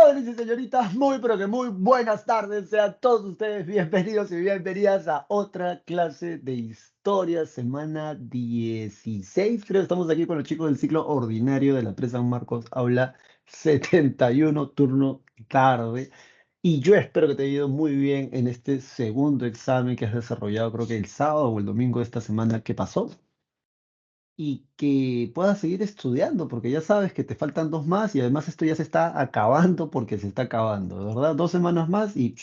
Señores y señoritas, muy pero que muy buenas tardes. Sean todos ustedes bienvenidos y bienvenidas a otra clase de historia, semana 16. Creo que estamos aquí con los chicos del ciclo ordinario de la empresa San Marcos, aula 71, turno tarde. Y yo espero que te haya ido muy bien en este segundo examen que has desarrollado, creo que el sábado o el domingo de esta semana que pasó y que puedas seguir estudiando, porque ya sabes que te faltan dos más y además esto ya se está acabando porque se está acabando, ¿verdad? Dos semanas más y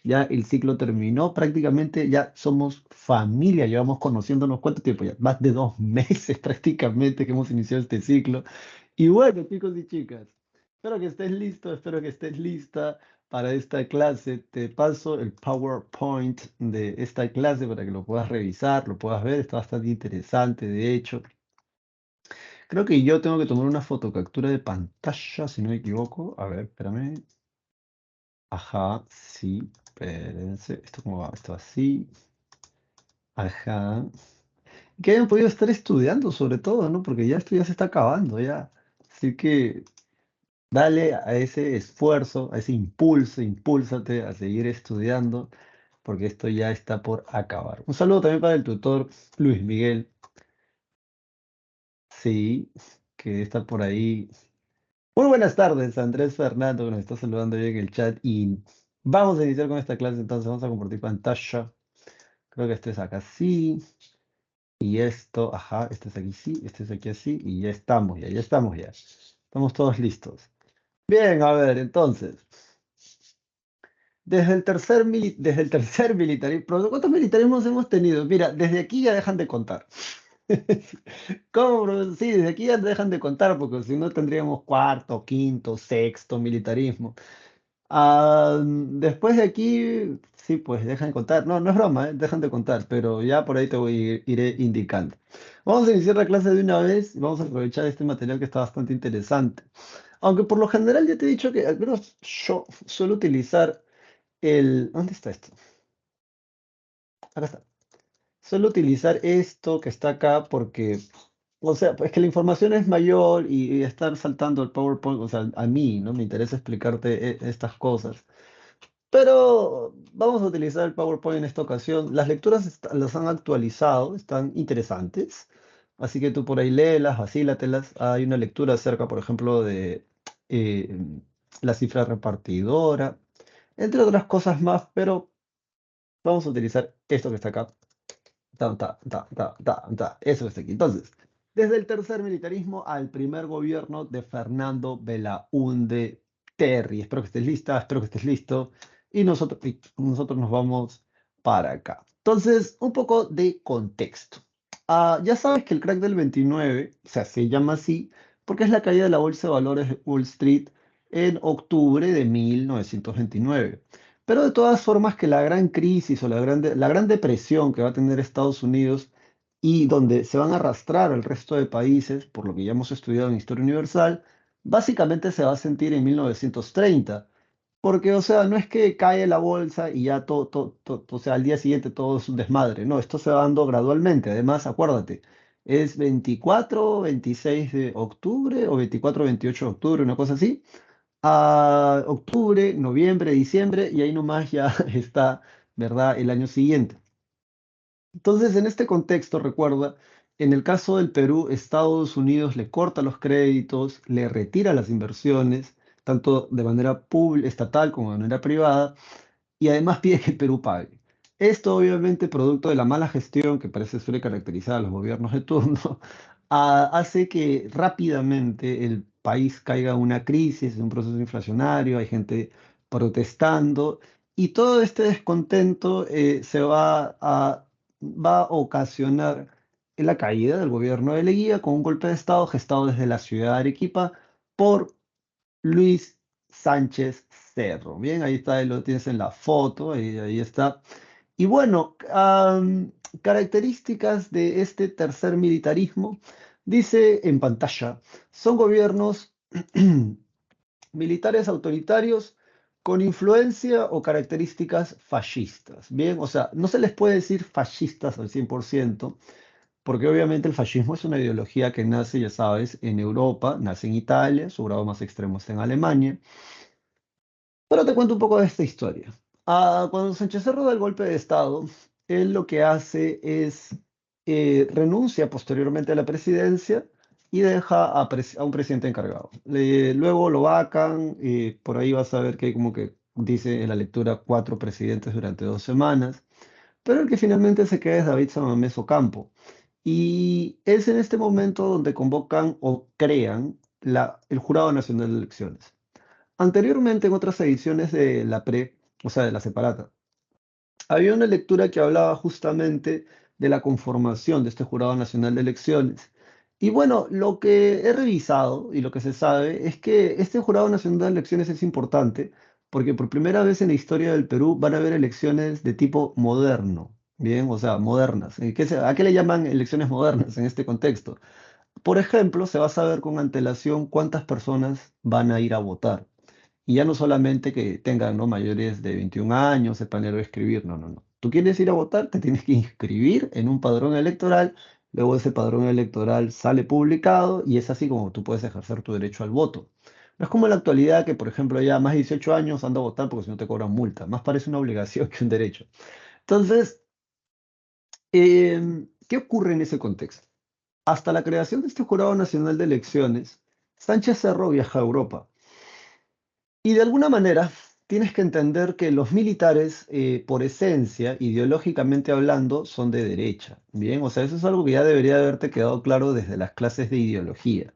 ya el ciclo terminó, prácticamente ya somos familia, llevamos conociéndonos cuánto tiempo ya, más de 2 meses prácticamente que hemos iniciado este ciclo. Y bueno, chicos y chicas, espero que estés listo, espero que estés lista para esta clase. Te paso el PowerPoint de esta clase para que lo puedas revisar, lo puedas ver, está bastante interesante, de hecho. Creo que yo tengo que tomar una fotocaptura de pantalla, si no me equivoco. A ver, espérame. Ajá, sí, espérense. ¿Esto cómo va? Esto así. Ajá. Que hayan podido estar estudiando sobre todo, ¿no? Porque ya esto ya se está acabando, ya. Así que dale a ese esfuerzo, a ese impulso, impúlsate a seguir estudiando, porque esto ya está por acabar. Un saludo también para el tutor Luis Miguel, sí, que está por ahí. Muy buenas tardes, Andrés Fernando, que nos está saludando hoy en el chat. Y vamos a iniciar con esta clase, entonces vamos a compartir pantalla. Creo que este es acá sí. Y esto, ajá, este es aquí sí, este es aquí así. Y ya estamos, ya estamos ya. Estamos todos listos. Bien, a ver, entonces. Desde el tercer militarismo, ¿cuántos militarismos hemos tenido? Mira, desde aquí ya dejan de contar. ¿Cómo, bro? Sí, desde aquí ya dejan de contar, porque si no tendríamos cuarto, quinto, sexto militarismo. Después de aquí, sí, pues dejan de contar. No, no es broma, dejan de contar, pero ya por ahí iré indicando. Vamos a iniciar la clase de una vez y vamos a aprovechar este material que está bastante interesante. Aunque por lo general ya te he dicho que al menos yo suelo utilizar el... ¿Dónde está esto? Acá está. Suelo utilizar esto que está acá porque, o sea, es que la información es mayor y estar saltando el PowerPoint, o sea, a mí, ¿no? Me interesa explicarte estas cosas. Pero vamos a utilizar el PowerPoint en esta ocasión. Las lecturas las han actualizado, están interesantes. Así que tú por ahí léelas, vacílatelas. Hay una lectura acerca, por ejemplo, de eh, la cifra repartidora, entre otras cosas más, pero vamos a utilizar esto que está acá. Eso que está aquí. Entonces, desde el tercer militarismo al primer gobierno de Fernando Belaúnde Terry. Espero que estés lista, espero que estés listo. Y nosotros nos vamos para acá. Entonces, un poco de contexto. Ya sabes que el crack del 29, o sea, se llama así porque es la caída de la bolsa de valores de Wall Street en octubre de 1929. Pero de todas formas que la gran crisis o la gran depresión que va a tener Estados Unidos y donde se van a arrastrar al resto de países, por lo que ya hemos estudiado en Historia Universal, básicamente se va a sentir en 1930. Porque, o sea, no es que cae la bolsa y ya o sea, al día siguiente todo es un desmadre. No, esto se va dando gradualmente. Además, acuérdate, es 24, 26 de octubre o 24, 28 de octubre, una cosa así, a octubre, noviembre, diciembre, y ahí nomás ya está, ¿verdad?, el año siguiente. Entonces, en este contexto, recuerda, en el caso del Perú, Estados Unidos le corta los créditos, le retira las inversiones, tanto de manera estatal como de manera privada, y además pide que el Perú pague. Esto obviamente producto de la mala gestión que parece suele caracterizar a los gobiernos de turno, hace que rápidamente el país caiga en una crisis, en un proceso inflacionario, hay gente protestando y todo este descontento va a ocasionar la caída del gobierno de Leguía con un golpe de Estado gestado desde la ciudad de Arequipa por Luis Sánchez Cerro. Bien, ahí está, ahí lo tienes en la foto, ahí está. Y bueno, características de este tercer militarismo, dice en pantalla, son gobiernos militares autoritarios con influencia o características fascistas. Bien, o sea, no se les puede decir fascistas al 100%, porque obviamente el fascismo es una ideología que nace, ya sabes, en Europa, nace en Italia, su grado más extremo está en Alemania, Pero te cuento un poco de esta historia. Cuando Sánchez Cerro da el golpe de Estado, él lo que hace es renuncia posteriormente a la presidencia y deja a un presidente encargado. Luego lo vacan, por ahí vas a ver que hay como que dice en la lectura 4 presidentes durante 2 semanas, pero el que finalmente se queda es David Samamés Ocampo. Y es en este momento donde convocan o crean el Jurado Nacional de Elecciones. Anteriormente, en otras ediciones de la pre, o sea, de la separata, había una lectura que hablaba justamente de la conformación de este Jurado Nacional de Elecciones. Y bueno, lo que he revisado y lo que se sabe es que este Jurado Nacional de Elecciones es importante porque por primera vez en la historia del Perú van a haber elecciones de tipo moderno, ¿bien? O sea, modernas. ¿A qué le llaman elecciones modernas en este contexto? Por ejemplo, se va a saber con antelación cuántas personas van a ir a votar. Y ya no solamente que tengan, ¿no?, mayores de 21 años, sepan leer o escribir, no, no, no. Tú quieres ir a votar, te tienes que inscribir en un padrón electoral, luego ese padrón electoral sale publicado y es así como tú puedes ejercer tu derecho al voto. No es como en la actualidad que, por ejemplo, ya más de 18 años anda a votar porque si no te cobran multa. Más parece una obligación que un derecho. Entonces, ¿qué ocurre en ese contexto? Hasta la creación de este Jurado Nacional de Elecciones, Sánchez Cerro viaja a Europa. Y de alguna manera tienes que entender que los militares, por esencia, ideológicamente hablando, son de derecha. Bien, o sea, eso es algo que ya debería haberte quedado claro desde las clases de ideología.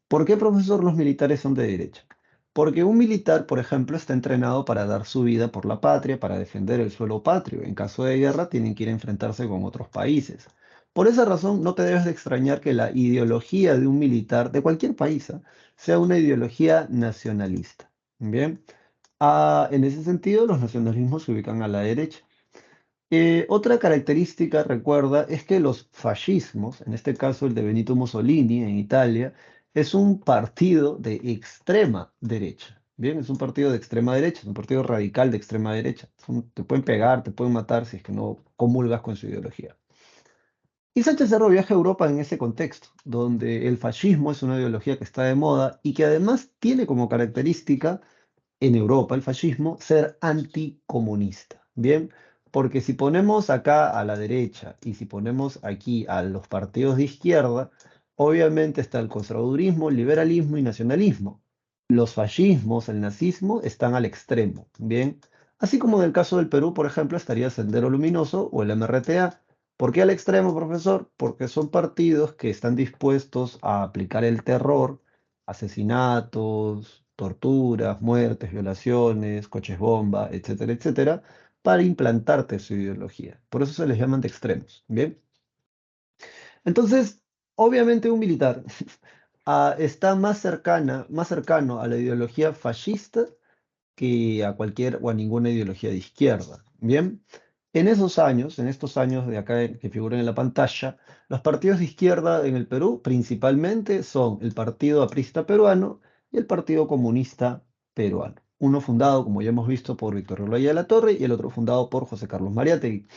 ¿Por qué, profesor, los militares son de derecha? Porque un militar, por ejemplo, está entrenado para dar su vida por la patria, para defender el suelo patrio. En caso de guerra, tienen que ir a enfrentarse con otros países. Por esa razón, no te debes de extrañar que la ideología de un militar de cualquier país sea una ideología nacionalista. Bien, en ese sentido, los nacionalismos se ubican a la derecha. Otra característica, recuerda, es que los fascismos, en este caso el de Benito Mussolini en Italia, es un partido de extrema derecha. Bien, es un partido de extrema derecha, es un partido radical de extrema derecha. Te pueden pegar, te pueden matar si es que no comulgas con su ideología. Y Sánchez Cerro viaja a Europa en ese contexto, donde el fascismo es una ideología que está de moda y que además tiene como característica en Europa el fascismo ser anticomunista. Bien, porque si ponemos acá a la derecha y si ponemos aquí a los partidos de izquierda, obviamente está el conservadurismo, el liberalismo y nacionalismo. Los fascismos, el nazismo están al extremo. Bien, así como en el caso del Perú, por ejemplo, estaría Sendero Luminoso o el MRTA. ¿Por qué al extremo, profesor? Porque son partidos que están dispuestos a aplicar el terror, asesinatos, torturas, muertes, violaciones, coches bomba, etcétera, etcétera, para implantarte su ideología. Por eso se les llaman de extremos, ¿bien? Entonces, obviamente un militar está más cercano a la ideología fascista que a cualquier o a ninguna ideología de izquierda, ¿bien? En estos años de acá que figuran en la pantalla, los partidos de izquierda en el Perú principalmente son el Partido Aprista Peruano y el Partido Comunista Peruano. Uno fundado, como ya hemos visto, por Víctor Olaya de la Torre y el otro fundado por José Carlos Mariátegui.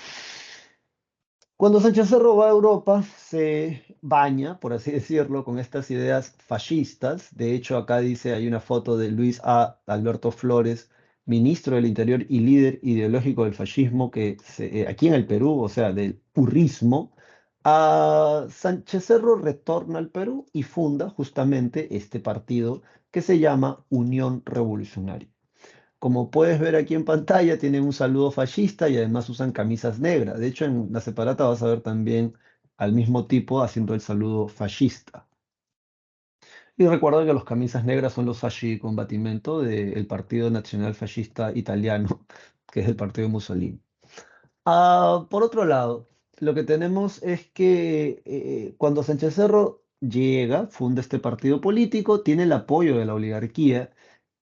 Cuando Sánchez Cerro va a Europa, se baña, por así decirlo, con estas ideas fascistas. De hecho, acá dice, hay una foto de Luis A. Alberto Flores, ministro del Interior y líder ideológico del fascismo, aquí en el Perú, o sea, del urrismo. Sánchez Cerro retorna al Perú y funda justamente este partido que se llama Unión Revolucionaria. Como puedes ver aquí en pantalla, tienen un saludo fascista y además usan camisas negras. De hecho, en la separata vas a ver también al mismo tipo haciendo el saludo fascista. Y recuerda que los camisas negras son los fasci di combattimento del Partido Nacional Fascista Italiano, que es el partido de Mussolini. Por otro lado, lo que tenemos es que cuando Sánchez Cerro llega, funda este partido político, tiene el apoyo de la oligarquía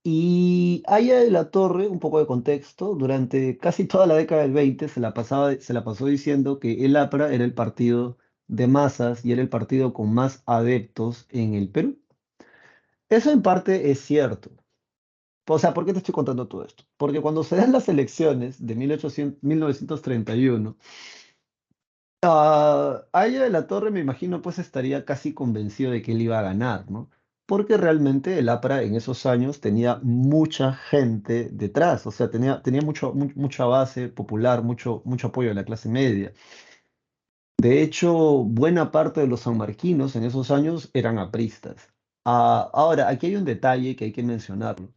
y Aya de la Torre, un poco de contexto, durante casi toda la década del 20 se la pasó diciendo que el APRA era el partido de masas y era el partido con más adeptos en el Perú. Eso en parte es cierto. O sea, ¿por qué te estoy contando todo esto? Porque cuando se dan las elecciones de 1931, Aya de la Torre, me imagino, pues estaría casi convencido de que él iba a ganar, ¿no? porque realmente el APRA en esos años tenía mucha gente detrás, o sea, tenía mucha base popular, mucho apoyo de la clase media. De hecho, buena parte de los sanmarquinos en esos años eran apristas. Ahora, aquí hay un detalle que hay que mencionarlo.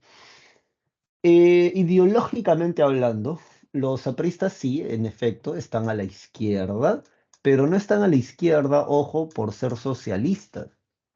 Ideológicamente hablando, los apristas sí, en efecto, están a la izquierda, pero no están a la izquierda, ojo, por ser socialistas,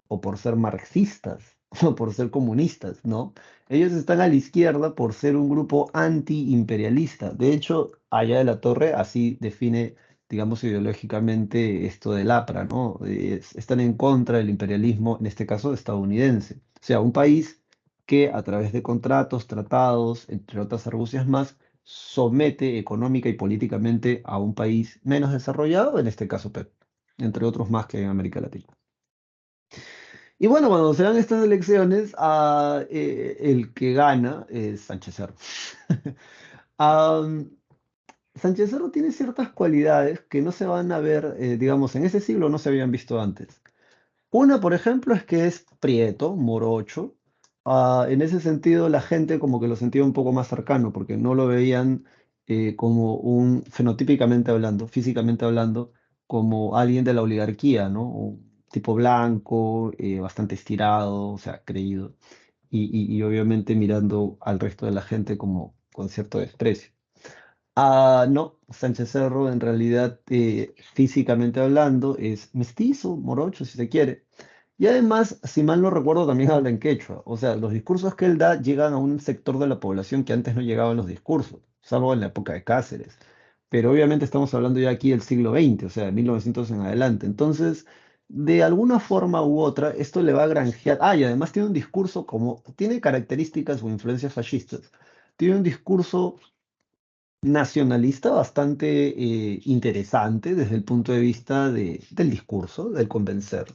o por ser marxistas, o por ser comunistas, ¿no? Ellos están a la izquierda por ser un grupo antiimperialista. De hecho, Aya de la Torre así define, digamos, ideológicamente esto del APRA, ¿no? Están en contra del imperialismo, en este caso estadounidense. O sea, un país que a través de contratos, tratados, entre otras argucias más, somete económica y políticamente a un país menos desarrollado, en este caso Perú, entre otros más que en América Latina. Y bueno, cuando se dan estas elecciones, el que gana es Sánchez Cerro. Am, Sánchez Cerro tiene ciertas cualidades que no se van a ver, digamos, en ese siglo no se habían visto antes. Una, por ejemplo, es que es prieto, morocho. En ese sentido, la gente como que lo sentía un poco más cercano, porque no lo veían como un, fenotípicamente hablando, físicamente hablando, como alguien de la oligarquía, ¿no? Un tipo blanco, bastante estirado, o sea, creído, y obviamente mirando al resto de la gente como con cierto desprecio. No, Sánchez Cerro en realidad, físicamente hablando, es mestizo, morocho, si se quiere. Y además, si mal no recuerdo, también habla en quechua. O sea, los discursos que él da llegan a un sector de la población que antes no llegaba a los discursos, salvo en la época de Cáceres. Pero obviamente estamos hablando ya aquí del siglo XX, o sea, de 1900 en adelante. Entonces, de alguna forma u otra, esto le va a granjear. Y además tiene un discurso como, tiene características o influencias fascistas. Tiene un discurso nacionalista bastante interesante desde el punto de vista del discurso, del convencer.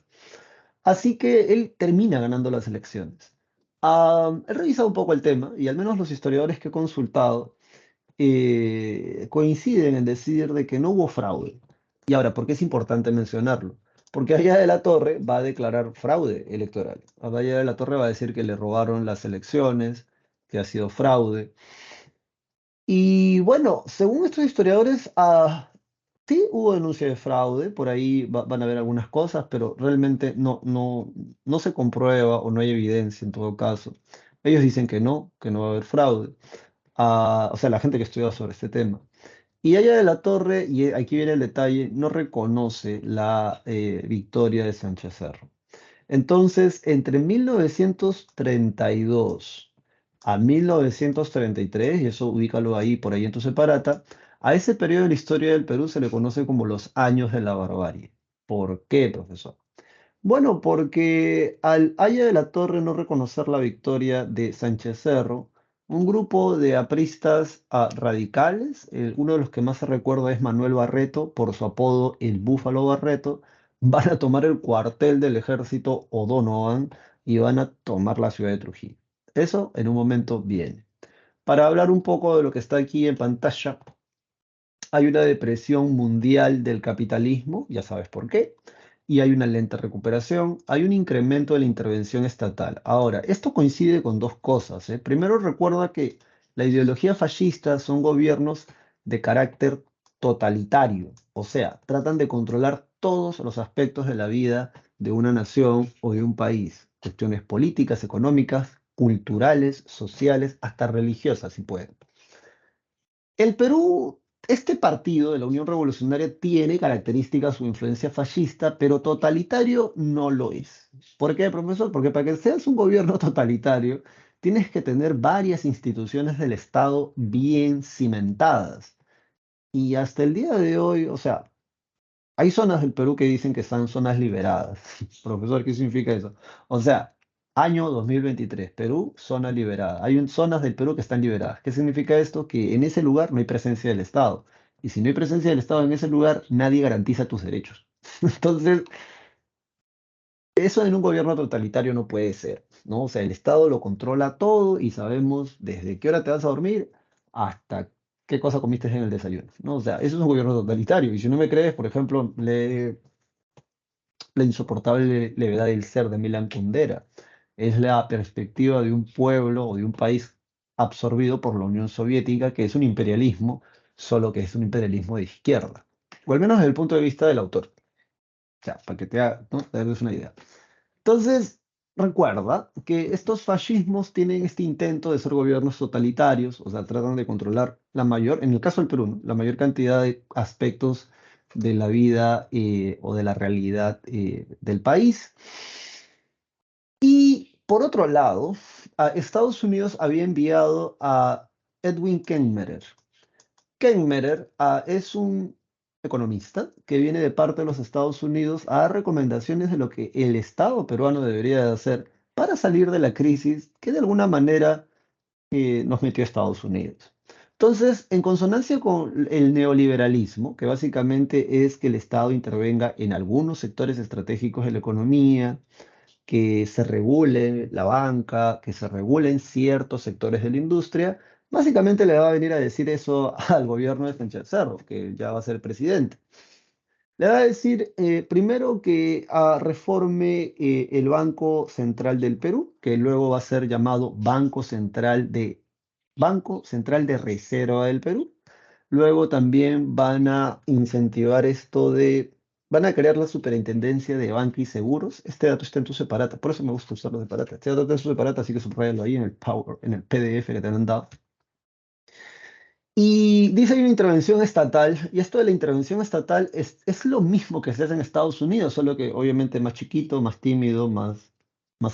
Así que él termina ganando las elecciones. He revisado un poco el tema y al menos los historiadores que he consultado coinciden en decir de que no hubo fraude. Y ahora, ¿por qué es importante mencionarlo? Porque Aya de la Torre va a declarar fraude electoral. Aya de la Torre va a decir que le robaron las elecciones, que ha sido fraude. Y bueno, según estos historiadores, sí hubo denuncia de fraude, por ahí van a ver algunas cosas, pero realmente no se comprueba o no hay evidencia en todo caso. Ellos dicen que no va a haber fraude. O sea, la gente que estudia sobre este tema. Y Aya de la Torre, y aquí viene el detalle, no reconoce la victoria de Sánchez Cerro. Entonces, entre 1932 a 1933, y eso ubícalo ahí, por ahí en tu separata, a ese periodo de la historia del Perú se le conoce como los años de la barbarie. ¿Por qué, profesor? Bueno, porque al Haya de la Torre no reconocer la victoria de Sánchez Cerro, un grupo de apristas radicales, uno de los que más se recuerda es Manuel Barreto, por su apodo el Búfalo Barreto, van a tomar el cuartel del ejército O'Donovan y van a tomar la ciudad de Trujillo. Eso en un momento viene. Para hablar un poco de lo que está aquí en pantalla, hay una depresión mundial del capitalismo, ya sabes por qué, y hay una lenta recuperación, hay un incremento de la intervención estatal. Ahora, esto coincide con dos cosas, ¿eh? Primero, recuerda que la ideología fascista son gobiernos de carácter totalitario, o sea, tratan de controlar todos los aspectos de la vida de una nación o de un país, cuestiones políticas, económicas, culturales, sociales, hasta religiosas, si pueden. El Perú, este partido de la Unión Revolucionaria tiene características o influencia fascista, pero totalitario no lo es. ¿Por qué, profesor? Porque para que seas un gobierno totalitario, tienes que tener varias instituciones del Estado bien cimentadas. Y hasta el día de hoy, o sea, hay zonas del Perú que dicen que están zonas liberadas. Profesor, ¿qué significa eso? O sea, año 2023, Perú, zona liberada. Hay zonas del Perú que están liberadas. ¿Qué significa esto? Que en ese lugar no hay presencia del Estado. Y si no hay presencia del Estado en ese lugar, nadie garantiza tus derechos. Entonces, eso en un gobierno totalitario no puede ser, ¿no? O sea, el Estado lo controla todo y sabemos desde qué hora te vas a dormir hasta qué cosa comiste en el desayuno, ¿no? O sea, eso es un gobierno totalitario. Y si no me crees, por ejemplo, lee La insoportable levedad del ser de Milan Kundera. es la perspectiva de un pueblo o de un país absorbido por la Unión Soviética, que es un imperialismo, solo que es un imperialismo de izquierda, o al menos desde el punto de vista del autor. O sea, para que ¿no? Te hagas una idea. Entonces, recuerda que estos fascismos tienen este intento de ser gobiernos totalitarios, o sea, tratan de controlar la mayor, en el caso del Perú, ¿no? La mayor cantidad de aspectos de la vida o de la realidad del país. Y por otro lado, Estados Unidos había enviado a Edwin Kennemer. Kennemer es un economista que viene de parte de los Estados Unidos a dar recomendaciones de lo que el Estado peruano debería de hacer para salir de la crisis que de alguna manera nos metió a Estados Unidos. Entonces, en consonancia con el neoliberalismo, que básicamente es que el Estado intervenga en algunos sectores estratégicos de la economía, que se regule la banca, que se regulen ciertos sectores de la industria, básicamente le va a venir a decir eso al gobierno de Sánchez Cerro, que ya va a ser presidente. Le va a decir primero que reforme el Banco Central del Perú, que luego va a ser llamado Banco Central de Reserva del Perú. Luego también van a incentivar van a crear la Superintendencia de Banca y Seguros. Este dato está en tu separata, por eso me gusta usarlo de separata. Este dato está en tu separata, así que subrayalo ahí en el PDF que te han dado. Y dice hay una intervención estatal, y esto de la intervención estatal es lo mismo que se hace en Estados Unidos, solo que obviamente más chiquito, más tímido, más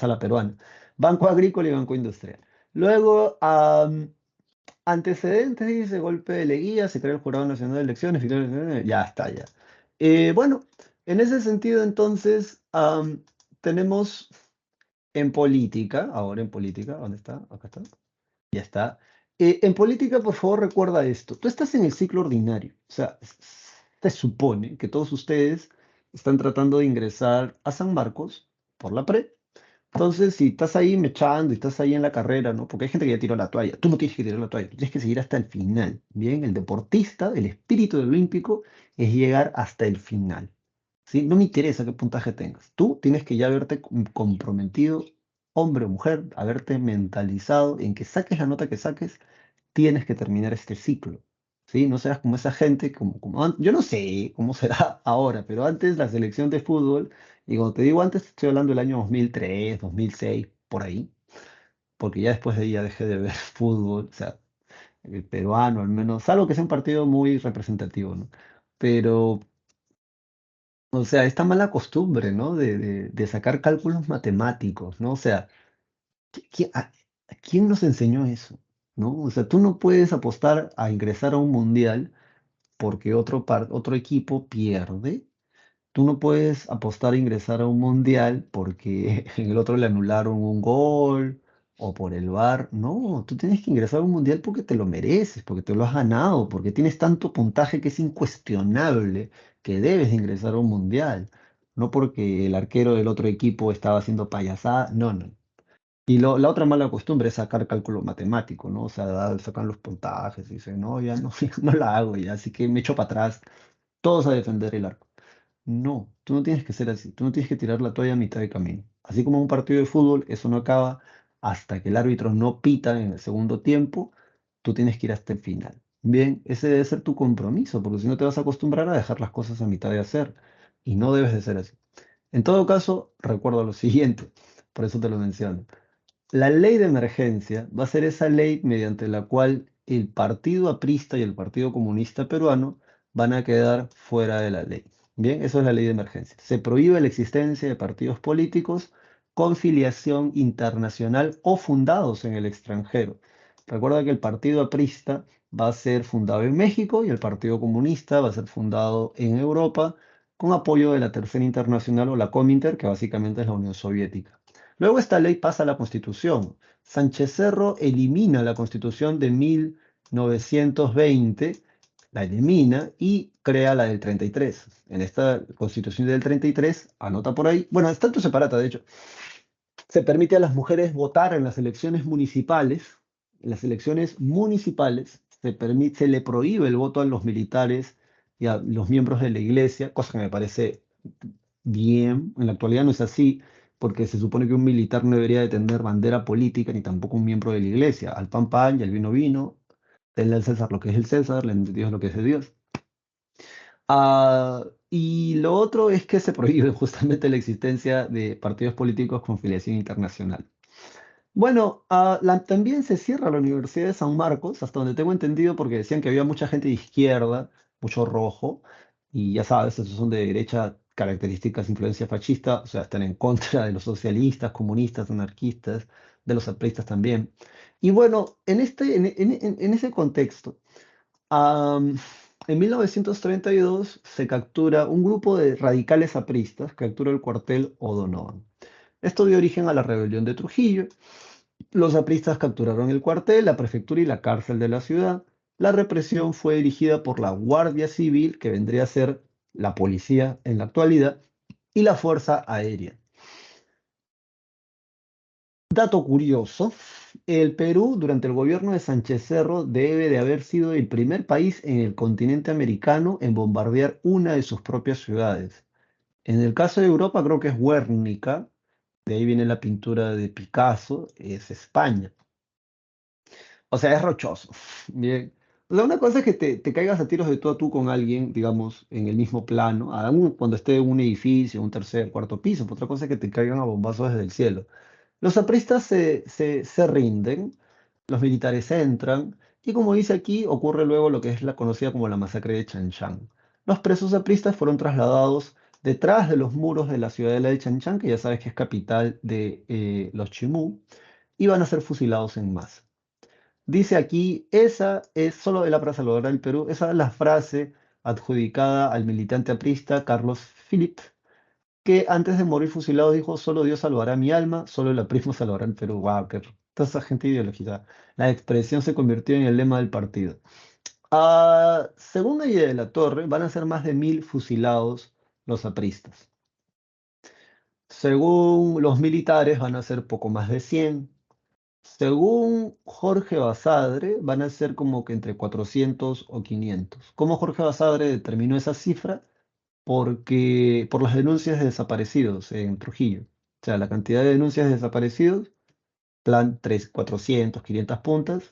a la peruana. Banco Agrícola y Banco Industrial. Luego, antecedentes, dice, golpe de Leguía, se crea el Jurado Nacional de Elecciones, ya está, ya. Bueno, en ese sentido, entonces, tenemos en política, ahora en política, ¿dónde está? Acá está. Ya está. En política, por favor, recuerda esto. Tú estás en el ciclo ordinario. O sea, se supone que todos ustedes están tratando de ingresar a San Marcos por la pre. Entonces, si estás ahí mechando y estás ahí en la carrera, ¿no? Porque hay gente que ya tiró la toalla. Tú no tienes que tirar la toalla, tú tienes que seguir hasta el final. Bien, el deportista, el espíritu del olímpico es llegar hasta el final. ¿Sí? No me interesa qué puntaje tengas. Tú tienes que ya haberte comprometido, hombre o mujer, haberte mentalizado en que saques la nota que saques, tienes que terminar este ciclo. ¿Sí? No seas como esa gente, yo no sé cómo será ahora, pero antes la selección de fútbol, y cuando te digo antes, estoy hablando del año 2003, 2006, por ahí, porque ya después de ahí ya dejé de ver fútbol, o sea, el peruano al menos, salvo que sea un partido muy representativo, ¿no? Pero, o sea, esta mala costumbre, ¿no? De sacar cálculos matemáticos, ¿no? O sea, ¿a quién nos enseñó eso? ¿No? O sea, tú no puedes apostar a ingresar a un mundial porque otro equipo pierde. Tú no puedes apostar a ingresar a un mundial porque en el otro le anularon un gol o por el VAR. No, tú tienes que ingresar a un mundial porque te lo mereces, porque te lo has ganado, porque tienes tanto puntaje que es incuestionable que debes de ingresar a un mundial. No porque el arquero del otro equipo estaba haciendo payasada. No, no. Y la otra mala costumbre es sacar cálculo matemático, ¿no? O sea, sacan los puntajes y dicen, no, ya no, ya no la hago ya, así que me echo para atrás, todos a defender el arco. No, tú no tienes que ser así, tú no tienes que tirar la toalla a mitad de camino. Así como en un partido de fútbol, eso no acaba hasta que el árbitro no pita en el segundo tiempo, tú tienes que ir hasta el final. Bien, ese debe ser tu compromiso, porque si no te vas a acostumbrar a dejar las cosas a mitad de hacer. Y no debes de ser así. En todo caso, recuerda lo siguiente, por eso te lo menciono. La ley de emergencia va a ser esa ley mediante la cual el Partido Aprista y el Partido Comunista Peruano van a quedar fuera de la ley. Bien, eso es la ley de emergencia. Se prohíbe la existencia de partidos políticos con filiación internacional o fundados en el extranjero. Recuerda que el Partido Aprista va a ser fundado en México y el Partido Comunista va a ser fundado en Europa con apoyo de la Tercera Internacional o la Cominter, que básicamente es la Unión Soviética. Luego esta ley pasa a la Constitución. Sánchez Cerro elimina la Constitución de 1920, la elimina y crea la del 33. En esta Constitución del 33, anota por ahí, bueno, está en tu separata, de hecho, se permite a las mujeres votar en las elecciones municipales. En las elecciones municipales se le prohíbe el voto a los militares y a los miembros de la iglesia, cosa que me parece bien, en la actualidad no es así, porque se supone que un militar no debería de tener bandera política ni tampoco un miembro de la iglesia. Al pan pan y al vino vino, denle al César lo que es el César, le a Dios lo que es de Dios. Y lo otro es que se prohíbe justamente la existencia de partidos políticos con filiación internacional. Bueno, también se cierra la Universidad de San Marcos, hasta donde tengo entendido, porque decían que había mucha gente de izquierda, mucho rojo, y ya sabes, esos son de derecha, características, influencia fascista, o sea, están en contra de los socialistas, comunistas, anarquistas, de los apristas también. Y bueno, en ese contexto, Am, en 1932 se captura un grupo de radicales apristas, captura el cuartel O'Donovan. Esto dio origen a la rebelión de Trujillo. Los apristas capturaron el cuartel, la prefectura y la cárcel de la ciudad. La represión fue dirigida por la Guardia Civil, que vendría a ser la policía en la actualidad, y la Fuerza Aérea. Dato curioso, el Perú durante el gobierno de Sánchez Cerro debe de haber sido el primer país en el continente americano en bombardear una de sus propias ciudades. En el caso de Europa creo que es Guernica, de ahí viene la pintura de Picasso, es España. O sea, es rochoso. Bien. O sea, una cosa es que te caigas a tiros de tú a tú con alguien, digamos, en el mismo plano, aún cuando esté en un edificio, un tercer, cuarto piso. Otra cosa es que te caigan a bombazos desde el cielo. Los apristas se rinden, los militares entran, y como dice aquí, ocurre luego lo que es la conocida como la masacre de Chanchán. Los presos apristas fueron trasladados detrás de los muros de la ciudadela de Chanchán, que ya sabes que es capital de los Chimú, y van a ser fusilados en masa. Dice aquí, esa es solo de la para salvadora del Perú, esa es la frase adjudicada al militante aprista Carlos Philip, que antes de morir fusilado dijo, solo Dios salvará mi alma, solo el aprismo salvará el Perú. Wow, toda esa gente ideologizada. La expresión se convirtió en el lema del partido. Según la idea de la Torre, van a ser más de 1000 fusilados los apristas. Según los militares, van a ser poco más de 100. Según Jorge Basadre, van a ser como que entre 400 o 500. ¿Cómo Jorge Basadre determinó esa cifra? Porque por las denuncias de desaparecidos en Trujillo. O sea, la cantidad de denuncias de desaparecidos, plan 3, 400, 500 puntas,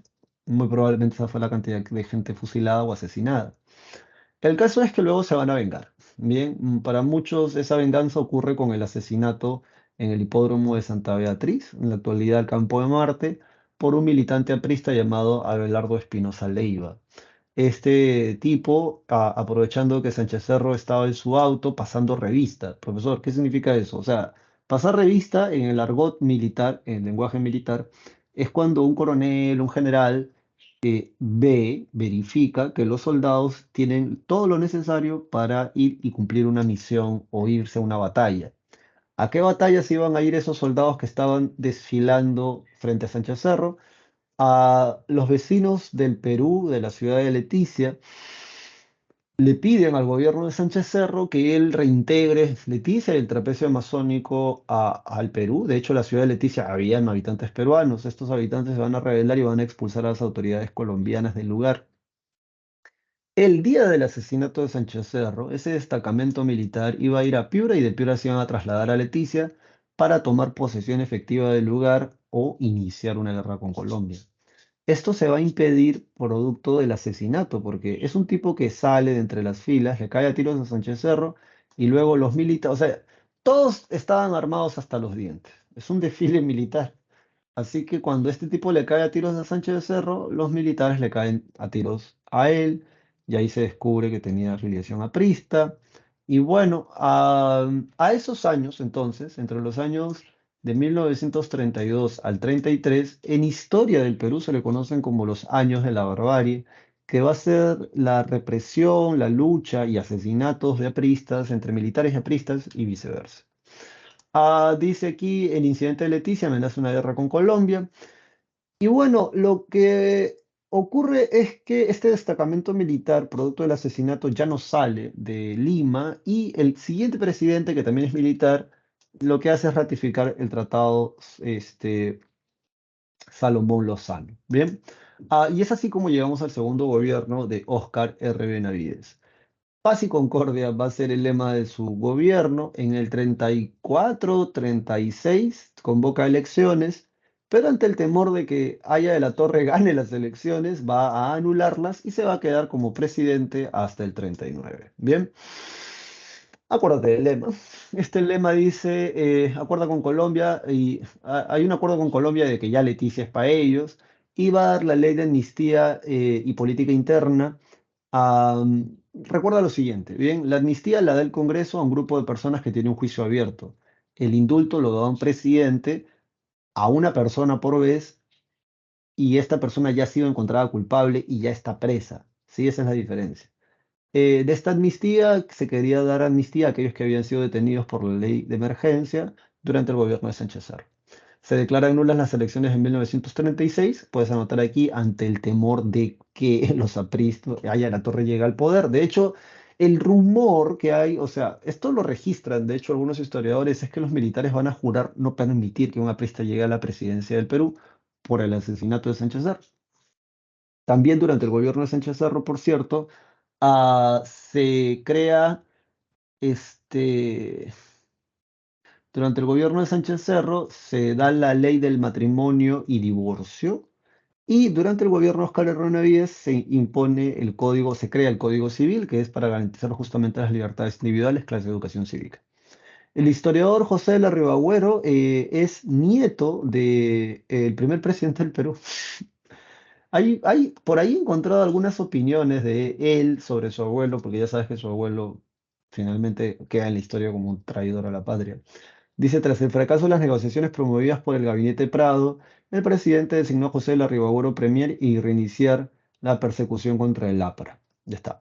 muy probablemente esa fue la cantidad de gente fusilada o asesinada. El caso es que luego se van a vengar. Bien, para muchos esa venganza ocurre con el asesinato en el hipódromo de Santa Beatriz, en la actualidad Campo de Marte, por un militante aprista llamado Abelardo Espinosa Leiva. Este tipo, aprovechando que Sánchez Cerro estaba en su auto, pasando revista. Profesor, ¿qué significa eso? O sea, pasar revista en el argot militar, en el lenguaje militar, es cuando un coronel, un general, verifica que los soldados tienen todo lo necesario para ir y cumplir una misión o irse a una batalla. ¿A qué batallas iban a ir esos soldados que estaban desfilando frente a Sánchez Cerro? A los vecinos del Perú, de la ciudad de Leticia, le piden al gobierno de Sánchez Cerro que él reintegre Leticia y el trapecio amazónico al Perú. De hecho, en la ciudad de Leticia habían habitantes peruanos. Estos habitantes se van a rebelar y van a expulsar a las autoridades colombianas del lugar. El día del asesinato de Sánchez Cerro, ese destacamento militar iba a ir a Piura y de Piura se iban a trasladar a Leticia para tomar posesión efectiva del lugar o iniciar una guerra con Colombia. Esto se va a impedir producto del asesinato, porque es un tipo que sale de entre las filas, le cae a tiros a Sánchez Cerro y luego los militares, o sea, todos estaban armados hasta los dientes. Es un desfile militar. Así que cuando este tipo le cae a tiros a Sánchez de Cerro, los militares le caen a tiros a él, y ahí se descubre que tenía afiliación aprista. Y bueno, a esos años entonces, entre los años de 1932 al 33, en historia del Perú se le conocen como los años de la barbarie, que va a ser la represión, la lucha y asesinatos de apristas entre militares y apristas y viceversa. Dice aquí, el incidente de Leticia amenaza una guerra con Colombia. Y bueno, lo que ocurre es que este destacamento militar, producto del asesinato, ya no sale de Lima y el siguiente presidente, que también es militar, lo que hace es ratificar el tratado Salomón Lozano. Bien, y es así como llegamos al segundo gobierno de Óscar R. Benavides. Paz y concordia va a ser el lema de su gobierno. En el 34, 36 convoca elecciones, pero ante el temor de que Haya de la Torre gane las elecciones, va a anularlas y se va a quedar como presidente hasta el 39. Bien, acuérdate del lema. Este lema dice, acuerda con Colombia, y hay un acuerdo con Colombia de que ya Leticia es para ellos, y va a dar la ley de amnistía y política interna. Recuerda lo siguiente, bien, la amnistía la da el Congreso a un grupo de personas que tiene un juicio abierto. El indulto lo da un presidente a una persona por vez y esta persona ya ha sido encontrada culpable y ya está presa. Sí, esa es la diferencia. De esta amnistía se quería dar amnistía a aquellos que habían sido detenidos por la ley de emergencia durante el gobierno de Sánchez Cerro. Se declaran nulas las elecciones en 1936. Puedes anotar aquí ante el temor de que los apristas, Haya la Torre llega al poder. De hecho, el rumor que hay, o sea, esto lo registran, de hecho, algunos historiadores, es que los militares van a jurar no permitir que un aprista llegue a la presidencia del Perú por el asesinato de Sánchez Cerro. También durante el gobierno de Sánchez Cerro, por cierto, se crea este. Durante el gobierno de Sánchez Cerro se da la ley del matrimonio y divorcio y durante el gobierno de Óscar Hernández se impone el código, se crea el Código Civil, que es para garantizar justamente las libertades individuales, clase de educación cívica. El historiador José de la Ribagüero es nieto del primer presidente del Perú. Por ahí he encontrado algunas opiniones de él sobre su abuelo, porque ya sabes que su abuelo finalmente queda en la historia como un traidor a la patria. Dice, tras el fracaso de las negociaciones promovidas por el gabinete Prado, el presidente designó a José Larribagüero Premier y reiniciar la persecución contra el APRA. Ya está.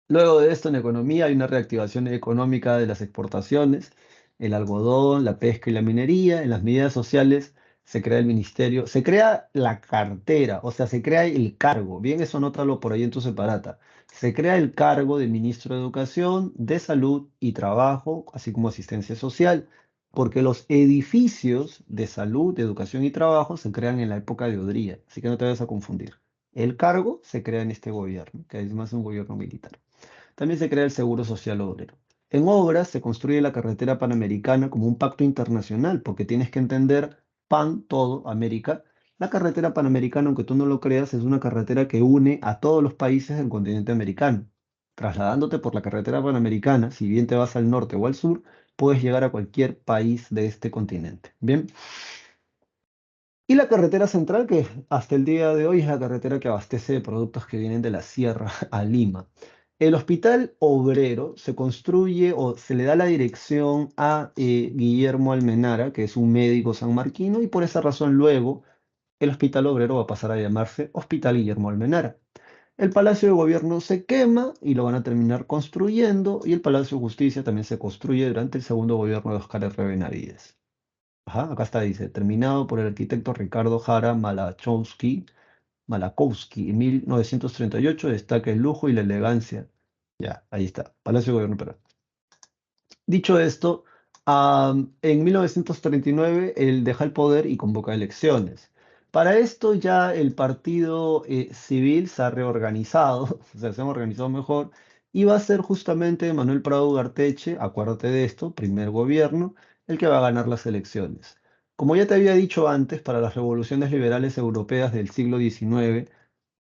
Luego de esto, en economía hay una reactivación económica de las exportaciones, el algodón, la pesca y la minería. En las medidas sociales se crea el ministerio, se crea la cartera, o sea, se crea el cargo. Bien, eso anótalo por ahí en tu separata. Se crea el cargo de ministro de Educación, de Salud y Trabajo, así como Asistencia Social, porque los edificios de salud, de educación y trabajo se crean en la época de Odría, así que no te vayas a confundir. El cargo se crea en este gobierno, que es más un gobierno militar. También se crea el Seguro Social Obrero. En obras se construye la carretera panamericana como un pacto internacional, porque tienes que entender pan, todo, América. La carretera panamericana, aunque tú no lo creas, es una carretera que une a todos los países del continente americano. Trasladándote por la carretera panamericana, si bien te vas al norte o al sur, puedes llegar a cualquier país de este continente. Bien, y la carretera central, que hasta el día de hoy es la carretera que abastece de productos que vienen de la sierra a Lima. El hospital obrero se construye o se le da la dirección a Guillermo Almenara, que es un médico sanmarquino, y por esa razón luego el hospital obrero va a pasar a llamarse Hospital Guillermo Almenara. El Palacio de Gobierno se quema y lo van a terminar construyendo, y el Palacio de Justicia también se construye durante el segundo gobierno de Óscar R. Benavides. Ajá, acá está, dice, terminado por el arquitecto Ricardo Jara Malakowski. En 1938 destaca el lujo y la elegancia. Ya, ahí está, Palacio de Gobierno Peruano. Dicho esto, en 1939 él deja el poder y convoca elecciones. Para esto ya el partido civil se ha reorganizado, o sea, se han organizado mejor, y va a ser justamente Manuel Prado Ugarteche, acuérdate de esto, primer gobierno, el que va a ganar las elecciones. Como ya te había dicho antes, para las revoluciones liberales europeas del siglo XIX,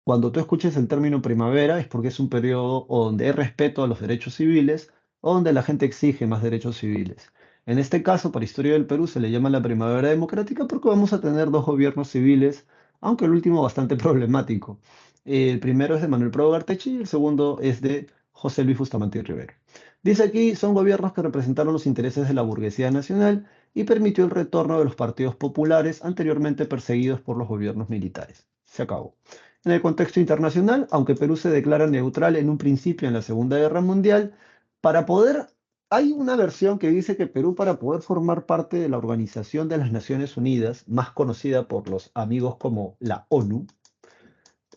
cuando tú escuches el término primavera es porque es un periodo donde hay respeto a los derechos civiles o donde la gente exige más derechos civiles. En este caso, para Historia del Perú se le llama la primavera democrática porque vamos a tener dos gobiernos civiles, aunque el último bastante problemático. El primero es de Manuel Prado Gartechi y el segundo es de José Luis Bustamante y Rivero. Dice aquí, son gobiernos que representaron los intereses de la burguesía nacional y permitió el retorno de los partidos populares anteriormente perseguidos por los gobiernos militares. Se acabó. En el contexto internacional, aunque Perú se declara neutral en un principio en la Segunda Guerra Mundial, para poder, hay una versión que dice que Perú para poder formar parte de la Organización de las Naciones Unidas, más conocida por los amigos como la ONU,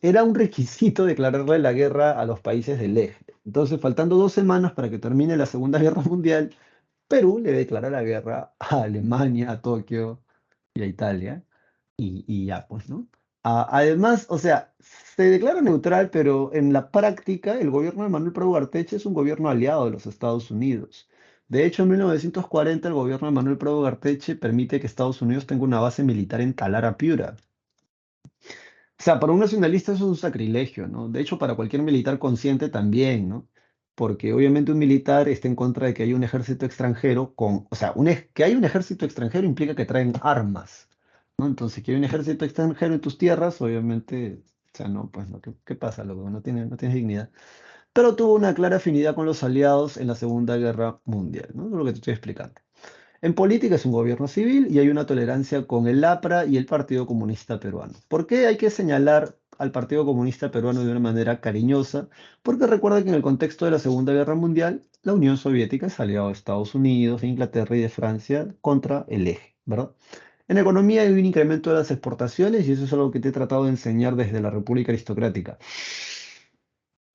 era un requisito declararle la guerra a los países del eje. Entonces, faltando 2 semanas para que termine la Segunda Guerra Mundial, Perú le declara la guerra a Alemania, a Tokio y a Italia y ya, pues, ¿no? Además, o sea, se declara neutral, pero en la práctica el gobierno de Manuel Prado Garteche es un gobierno aliado de los Estados Unidos. De hecho, en 1940 el gobierno de Manuel Prado Garteche permite que Estados Unidos tenga una base militar en Talara, Piura. O sea, para un nacionalista eso es un sacrilegio, ¿no? De hecho, para cualquier militar consciente también, ¿no? Porque obviamente un militar está en contra de que haya un ejército extranjero con, o sea, que haya un ejército extranjero implica que traen armas, ¿no? Entonces, que hay un ejército extranjero en tus tierras, obviamente, o sea, no, pues, no, ¿qué pasa, loco? No tienes dignidad. Pero tuvo una clara afinidad con los aliados en la Segunda Guerra Mundial, ¿no? Es lo que te estoy explicando. En política es un gobierno civil y hay una tolerancia con el APRA y el Partido Comunista Peruano. ¿Por qué hay que señalar al Partido Comunista Peruano de una manera cariñosa? Porque recuerda que en el contexto de la Segunda Guerra Mundial, la Unión Soviética es aliado de Estados Unidos, de Inglaterra y de Francia contra el eje, ¿verdad? En economía hay un incremento de las exportaciones y eso es algo que te he tratado de enseñar desde la República Aristocrática.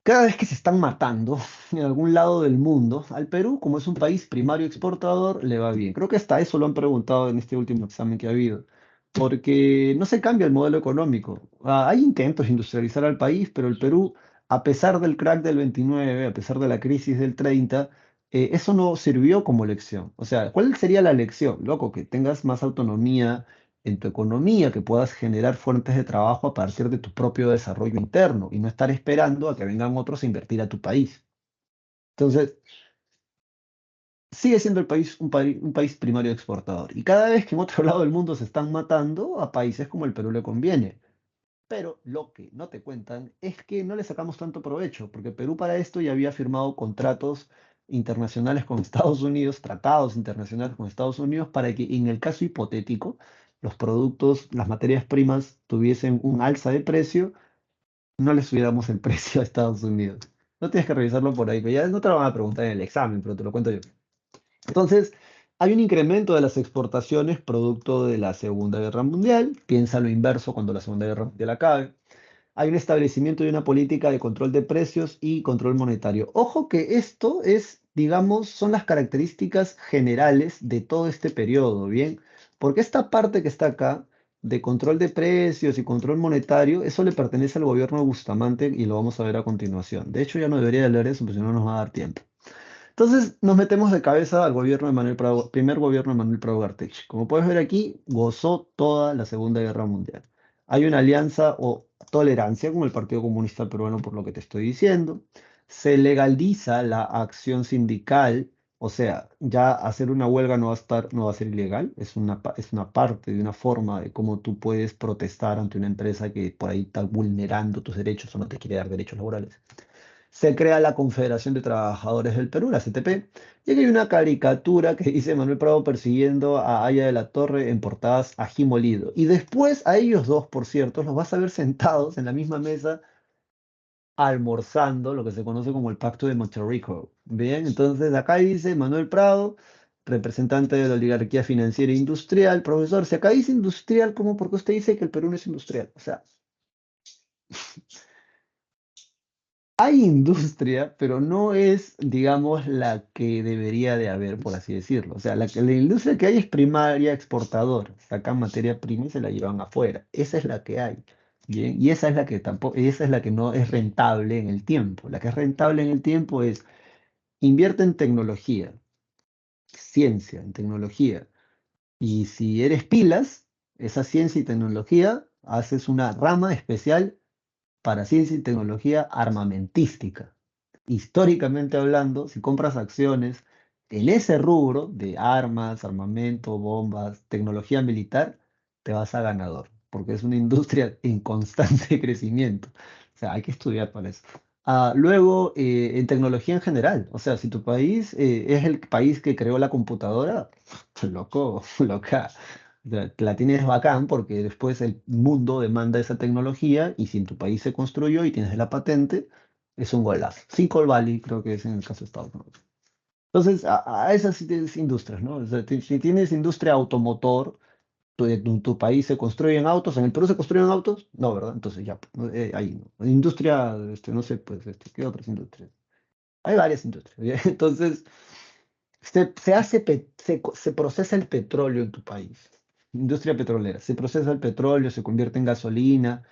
Cada vez que se están matando en algún lado del mundo, al Perú, como es un país primario exportador, le va bien. Creo que hasta eso lo han preguntado en este último examen que ha habido, porque no se cambia el modelo económico. Hay intentos de industrializar al país, pero el Perú, a pesar del crack del 29, a pesar de la crisis del 30, eso no sirvió como lección. O sea, ¿cuál sería la lección? Loco, que tengas más autonomía en tu economía, que puedas generar fuentes de trabajo a partir de tu propio desarrollo interno y no estar esperando a que vengan otros a invertir a tu país. Entonces, sigue siendo el país un país primario exportador. Y cada vez que en otro lado del mundo se están matando, a países como el Perú le conviene. Pero lo que no te cuentan es que no le sacamos tanto provecho, porque Perú para esto ya había firmado contratos internacionales con Estados Unidos, tratados internacionales con Estados Unidos, para que en el caso hipotético los productos, las materias primas tuviesen un alza de precio, no le subiéramos el precio a Estados Unidos. No tienes que revisarlo por ahí, pero ya no te lo van a preguntar en el examen, pero te lo cuento yo. Entonces, hay un incremento de las exportaciones producto de la Segunda Guerra Mundial. Piensa lo inverso cuando la Segunda Guerra Mundial acabe. Hay un establecimiento de una política de control de precios y control monetario. Ojo que esto es, digamos, son las características generales de todo este periodo, ¿bien? Porque esta parte que está acá, de control de precios y control monetario, eso le pertenece al gobierno de Bustamante y lo vamos a ver a continuación. De hecho, ya no debería leer eso, porque si no nos va a dar tiempo. Entonces nos metemos de cabeza al gobierno de Manuel Prado, primer gobierno de Manuel Prado Gartech. Como puedes ver aquí, gozó toda la Segunda Guerra Mundial. Hay una alianza o tolerancia con el Partido Comunista Peruano por lo que te estoy diciendo. Se legaliza la acción sindical, o sea, ya hacer una huelga no va a ser ilegal, es una parte de una forma de cómo tú puedes protestar ante una empresa que por ahí está vulnerando tus derechos o no te quiere dar derechos laborales. Se crea la Confederación de Trabajadores del Perú, la CTP, y aquí hay una caricatura que dice Manuel Prado persiguiendo a Aya de la Torre en portadas ají molido. Y después a ellos dos, por cierto, los vas a ver sentados en la misma mesa almorzando, lo que se conoce como el Pacto de Monterrico. Bien, entonces acá dice Manuel Prado, representante de la oligarquía financiera e industrial. Profesor, si acá dice industrial, ¿cómo? ¿Por qué usted dice que el Perú no es industrial? O sea, hay industria, pero no es, digamos, la que debería de haber, por así decirlo. O sea, la industria que hay es primaria, exportadora. Sacan materia prima y se la llevan afuera. Esa es la que hay. Bien, y esa es la que tampoco, esa es la que no es rentable en el tiempo. La que es rentable en el tiempo es invierte en tecnología, ciencia, en tecnología. Y si eres pilas, esa ciencia y tecnología, haces una rama especial para ciencia y tecnología armamentística. Históricamente hablando, si compras acciones en ese rubro de armas, armamento, bombas, tecnología militar, te vas a ganador, porque es una industria en constante crecimiento. O sea, hay que estudiar para eso. Luego, en tecnología en general, o sea, si tu país es el país que creó la computadora, loco, loca, o sea, la tienes bacán porque después el mundo demanda esa tecnología y si en tu país se construyó y tienes la patente, es un golazo. Silicon Valley creo que es en el caso de Estados Unidos. Entonces, a esas sí tienes industrias, ¿no? O sea, si tienes industria automotor, tu país se construyen autos, ¿en el Perú se construyen autos? No, ¿verdad? Entonces ya, pues, no, ahí no. Industria, no sé, pues, ¿qué otras industrias? Hay varias industrias, ¿ya? Entonces, se procesa el petróleo en tu país. industria petrolera. Se procesa el petróleo, se convierte en gasolina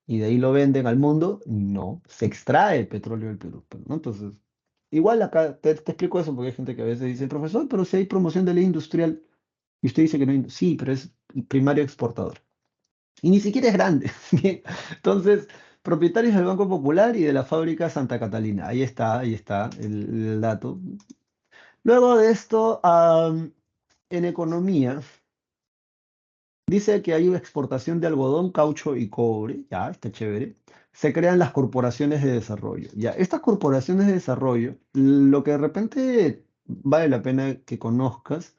y de ahí lo venden al mundo. No, se extrae el petróleo del Perú, pues, ¿no? Entonces, igual acá te explico eso porque hay gente que a veces dice, profesor, pero si hay promoción de ley industrial y usted dice que no hay, sí, pero es el primario exportador. Y ni siquiera es grande. Bien, entonces, propietarios del Banco Popular y de la fábrica Santa Catalina. Ahí está el dato. Luego de esto, en economía, dice que hay una exportación de algodón, caucho y cobre. Ya, está chévere. Se crean las corporaciones de desarrollo. Ya, estas corporaciones de desarrollo, lo que de repente vale la pena que conozcas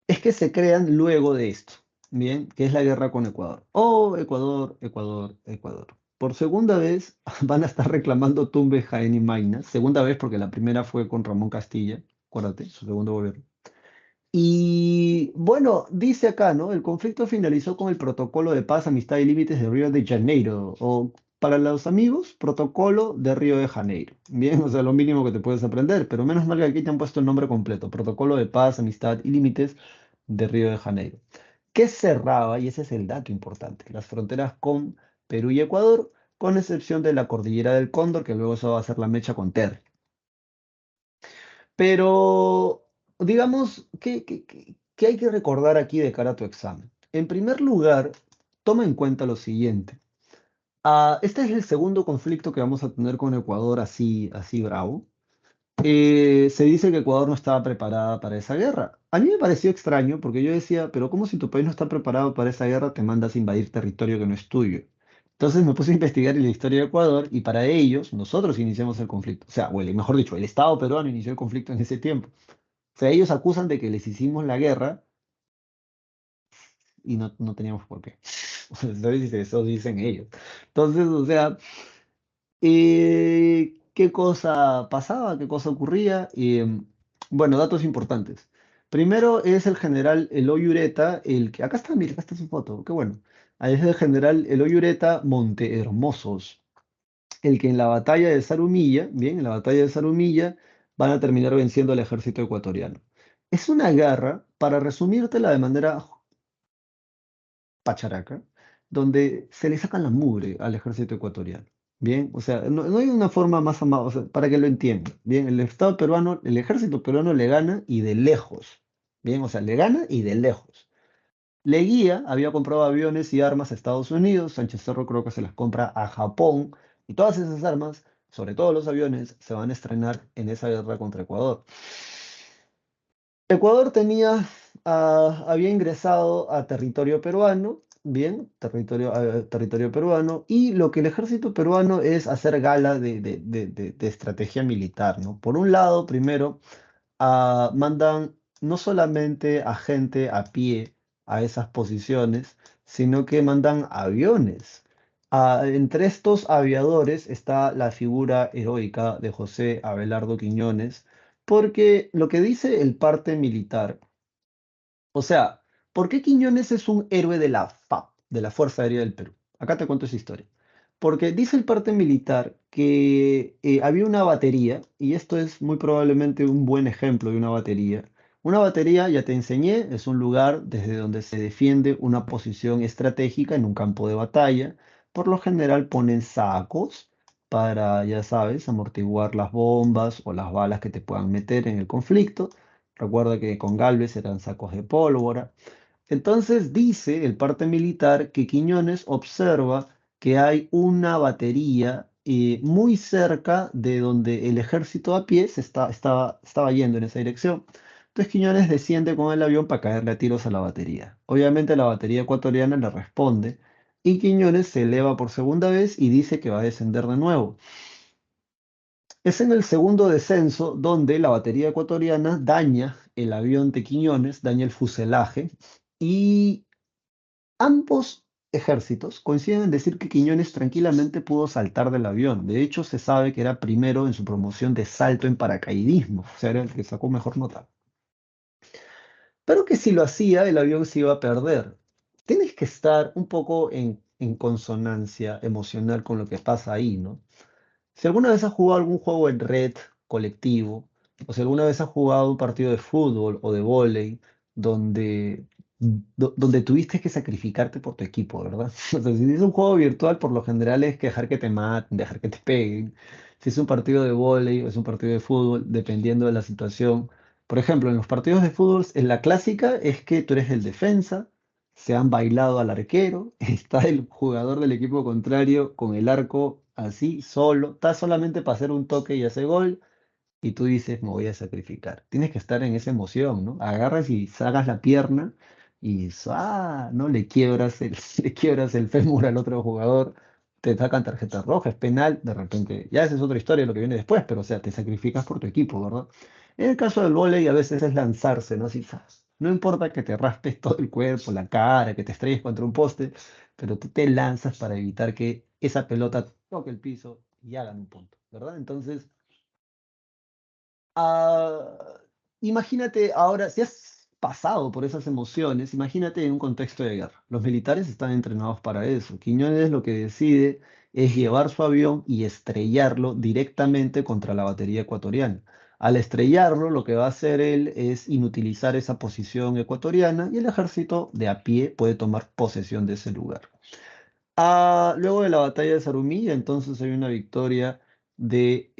es que se crean luego de esto, ¿bien? Que es la guerra con Ecuador. Oh, Ecuador, Ecuador, Ecuador. Por segunda vez van a estar reclamando Tumbes, Jaén y Maynas. Segunda vez porque la primera fue con Ramón Castilla, acuérdate, su segundo gobierno. Y bueno, dice acá, ¿no? El conflicto finalizó con el Protocolo de Paz, Amistad y Límites de Río de Janeiro, o para los amigos, Protocolo de Río de Janeiro. Bien, o sea, lo mínimo que te puedes aprender, pero menos mal que aquí te han puesto el nombre completo, Protocolo de Paz, Amistad y Límites de Río de Janeiro, que cerraba, y ese es el dato importante, las fronteras con Perú y Ecuador, con excepción de la Cordillera del Cóndor, que luego eso va a ser la mecha con Terry. Pero, digamos, ¿qué hay que recordar aquí de cara a tu examen? En primer lugar, toma en cuenta lo siguiente. Este es el segundo conflicto que vamos a tener con Ecuador así bravo. Se dice que Ecuador no estaba preparada para esa guerra. A mí me pareció extraño porque yo decía, pero ¿cómo si tu país no está preparado para esa guerra te mandas a invadir territorio que no es tuyo? Entonces me puse a investigar en la historia de Ecuador y para ellos, nosotros iniciamos el conflicto. O sea, o mejor dicho, el Estado peruano inició el conflicto en ese tiempo. O sea, ellos acusan de que les hicimos la guerra y no teníamos por qué. ¿Sabes? Eso dicen ellos. Entonces, o sea, ¿qué cosa pasaba? ¿Qué cosa ocurría? Bueno, datos importantes. Primero es el general Eloy Ureta, el que... Acá está, mira, acá está su foto, qué bueno. Ahí es el general Eloy Ureta Montehermosos, el que en la batalla de Zarumilla, bien, en la batalla de Zarumilla, van a terminar venciendo al ejército ecuatoriano. Es una guerra, para resumírtela de manera pacharaca, donde se le sacan la mugre al ejército ecuatoriano. Bien, o sea, no hay una forma más amada, o sea, para que lo entiendan. Bien, el Estado peruano, el ejército peruano le gana y de lejos. Bien, o sea, le gana y de lejos. Leguía había comprado aviones y armas a Estados Unidos, Sánchez Cerro creo que se las compra a Japón, y todas esas armas, sobre todo los aviones, se van a estrenar en esa guerra contra Ecuador. Ecuador había ingresado a territorio peruano, bien, territorio peruano, y lo que el ejército peruano es hacer gala de estrategia militar, ¿no? Por un lado, primero, mandan no solamente a gente a pie a esas posiciones, sino que mandan aviones. Entre estos aviadores está la figura heroica de José Abelardo Quiñones, porque lo que dice el parte militar, o sea, ¿por qué Quiñones es un héroe de la FAP, de la Fuerza Aérea del Perú? Acá te cuento esa historia. Porque dice el parte militar que había una batería, y esto es muy probablemente un buen ejemplo de una batería. Una batería, ya te enseñé, es un lugar desde donde se defiende una posición estratégica en un campo de batalla. Por lo general ponen sacos para, ya sabes, amortiguar las bombas o las balas que te puedan meter en el conflicto. Recuerda que con Galvez eran sacos de pólvora. Entonces dice el parte militar que Quiñones observa que hay una batería muy cerca de donde el ejército a pie estaba yendo en esa dirección. Entonces Quiñones desciende con el avión para caerle a tiros a la batería. Obviamente la batería ecuatoriana le responde y Quiñones se eleva por segunda vez y dice que va a descender de nuevo. Es en el segundo descenso donde la batería ecuatoriana daña el avión de Quiñones, daña el fuselaje y ambos ejércitos coinciden en decir que Quiñones tranquilamente pudo saltar del avión. De hecho, se sabe que era primero en su promoción de salto en paracaidismo, o sea, era el que sacó mejor nota. Pero que si lo hacía, el avión se iba a perder. Tienes que estar un poco en consonancia emocional con lo que pasa ahí, ¿no? Si alguna vez has jugado algún juego en red colectivo, o si alguna vez has jugado un partido de fútbol o de vóley, donde donde tuviste que sacrificarte por tu equipo, ¿verdad? O sea, si es un juego virtual, por lo general es que dejar que te maten, dejar que te peguen. Si es un partido de vóley o es un partido de fútbol, dependiendo de la situación. Por ejemplo, en los partidos de fútbol, en la clásica es que tú eres el defensa, se han bailado al arquero, está el jugador del equipo contrario con el arco así, solo, está solamente para hacer un toque y hacer gol y tú dices, me voy a sacrificar. Tienes que estar en esa emoción, ¿no? Agarras y sacas la pierna y ¿no? Le quiebras el fémur al otro jugador, te sacan tarjeta roja, es penal, de repente, ya esa es otra historia, lo que viene después, pero o sea, te sacrificas por tu equipo, ¿verdad? En el caso del vóley a veces es lanzarse, ¿no? Así, ¡zas! No importa que te raspes todo el cuerpo, la cara, que te estrelles contra un poste, pero tú te lanzas para evitar que esa pelota toque el piso y hagan un punto, ¿verdad? Entonces, Ah, imagínate ahora, si has pasado por esas emociones, imagínate en un contexto de guerra. Los militares están entrenados para eso. Quiñones lo que decide es llevar su avión y estrellarlo directamente contra la batería ecuatoriana. Al estrellarlo, lo que va a hacer él es inutilizar esa posición ecuatoriana y el ejército de a pie puede tomar posesión de ese lugar. Luego de la batalla de Sarumilla, entonces hay una victoria de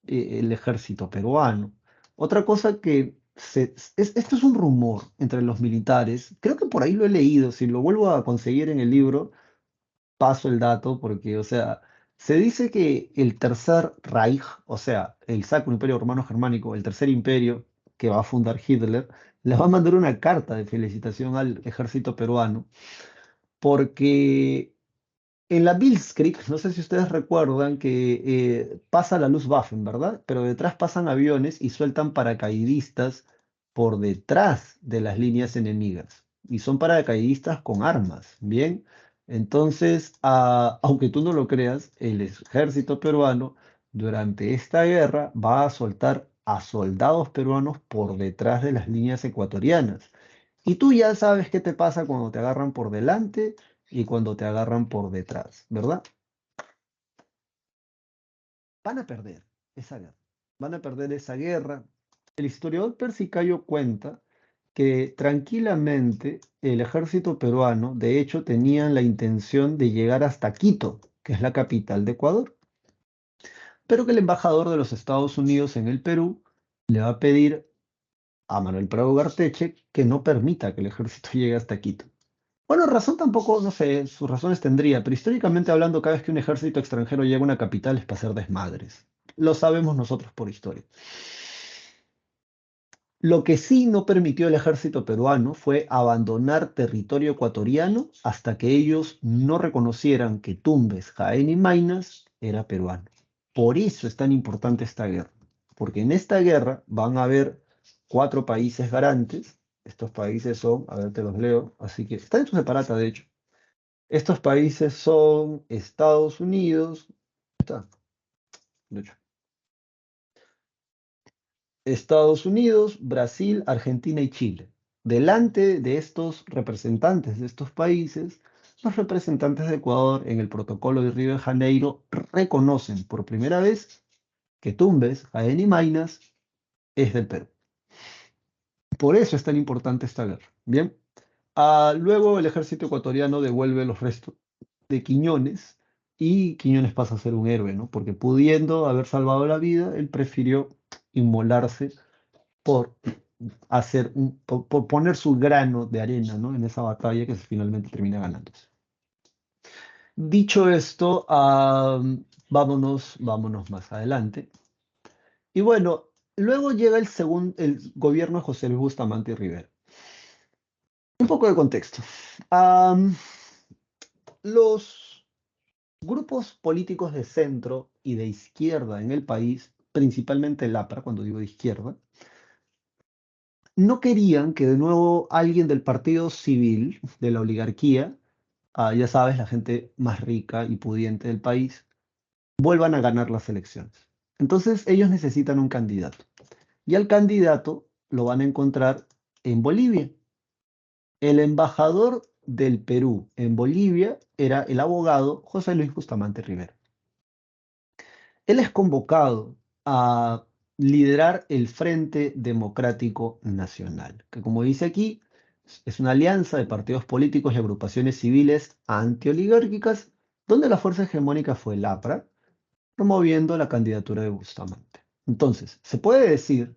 el ejército peruano. Otra cosa que esto es un rumor entre los militares, creo que por ahí lo he leído, si lo vuelvo a conseguir en el libro, paso el dato, porque, o sea, se dice que el Tercer Reich, o sea, el Sacro Imperio Romano Germánico, el Tercer Imperio que va a fundar Hitler, le va a mandar una carta de felicitación al ejército peruano, porque en la Blitzkrieg, no sé si ustedes recuerdan que pasa la Luftwaffe, ¿verdad? Pero detrás pasan aviones y sueltan paracaidistas por detrás de las líneas enemigas. Y son paracaidistas con armas, ¿bien? Entonces, aunque tú no lo creas, el ejército peruano durante esta guerra va a soltar a soldados peruanos por detrás de las líneas ecuatorianas. Y tú ya sabes qué te pasa cuando te agarran por delante y cuando te agarran por detrás, ¿verdad? Van a perder esa guerra. Van a perder esa guerra. El historiador Persicayo cuenta que tranquilamente el ejército peruano, de hecho, tenían la intención de llegar hasta Quito, que es la capital de Ecuador, pero que el embajador de los Estados Unidos en el Perú le va a pedir a Manuel Prado Garteche que no permita que el ejército llegue hasta Quito. Bueno, razón tampoco, no sé, sus razones tendría, pero históricamente hablando, cada vez que un ejército extranjero llega a una capital es para hacer desmadres. Lo sabemos nosotros por historia. Lo que sí no permitió el ejército peruano fue abandonar territorio ecuatoriano hasta que ellos no reconocieran que Tumbes, Jaén y Maynas era peruano. Por eso es tan importante esta guerra, porque en esta guerra van a haber cuatro países garantes. Estos países son, a ver, te los leo, así que está en tu separata, de hecho. Estos países son Estados Unidos, está, de hecho, Estados Unidos, Brasil, Argentina y Chile. Delante de estos representantes de estos países, los representantes de Ecuador en el protocolo de Río de Janeiro reconocen por primera vez que Tumbes, Jaén y Maynas es del Perú. Por eso es tan importante esta guerra. Bien, luego el ejército ecuatoriano devuelve los restos de Quiñones y Quiñones pasa a ser un héroe, ¿no? Porque pudiendo haber salvado la vida, él prefirió inmolarse por por poner su grano de arena, ¿no? En esa batalla que finalmente termina ganándose. Dicho esto, vámonos más adelante. Y bueno, luego llega el gobierno de José Luis Bustamante y Rivera. Un poco de contexto. Am, los grupos políticos de centro y de izquierda en el país, principalmente el APRA, cuando digo de izquierda, no querían que de nuevo alguien del partido civil, de la oligarquía, ya sabes, la gente más rica y pudiente del país, vuelvan a ganar las elecciones. Entonces ellos necesitan un candidato. Y al candidato lo van a encontrar en Bolivia. El embajador del Perú en Bolivia era el abogado José Luis Bustamante Rivera. Él es convocado a liderar el Frente Democrático Nacional, que como dice aquí, es una alianza de partidos políticos y agrupaciones civiles antioligárquicas, donde la fuerza hegemónica fue el APRA, promoviendo la candidatura de Bustamante. Entonces, se puede decir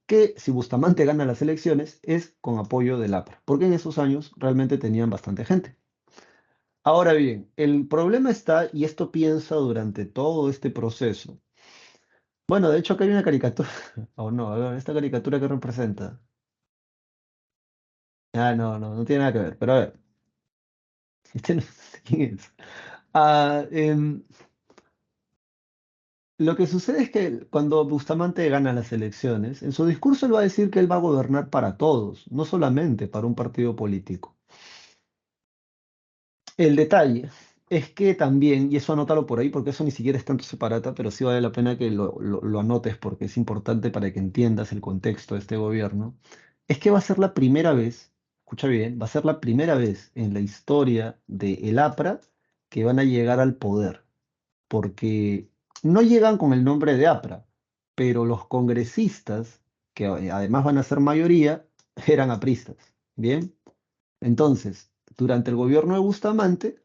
que si Bustamante gana las elecciones es con apoyo del APRA, porque en esos años realmente tenían bastante gente. Ahora bien, el problema está, y esto piensa durante todo este proceso. Bueno, de hecho acá hay una caricatura, o no, a ver, esta caricatura que representa. Ah, no, no, no tiene nada que ver, pero a ver, este no sé quién es. Ah, lo que sucede es que cuando Bustamante gana las elecciones, en su discurso él va a decir que él va a gobernar para todos, no solamente para un partido político. El detalle es que también, y eso anótalo por ahí porque eso ni siquiera es tanto separata, pero sí vale la pena que lo anotes porque es importante para que entiendas el contexto de este gobierno, es que va a ser la primera vez, escucha bien, va a ser la primera vez en la historia del APRA que van a llegar al poder, porque no llegan con el nombre de APRA, pero los congresistas, que además van a ser mayoría, eran apristas, ¿bien? Entonces, durante el gobierno de Bustamante,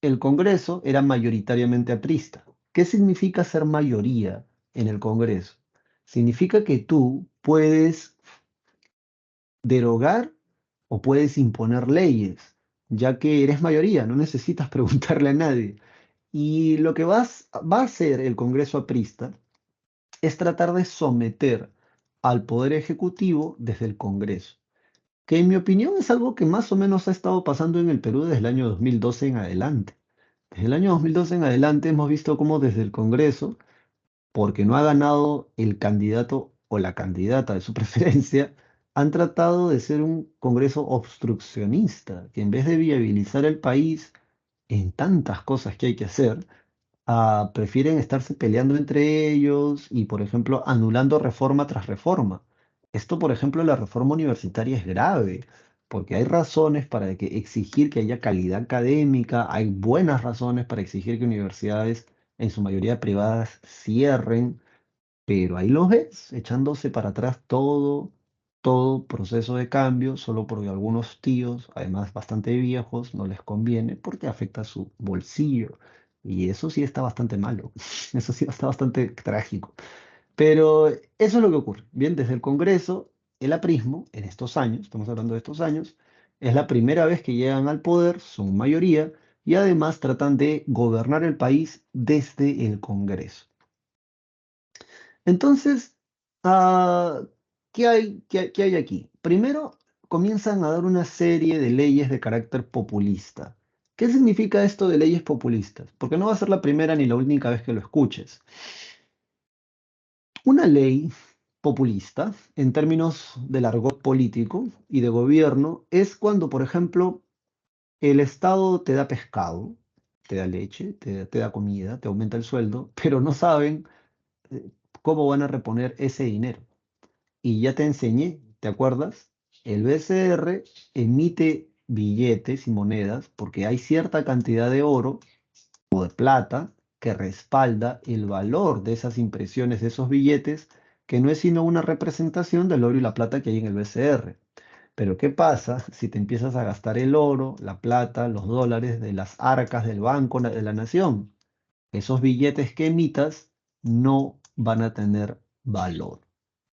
el Congreso era mayoritariamente aprista. ¿Qué significa ser mayoría en el Congreso? Significa que tú puedes derogar o puedes imponer leyes, ya que eres mayoría, no necesitas preguntarle a nadie. Y lo que va a hacer el Congreso aprista es tratar de someter al Poder Ejecutivo desde el Congreso, que en mi opinión es algo que más o menos ha estado pasando en el Perú desde el año 2012 en adelante. Desde el año 2012 en adelante hemos visto cómo desde el Congreso, porque no ha ganado el candidato o la candidata de su preferencia, han tratado de ser un Congreso obstruccionista, que en vez de viabilizar el país en tantas cosas que hay que hacer, prefieren estarse peleando entre ellos y, por ejemplo, anulando reforma tras reforma. Esto, por ejemplo, la reforma universitaria es grave, porque hay razones para que exigir que haya calidad académica, hay buenas razones para exigir que universidades, en su mayoría privadas, cierren, pero ahí los ves echándose para atrás todo proceso de cambio, solo porque algunos tíos, además bastante viejos, no les conviene porque afecta su bolsillo. Y eso sí está bastante malo, eso sí está bastante trágico. Pero eso es lo que ocurre. Bien, desde el Congreso, el aprismo, en estos años, estamos hablando de estos años, es la primera vez que llegan al poder, son mayoría, y además tratan de gobernar el país desde el Congreso. Entonces, ah, ¿qué hay aquí? Primero, comienzan a dar una serie de leyes de carácter populista. ¿Qué significa esto de leyes populistas? Porque no va a ser la primera ni la única vez que lo escuches. Una ley populista, en términos del argot político y de gobierno, es cuando, por ejemplo, el Estado te da pescado, te da leche, te da comida, te aumenta el sueldo, pero no saben eh, cómo van a reponer ese dinero. Y ya te enseñé, ¿te acuerdas? El BCR emite billetes y monedas porque hay cierta cantidad de oro o de plata que respalda el valor de esas impresiones, de esos billetes, que no es sino una representación del oro y la plata que hay en el BCR. Pero ¿qué pasa si te empiezas a gastar el oro, la plata, los dólares de las arcas del Banco de la Nación? Esos billetes que emitas no van a tener valor.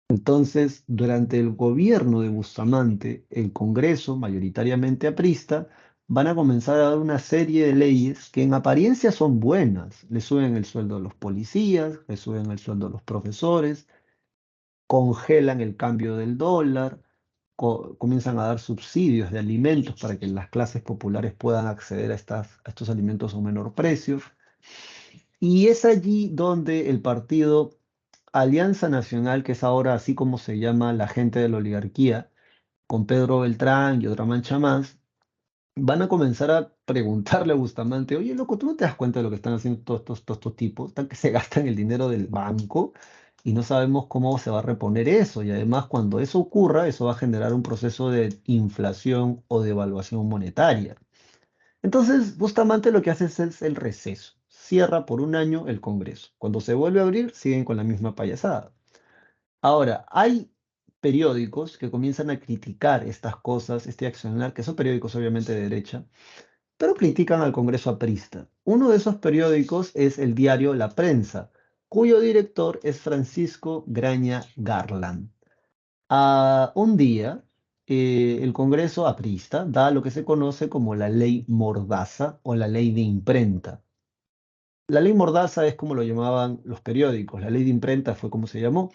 Entonces, durante el gobierno de Bustamante, el Congreso, mayoritariamente aprista, van a comenzar a dar una serie de leyes que en apariencia son buenas. Le suben el sueldo a los policías, le suben el sueldo a los profesores, congelan el cambio del dólar, comienzan a dar subsidios de alimentos para que las clases populares puedan acceder a estos alimentos a un menor precio. Y es allí donde el partido Alianza Nacional, que es ahora así como se llama la gente de la oligarquía, con Pedro Beltrán y otra mancha más, van a comenzar a preguntarle a Bustamante, oye, loco, ¿tú no te das cuenta de lo que están haciendo todos estos tipos? Están que se gastan el dinero del banco y no sabemos cómo se va a reponer eso. Y además, cuando eso ocurra, eso va a generar un proceso de inflación o devaluación monetaria. Entonces, Bustamante lo que hace es el receso. cierra por un año el Congreso. Cuando se vuelve a abrir, siguen con la misma payasada. Ahora, hay periódicos que comienzan a criticar estas cosas, este accionar, que son periódicos obviamente de derecha, pero critican al Congreso aprista. Uno de esos periódicos es el diario La Prensa, cuyo director es Francisco Graña Garland. Un día, el Congreso aprista da lo que se conoce como la ley Mordaza o la ley de imprenta. La ley Mordaza es como lo llamaban los periódicos, la ley de imprenta fue como se llamó.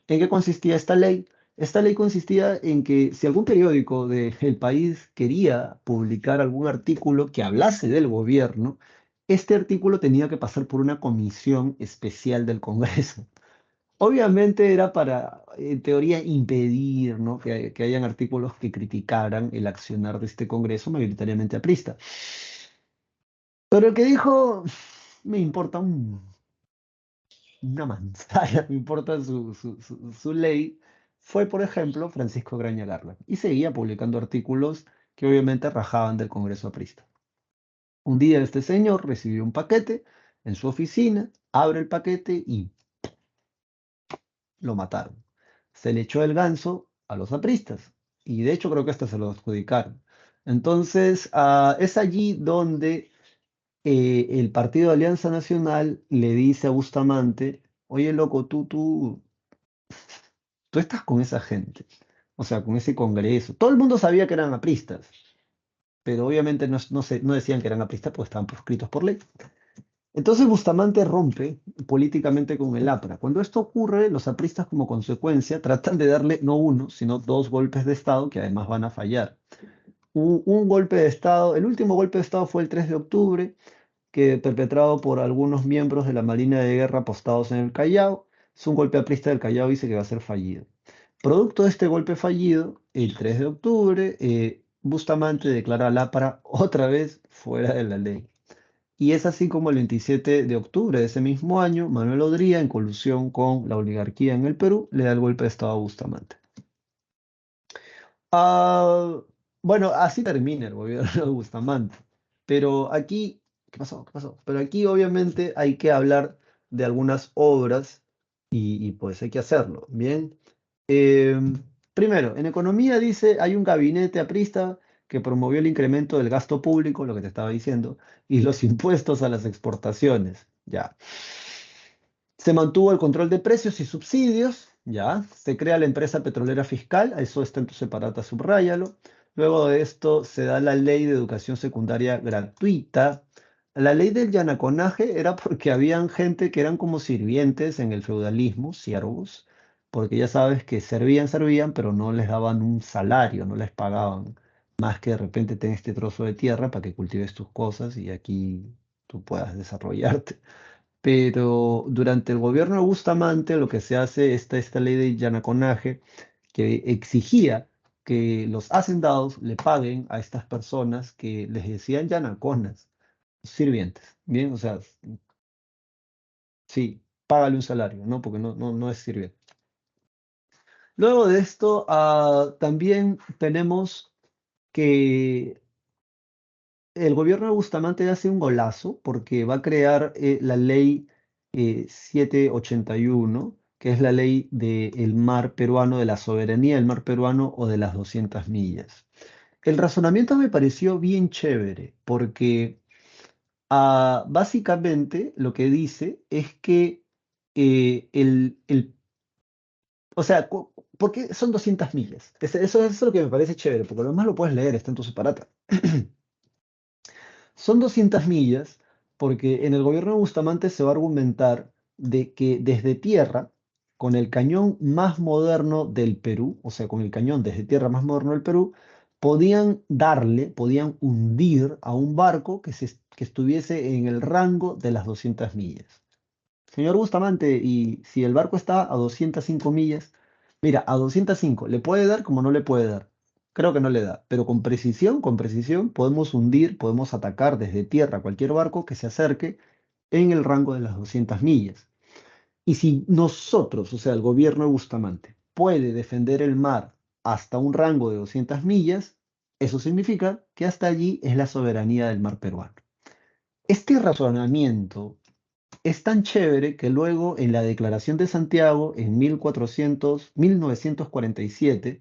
¿En qué consistía esta ley? Esta ley consistía en que si algún periódico del país quería publicar algún artículo que hablase del gobierno, este artículo tenía que pasar por una comisión especial del Congreso. Obviamente era para, en teoría, impedir, ¿no? que hayan artículos que criticaran el accionar de este Congreso mayoritariamente aprista. Pero el que dijo, me importa una manzana, me importa su ley, fue, por ejemplo, Francisco Graña Garland. Y seguía publicando artículos que obviamente rajaban del Congreso aprista. Un día este señor recibió un paquete en su oficina, abre el paquete y lo mataron. Se le echó el ganso a los apristas y de hecho creo que hasta se lo adjudicaron. Entonces, es allí donde el partido de Alianza Nacional le dice a Bustamante, oye loco, tú estás con esa gente, o sea, con ese Congreso. Todo el mundo sabía que eran apristas, pero obviamente no decían que eran apristas porque estaban proscritos por ley. Entonces Bustamante rompe políticamente con el APRA. Cuando esto ocurre, los apristas como consecuencia tratan de darle no uno, sino dos golpes de Estado que además van a fallar. Un golpe de Estado, el último golpe de Estado fue el 3 de octubre, que perpetrado por algunos miembros de la Marina de Guerra apostados en el Callao. Es un golpe aprista del Callao, dice que va a ser fallido. Producto de este golpe fallido, el 3 de octubre, Bustamante declara al APRA otra vez fuera de la ley. Y es así como el 27 de octubre de ese mismo año, Manuel Odría, en colusión con la oligarquía en el Perú, le da el golpe de Estado a Bustamante. Ah, bueno, así termina el gobierno de Bustamante. Pero aquí, ¿qué pasó? ¿Qué pasó? Pero aquí obviamente hay que hablar de algunas obras y pues hay que hacerlo, ¿bien? Primero, en economía dice, hay un gabinete aprista que promovió el incremento del gasto público, lo que te estaba diciendo, y los impuestos a las exportaciones, ya. Se mantuvo el control de precios y subsidios, ya. Se crea la empresa petrolera fiscal, eso está en tu separata, subráyalo. Luego de esto se da la ley de educación secundaria gratuita. La ley del llanaconaje era porque habían gente que eran como sirvientes en el feudalismo, siervos, porque ya sabes que servían, pero no les daban un salario, no les pagaban. Más que de repente ten este trozo de tierra para que cultives tus cosas y aquí tú puedas desarrollarte. Pero durante el gobierno de Bustamante lo que se hace es esta ley de llanaconaje que exigía que los hacendados le paguen a estas personas que les decían llanaconas, sirvientes. Bien, o sea, sí, págale un salario, ¿no? Porque no es sirviente. Luego de esto, también tenemos que el gobierno de Bustamante hace un golazo porque va a crear la ley 781, que es la ley del mar peruano, de la soberanía del mar peruano o de las 200 millas. El razonamiento me pareció bien chévere porque básicamente lo que dice es que o sea, ¿por qué son 200 millas? Eso es lo que me parece chévere, porque lo demás lo puedes leer, está en tu separata. Son 200 millas porque en el gobierno de Bustamante se va a argumentar de que desde tierra, con el cañón más moderno del Perú, o sea, con el cañón desde tierra más moderno del Perú, podían hundir a un barco que estuviese en el rango de las 200 millas. Señor Bustamante, y si el barco está a 205 millas, mira, a 205 le puede dar como no le puede dar. Creo que no le da, pero con precisión podemos hundir, podemos atacar desde tierra cualquier barco que se acerque en el rango de las 200 millas. Y si nosotros, o sea, el gobierno de Bustamante, puede defender el mar hasta un rango de 200 millas, eso significa que hasta allí es la soberanía del mar peruano. Este razonamiento es tan chévere que luego en la Declaración de Santiago, en 1947,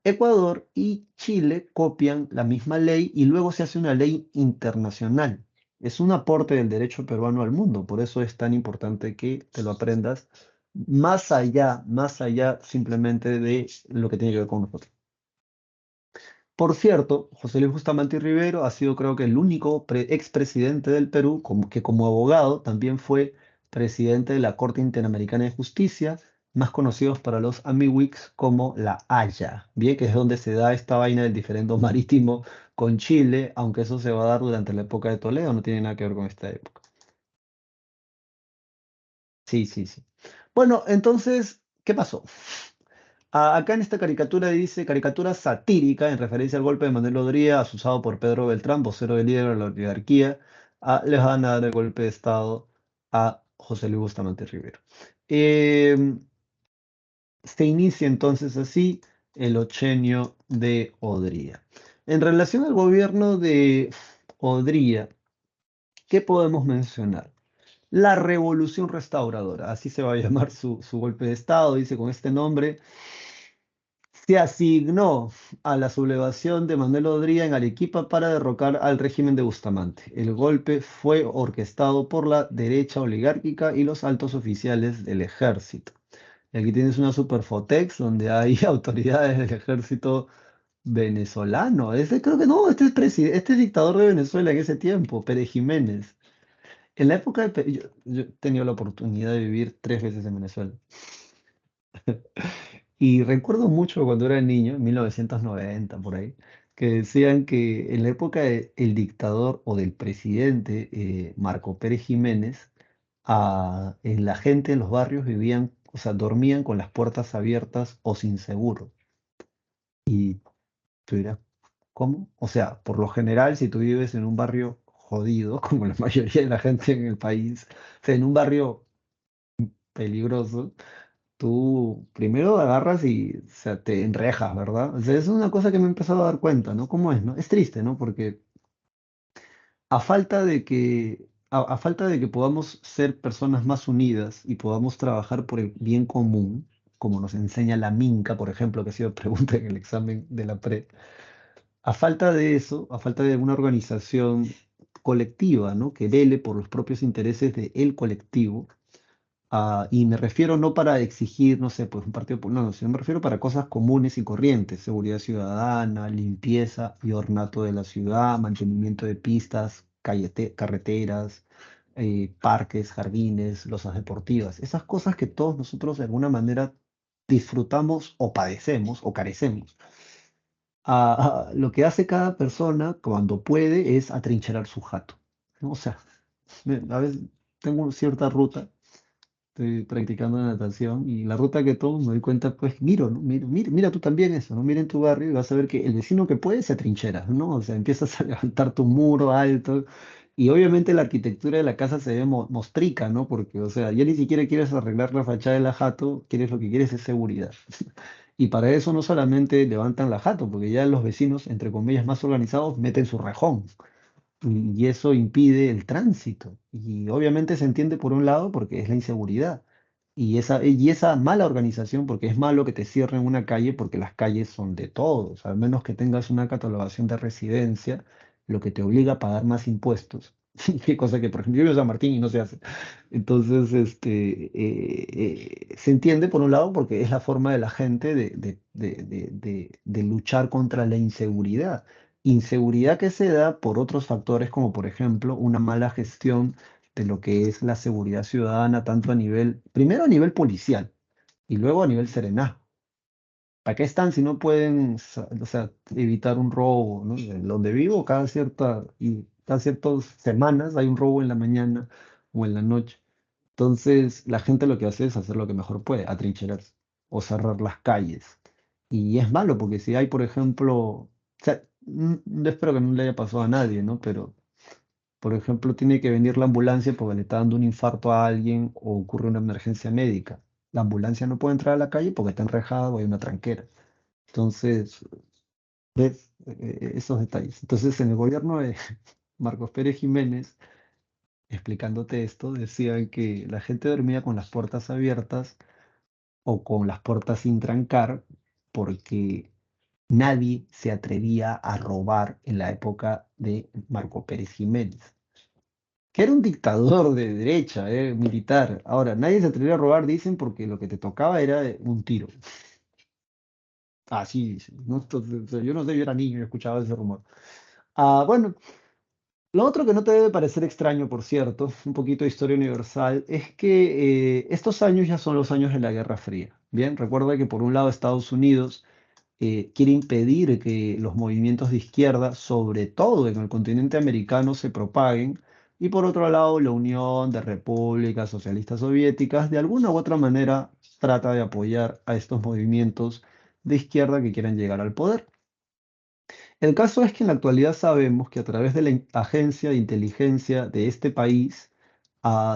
Ecuador y Chile copian la misma ley y luego se hace una ley internacional. Es un aporte del derecho peruano al mundo, por eso es tan importante que te lo aprendas más allá simplemente de lo que tiene que ver con nosotros. Por cierto, José Luis Bustamante y Rivero ha sido creo que el único expresidente del Perú que como abogado también fue presidente de la Corte Interamericana de Justicia, más conocidos para los amiguix como la Haya, bien que es donde se da esta vaina del diferendo marítimo con Chile, aunque eso se va a dar durante la época de Toledo, no tiene nada que ver con esta época. Sí, sí, sí. Bueno, entonces, ¿qué pasó? Acá en esta caricatura dice caricatura satírica en referencia al golpe de Manuel Odría asusado por Pedro Beltrán, vocero del líder de la oligarquía. Les van a dar el golpe de Estado a José Luis Bustamante Rivero. Eh, Se inicia entonces así el ochenio de Odría. En relación al gobierno de Odría, ¿qué podemos mencionar? La Revolución Restauradora, así se va a llamar su golpe de Estado, dice con este nombre. Se asignó a la sublevación de Manuel Odría en Arequipa para derrocar al régimen de Bustamante. El golpe fue orquestado por la derecha oligárquica y los altos oficiales del ejército. Y aquí tienes una superfotex donde hay autoridades del ejército venezolano. Ese creo que no, este es dictador de Venezuela en ese tiempo, Pérez Jiménez. En la época de yo he tenido la oportunidad de vivir 3 veces en Venezuela. Y recuerdo mucho cuando era niño, en 1990 por ahí, que decían que en la época del dictador o del presidente Marco Pérez Jiménez, en la gente en los barrios vivían, o sea, dormían con las puertas abiertas o sin seguro. Y tú dirás, ¿cómo? O sea, por lo general, si tú vives en un barrio jodido, como la mayoría de la gente en el país, o sea, en un barrio peligroso, tú primero agarras y, o sea, te enrejas, ¿verdad? O sea, es una cosa que me he empezado a dar cuenta, ¿no? ¿Cómo es, no? Es triste, ¿no? Porque a falta de que podamos ser personas más unidas y podamos trabajar por el bien común, como nos enseña la Minca, por ejemplo, que ha sido pregunta en el examen de la pre, a falta de eso, a falta de una organización colectiva, ¿no? Que vele por los propios intereses del colectivo. Y me refiero no para exigir, no sé, pues un partido, no, no, sino me refiero para cosas comunes y corrientes, seguridad ciudadana, limpieza y ornato de la ciudad, mantenimiento de pistas, carreteras, parques, jardines, losas deportivas, esas cosas que todos nosotros de alguna manera disfrutamos o padecemos o carecemos. Lo que hace cada persona cuando puede es atrincherar su jato, ¿no? O sea, a veces tengo cierta ruta. Estoy practicando natación y la ruta que tomo me doy cuenta, pues miro, ¿no? Mira tú también eso, ¿no? Mira en tu barrio y vas a ver que el vecino que puede se atrinchera, ¿no? O sea, empiezas a levantar tu muro alto y obviamente la arquitectura de la casa se ve mostrica, ¿no? Porque, o sea, ya ni siquiera quieres arreglar la fachada de la jato, quieres lo que quieres es seguridad. Y para eso no solamente levantan la jato, porque ya los vecinos, entre comillas, más organizados, meten su rejón y eso impide el tránsito. Y obviamente se entiende por un lado porque es la inseguridad. Y esa mala organización, porque es malo que te cierren una calle porque las calles son de todos, al menos que tengas una catalogación de residencia, lo que te obliga a pagar más impuestos. Qué cosa que, por ejemplo, yo vivo en San Martín y no se hace. Entonces, se entiende por un lado porque es la forma de la gente de luchar contra la inseguridad. Inseguridad que se da por otros factores como por ejemplo una mala gestión de lo que es la seguridad ciudadana, tanto a nivel, primero a nivel policial y luego a nivel serenazgo. ¿Para qué están si no pueden, o sea, evitar un robo, ¿no? En donde vivo, cada ciertas semanas hay un robo en la mañana o en la noche. Entonces, la gente lo que hace es hacer lo que mejor puede, atrincherarse o cerrar las calles. Y es malo porque si hay, por ejemplo, o sea, espero que no le haya pasado a nadie, ¿no? Pero, por ejemplo, tiene que venir la ambulancia porque le está dando un infarto a alguien o ocurre una emergencia médica. La ambulancia no puede entrar a la calle porque está enrejada o hay una tranquera. Entonces, ves esos detalles. Entonces, en el gobierno de Marcos Pérez Jiménez, explicándote esto, decían que la gente dormía con las puertas abiertas o con las puertas sin trancar porque nadie se atrevía a robar en la época de Marco Pérez Jiménez, que era un dictador de derecha, militar. Ahora, nadie se atrevía a robar, dicen, porque lo que te tocaba era un tiro. Así dicen, ¿no? Entonces, o sea, yo no sé, yo era niño y escuchaba ese rumor. Bueno, lo otro que no te debe parecer extraño, por cierto, un poquito de historia universal, es que estos años ya son los años de la Guerra Fría. Bien, recuerda que por un lado Estados Unidos quiere impedir que los movimientos de izquierda, sobre todo en el continente americano, se propaguen. Y por otro lado, la Unión de Repúblicas Socialistas Soviéticas, de alguna u otra manera, trata de apoyar a estos movimientos de izquierda que quieran llegar al poder. El caso es que en la actualidad sabemos que a través de la agencia de inteligencia de este país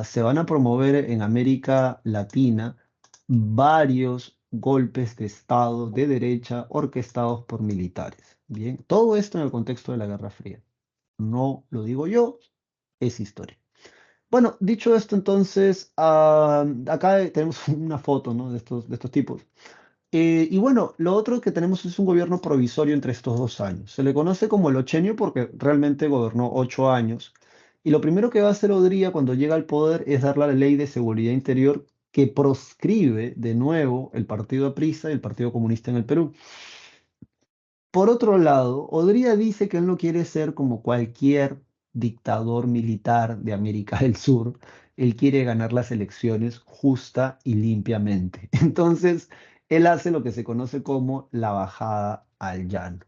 se van a promover en América Latina varios golpes de Estado de derecha orquestados por militares. Bien, todo esto en el contexto de la Guerra Fría. No lo digo yo, es historia. Bueno, dicho esto, entonces, acá tenemos una foto, ¿no? de estos tipos. Y bueno, lo otro que tenemos es un gobierno provisorio entre estos 2 años. Se le conoce como el ochenio porque realmente gobernó 8 años. Y lo primero que va a hacer Odría cuando llega al poder es dar la ley de seguridad interior que proscribe de nuevo el partido aprista y el Partido Comunista en el Perú. Por otro lado, Odría dice que él no quiere ser como cualquier dictador militar de América del Sur. Él quiere ganar las elecciones justa y limpiamente. Entonces, él hace lo que se conoce como la bajada al llano.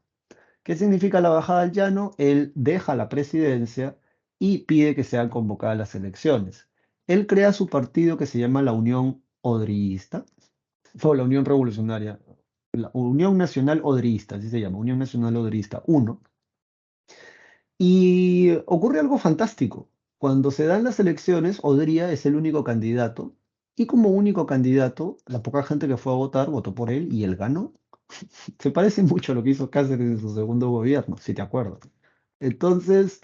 ¿Qué significa la bajada al llano? Él deja la presidencia y pide que sean convocadas las elecciones. Él crea su partido que se llama la Unión Odrillista, o la Unión Revolucionaria, la Unión Nacional Odrista, así se llama, Unión Nacional Odrista uno. Y ocurre algo fantástico. Cuando se dan las elecciones, Odría es el único candidato. Y como único candidato, la poca gente que fue a votar votó por él y él ganó. Se parece mucho a lo que hizo Cáceres en su segundo gobierno, si te acuerdas. Entonces,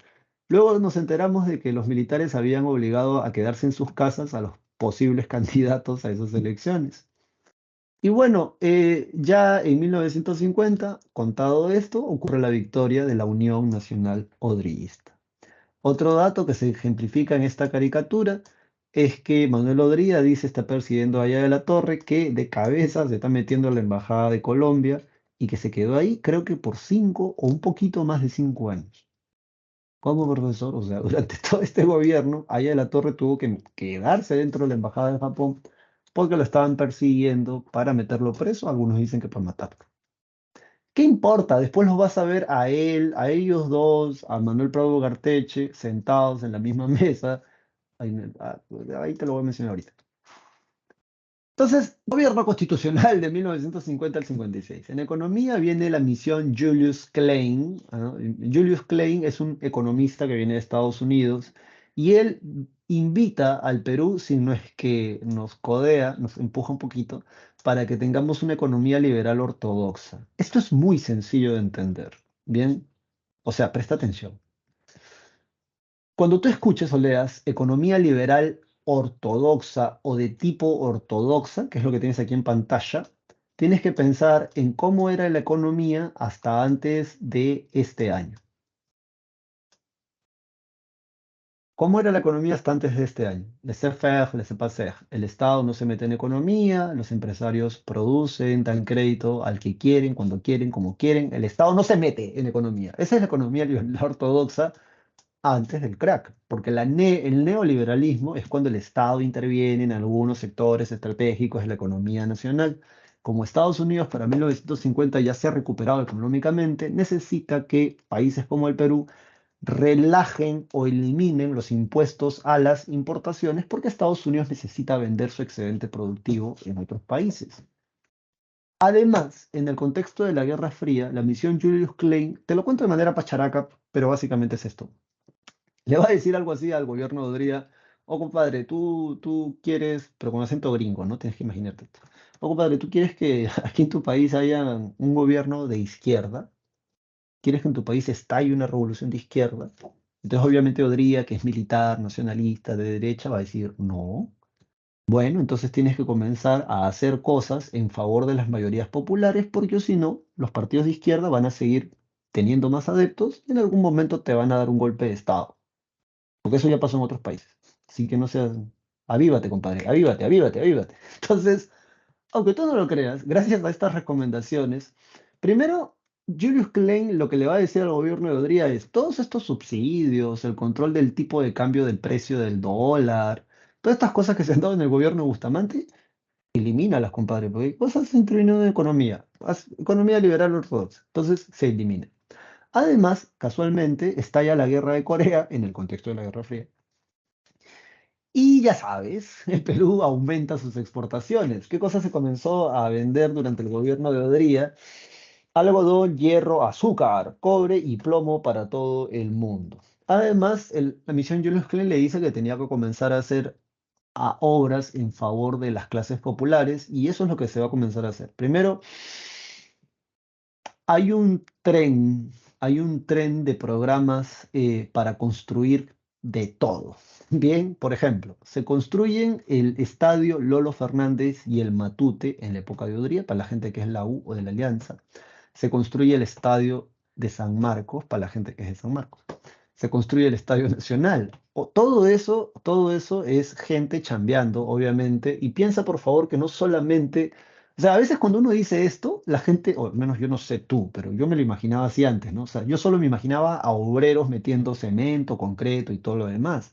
luego nos enteramos de que los militares habían obligado a quedarse en sus casas a los posibles candidatos a esas elecciones. Y bueno, ya en 1950, contado esto, ocurre la victoria de la Unión Nacional Odrillista. Otro dato que se ejemplifica en esta caricatura es que Manuel Odría dice está persiguiendo allá de la Torre, que de cabeza se está metiendo a la Embajada de Colombia y que se quedó ahí, creo que por 5 o un poquito más de 5 años. Como profesor, o sea, durante todo este gobierno, Aya de la Torre tuvo que quedarse dentro de la Embajada de Japón porque lo estaban persiguiendo para meterlo preso. Algunos dicen que para matarlo. ¿Qué importa? Después los vas a ver a él, a ellos dos, a Manuel Prado Garteche, sentados en la misma mesa. Ahí, ahí te lo voy a mencionar ahorita. Entonces, gobierno constitucional de 1950 al 56. En economía viene la misión Julius Klein, ¿no? Julius Klein es un economista que viene de Estados Unidos y él invita al Perú, si no es que nos codea, nos empuja un poquito, para que tengamos una economía liberal ortodoxa. Esto es muy sencillo de entender, ¿bien? O sea, presta atención. Cuando tú escuches o leas economía liberal ortodoxa o de tipo ortodoxa, que es lo que tienes aquí en pantalla, tienes que pensar en cómo era la economía hasta antes de este año. ¿Cómo era la economía hasta antes de este año? Laissez-faire, laissez-passer. El Estado no se mete en economía, los empresarios producen, dan crédito al que quieren, cuando quieren, como quieren. El Estado no se mete en economía. Esa es la economía liberal ortodoxa antes del crack, porque el neoliberalismo es cuando el Estado interviene en algunos sectores estratégicos de la economía nacional. Como Estados Unidos para 1950 ya se ha recuperado económicamente, necesita que países como el Perú relajen o eliminen los impuestos a las importaciones porque Estados Unidos necesita vender su excedente productivo en otros países. Además, en el contexto de la Guerra Fría, la misión Julius Klein, te lo cuento de manera pacharaca, pero básicamente es esto. Le va a decir algo así al gobierno de Odría. Oh, compadre, tú quieres, pero con acento gringo, ¿no? Tienes que imaginarte esto. Oh, compadre, tú quieres que aquí en tu país haya un gobierno de izquierda. ¿Quieres que en tu país estalle una revolución de izquierda? Entonces, obviamente, Odría, que es militar, nacionalista, de derecha, va a decir, no. Bueno, entonces tienes que comenzar a hacer cosas en favor de las mayorías populares, porque si no, los partidos de izquierda van a seguir teniendo más adeptos y en algún momento te van a dar un golpe de Estado. Porque eso ya pasó en otros países. Así que no seas... Avívate, compadre, avívate, avívate, avívate. Entonces, aunque tú no lo creas, gracias a estas recomendaciones, primero, Julius Klein lo que le va a decir al gobierno de Odría es, todos estos subsidios, el control del tipo de cambio del precio del dólar, todas estas cosas que se han dado en el gobierno de Bustamante, elimínalas, compadre, porque vos has intervenido en economía, economía liberal ortodoxa, entonces se elimina. Además, casualmente, estalla la guerra de Corea en el contexto de la Guerra Fría. Y ya sabes, el Perú aumenta sus exportaciones. ¿Qué cosa se comenzó a vender durante el gobierno de Odría? Algodón, hierro, azúcar, cobre y plomo para todo el mundo. Además, la misión Julius Klein le dice que tenía que comenzar a hacer obras en favor de las clases populares y eso es lo que se va a comenzar a hacer. Primero, hay un tren, hay un tren de programas para construir de todo. Bien, por ejemplo, se construyen el estadio Lolo Fernández y el Matute en la época de Odría, para la gente que es la U o de la Alianza. Se construye el estadio de San Marcos, para la gente que es de San Marcos. Se construye el Estadio Nacional. Todo eso es gente chambeando, obviamente. Y piensa, por favor, que no solamente o sea, a veces cuando uno dice esto, la gente, o al menos yo no sé tú, pero yo me lo imaginaba así antes, ¿no? O sea, yo solo me imaginaba a obreros metiendo cemento, concreto y todo lo demás.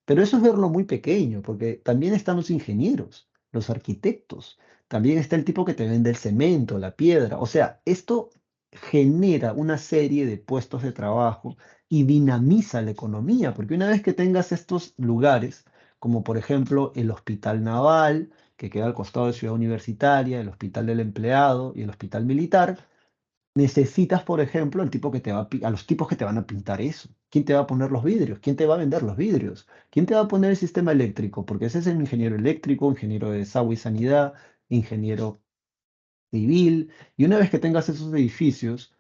Pero eso es verlo muy pequeño, porque también están los ingenieros, los arquitectos, también está el tipo que te vende el cemento, la piedra. O sea, esto genera una serie de puestos de trabajo y dinamiza la economía, porque una vez que tengas estos lugares, como por ejemplo el Hospital Naval, que queda al costado de Ciudad Universitaria, el Hospital del Empleado y el Hospital Militar, necesitas, por ejemplo, el tipo que te va a los tipos que te van a pintar eso. ¿Quién te va a poner los vidrios? ¿Quién te va a vender los vidrios? ¿Quién te va a poner el sistema eléctrico? Porque ese es el ingeniero eléctrico, ingeniero de desagüe y sanidad, ingeniero civil. Y una vez que tengas esos edificios,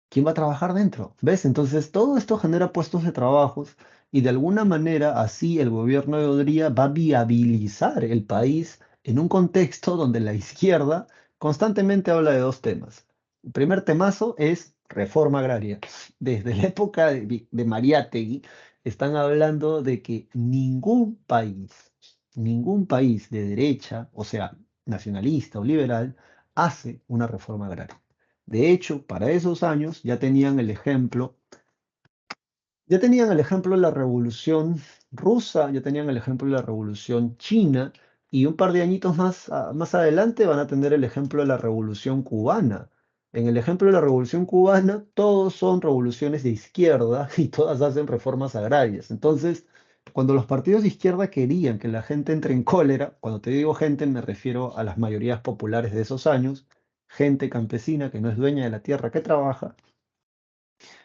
¿quién va a trabajar dentro? ¿Ves? Entonces todo esto genera puestos de trabajos y de alguna manera así el gobierno de Odría va a viabilizar el país en un contexto donde la izquierda constantemente habla de dos temas. El primer temazo es reforma agraria. Desde la época de Mariátegui están hablando de que ningún país de derecha, o sea, nacionalista o liberal, hace una reforma agraria. De hecho, para esos años ya tenían el ejemplo de la Revolución Rusa, ya tenían el ejemplo de la Revolución China, y un par de añitos más, más adelante van a tener el ejemplo de la Revolución Cubana. En el ejemplo de la Revolución Cubana, todos son revoluciones de izquierda y todas hacen reformas agrarias. Entonces, cuando los partidos de izquierda querían que la gente entre en cólera, cuando te digo gente me refiero a las mayorías populares de esos años, gente campesina que no es dueña de la tierra que trabaja,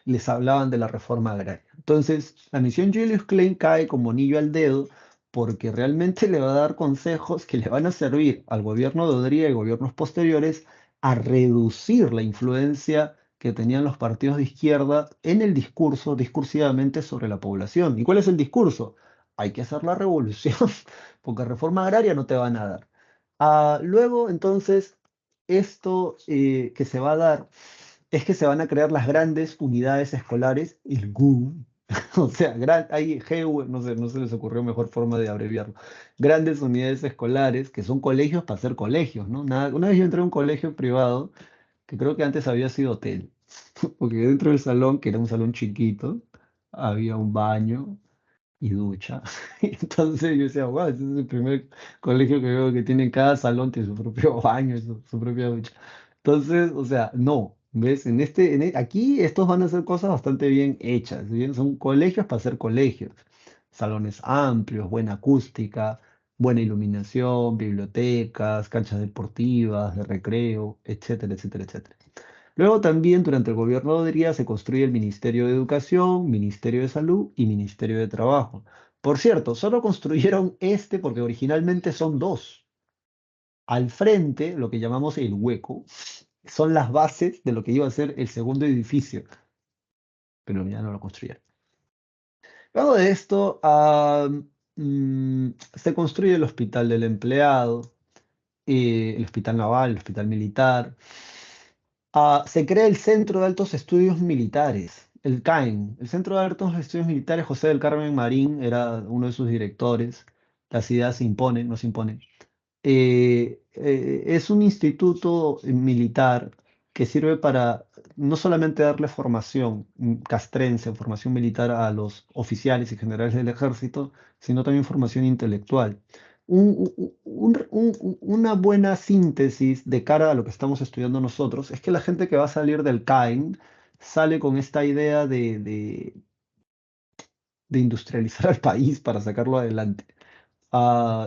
les hablaban de la reforma agraria. Entonces, la misión Julius Klein cae como anillo al dedo porque realmente le va a dar consejos que le van a servir al gobierno de Odría y gobiernos posteriores a reducir la influencia que tenían los partidos de izquierda en el discurso, discursivamente sobre la población. ¿Y cuál es el discurso? Hay que hacer la revolución, porque reforma agraria no te van a dar. Luego, entonces, esto que se va a dar es que se van a crear las grandes unidades escolares, el GU, o sea, hay GU, no sé, no se les ocurrió mejor forma de abreviarlo. Grandes unidades escolares, que son colegios para ser colegios, ¿no? Una vez yo entré a un colegio privado, que creo que antes había sido hotel, porque dentro del salón, que era un salón chiquito, había un baño y ducha. Entonces yo decía, wow, este es el primer colegio que veo que tiene cada salón, tiene su propio baño, y su propia ducha. Entonces, o sea, no, ¿ves? Aquí estos van a ser cosas bastante bien hechas, ¿bien? Son colegios para ser colegios. Salones amplios, buena acústica, buena iluminación, bibliotecas, canchas deportivas, de recreo, etcétera, etcétera, etcétera. Luego también durante el gobierno de Odría se construye el Ministerio de Educación, Ministerio de Salud y Ministerio de Trabajo. Por cierto, solo construyeron este porque originalmente son dos. Al frente, lo que llamamos el hueco, son las bases de lo que iba a ser el segundo edificio, pero ya no lo construyeron. Luego de esto, se construye el Hospital del Empleado, el Hospital Naval, el Hospital Militar. Se crea el Centro de Altos Estudios Militares, el CAEM. El Centro de Altos Estudios Militares, José del Carmen Marín era uno de sus directores. Las ideas se imponen, no se imponen. Es un instituto militar que sirve para no solamente darle formación castrense, formación militar a los oficiales y generales del ejército, sino también formación intelectual. Una buena síntesis de cara a lo que estamos estudiando nosotros es que la gente que va a salir del CAIN sale con esta idea de industrializar al país para sacarlo adelante.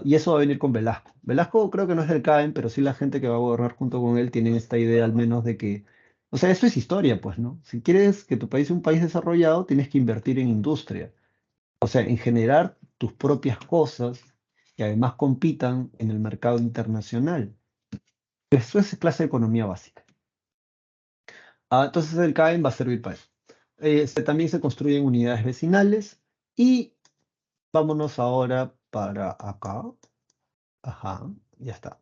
Y eso va a venir con Velasco. Velasco creo que no es del CAEM, pero sí la gente que va a gobernar junto con él tienen esta idea al menos de que, o sea, eso es historia, pues, ¿no? Si quieres que tu país sea un país desarrollado, tienes que invertir en industria, o sea, en generar tus propias cosas que además compitan en el mercado internacional. Eso es clase de economía básica. Entonces el CAEM va a servir para eso. También se construyen unidades vecinales y vámonos ahora para acá. Ajá, ya está.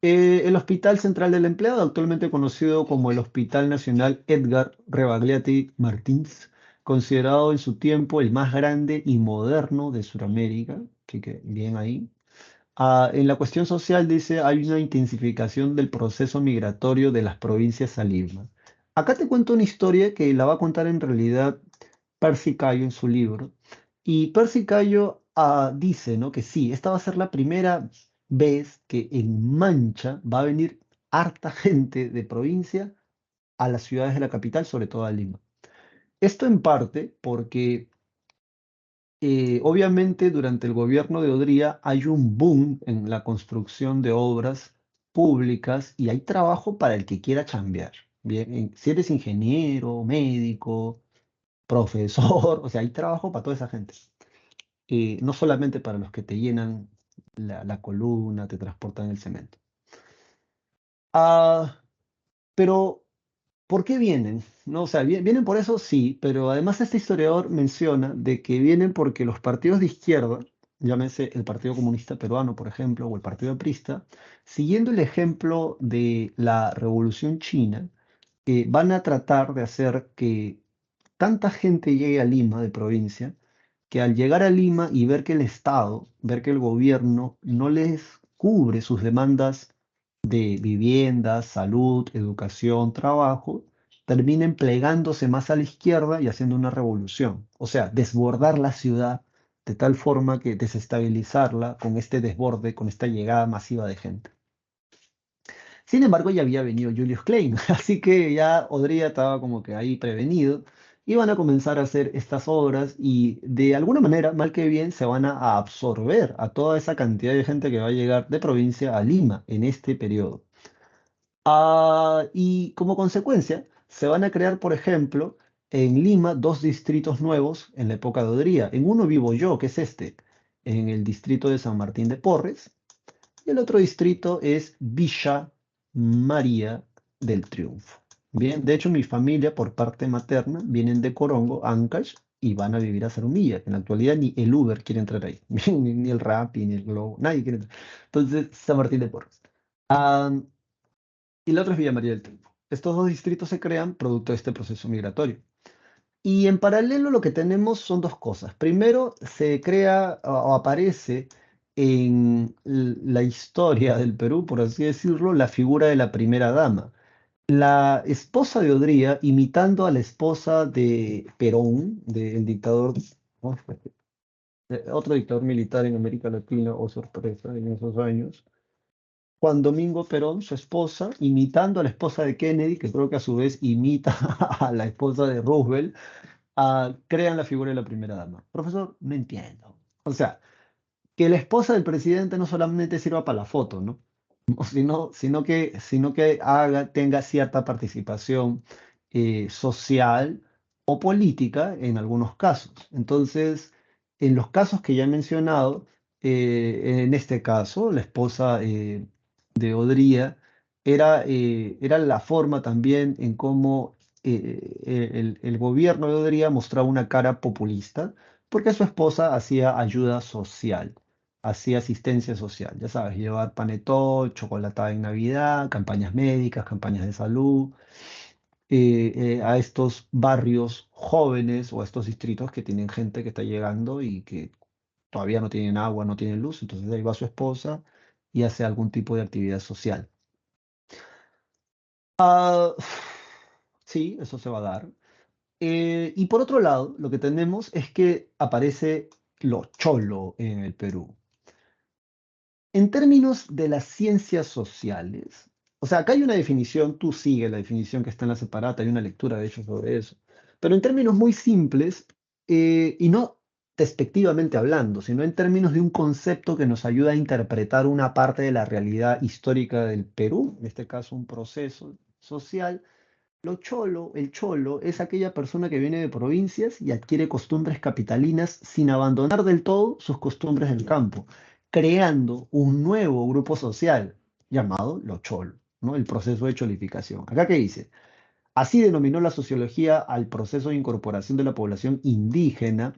El Hospital Central del Empleado, actualmente conocido como el Hospital Nacional Edgar Rebagliati Martins, considerado en su tiempo el más grande y moderno de Sudamérica, que bien ahí. En la cuestión social dice, hay una intensificación del proceso migratorio de las provincias a Lima. Acá te cuento una historia que la va a contar en realidad Percy Cayo en su libro. Y Percy Cayo dice, ¿no? Que sí, esta va a ser la primera vez que en Mancha va a venir harta gente de provincia a las ciudades de la capital, sobre todo a Lima. Esto en parte porque obviamente durante el gobierno de Odría hay un boom en la construcción de obras públicas y hay trabajo para el que quiera chambear. Bien, si eres ingeniero, médico, profesor, o sea, hay trabajo para toda esa gente. No solamente para los que te llenan la columna, te transportan el cemento. Ah, pero, ¿por qué vienen? ¿No? O sea, vienen por eso, sí, pero además este historiador menciona de que vienen porque los partidos de izquierda, llámese el Partido Comunista Peruano, por ejemplo, o el Partido Aprista, siguiendo el ejemplo de la Revolución China, van a tratar de hacer que tanta gente llegue a Lima de provincia, que al llegar a Lima y ver que el Estado, ver que el gobierno no les cubre sus demandas de vivienda, salud, educación, trabajo, terminen plegándose más a la izquierda y haciendo una revolución. O sea, desbordar la ciudad de tal forma que desestabilizarla con este desborde, con esta llegada masiva de gente. Sin embargo, ya había venido Julius Klein, así que ya Odría estaba como que ahí prevenido. Y van a comenzar a hacer estas obras y de alguna manera, mal que bien, se van a absorber a toda esa cantidad de gente que va a llegar de provincia a Lima en este periodo. Y como consecuencia, se van a crear, por ejemplo, en Lima dos distritos nuevos en la época de Odría. En uno vivo yo, que es este, en el distrito de San Martín de Porres, y el otro distrito es Villa María del Triunfo. Bien, de hecho, mi familia por parte materna vienen de Corongo, Ancash, y van a vivir a Zarumilla. En la actualidad ni el Uber quiere entrar ahí, ni el Rappi, ni el Globo, nadie quiere entrar. Entonces, San Martín de Porres. Ah, y la otra es Villa María del Triunfo. Estos dos distritos se crean producto de este proceso migratorio. Y en paralelo lo que tenemos son dos cosas. Primero, se crea o aparece en la historia del Perú, por así decirlo, la figura de la primera dama. La esposa de Odría, imitando a la esposa de Perón, del dictador, ¿cómo fue? Otro dictador militar en América Latina, o sorpresa, en esos años, Juan Domingo Perón, su esposa, imitando a la esposa de Kennedy, que creo que a su vez imita a la esposa de Roosevelt, crean la figura de la primera dama. Profesor, no entiendo. O sea, que la esposa del presidente no solamente sirva para la foto, ¿no? Sino que tenga cierta participación social o política en algunos casos. Entonces, en los casos que ya he mencionado, en este caso, la esposa de Odría era la forma también en cómo el gobierno debería mostrar una cara populista porque su esposa hacía ayuda social, hacía asistencia social, ya sabes, llevar panetón, chocolatada en Navidad, campañas médicas, campañas de salud, a estos barrios jóvenes o a estos distritos que tienen gente que está llegando y que todavía no tienen agua, no tienen luz, entonces ahí va su esposa y hace algún tipo de actividad social. Ah, sí, eso se va a dar. Y por otro lado, lo que tenemos es que aparece lo cholo en el Perú. En términos de las ciencias sociales, o sea, acá hay una definición, tú sigue la definición que está en la separata, hay una lectura de hecho sobre eso, pero en términos muy simples, y no despectivamente hablando, sino en términos de un concepto que nos ayuda a interpretar una parte de la realidad histórica del Perú, en este caso un proceso social. El cholo, es aquella persona que viene de provincias y adquiere costumbres capitalinas sin abandonar del todo sus costumbres del campo, creando un nuevo grupo social llamado los cholos, ¿no? El proceso de cholificación. Acá qué dice, así denominó la sociología al proceso de incorporación de la población indígena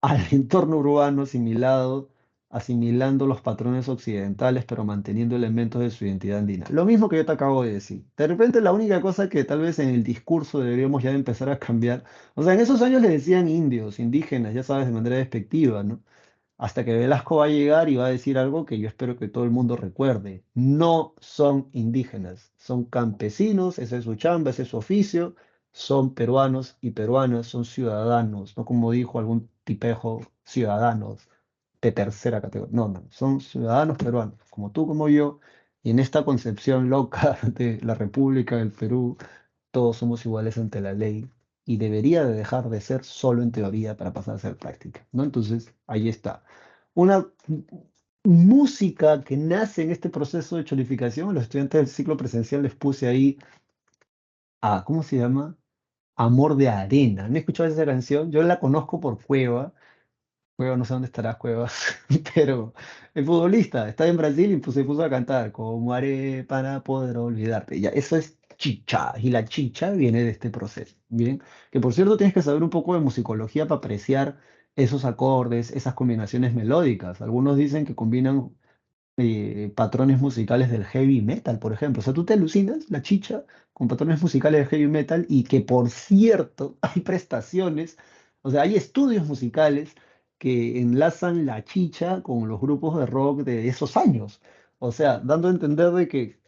al entorno urbano asimilando los patrones occidentales, pero manteniendo elementos de su identidad andina. Lo mismo que yo te acabo de decir. De repente la única cosa que tal vez en el discurso deberíamos ya empezar a cambiar, o sea, en esos años le decían indios, indígenas, ya sabes, de manera despectiva, ¿no? Hasta que Velasco va a llegar y va a decir algo que yo espero que todo el mundo recuerde. No son indígenas, son campesinos, ese es su chamba, ese es su oficio, son peruanos y peruanas, son ciudadanos, no como dijo algún tipejo, ciudadanos de tercera categoría. No, no, son ciudadanos peruanos, como tú, como yo, y en esta concepción loca de la República del Perú, todos somos iguales ante la ley y debería de dejar de ser solo en teoría para pasar a ser práctica, ¿no? Entonces, ahí está. Una música que nace en este proceso de cholificación, los estudiantes del ciclo presencial les puse ahí a, ¿cómo se llama? Amor de Arena. ¿No he escuchado esa canción? Yo la conozco por Cueva. Cueva, no sé dónde estará Cueva, pero el futbolista está en Brasil y se puso a cantar como haré para poder olvidarte. Ya, eso es chicha, y la chicha viene de este proceso, ¿bien? Que por cierto tienes que saber un poco de musicología para apreciar esos acordes, esas combinaciones melódicas. Algunos dicen que combinan patrones musicales del heavy metal, por ejemplo. O sea, tú te alucinas la chicha con patrones musicales del heavy metal y que, por cierto, hay prestaciones, o sea, hay estudios musicales que enlazan la chicha con los grupos de rock de esos años. O sea, dando a entender de que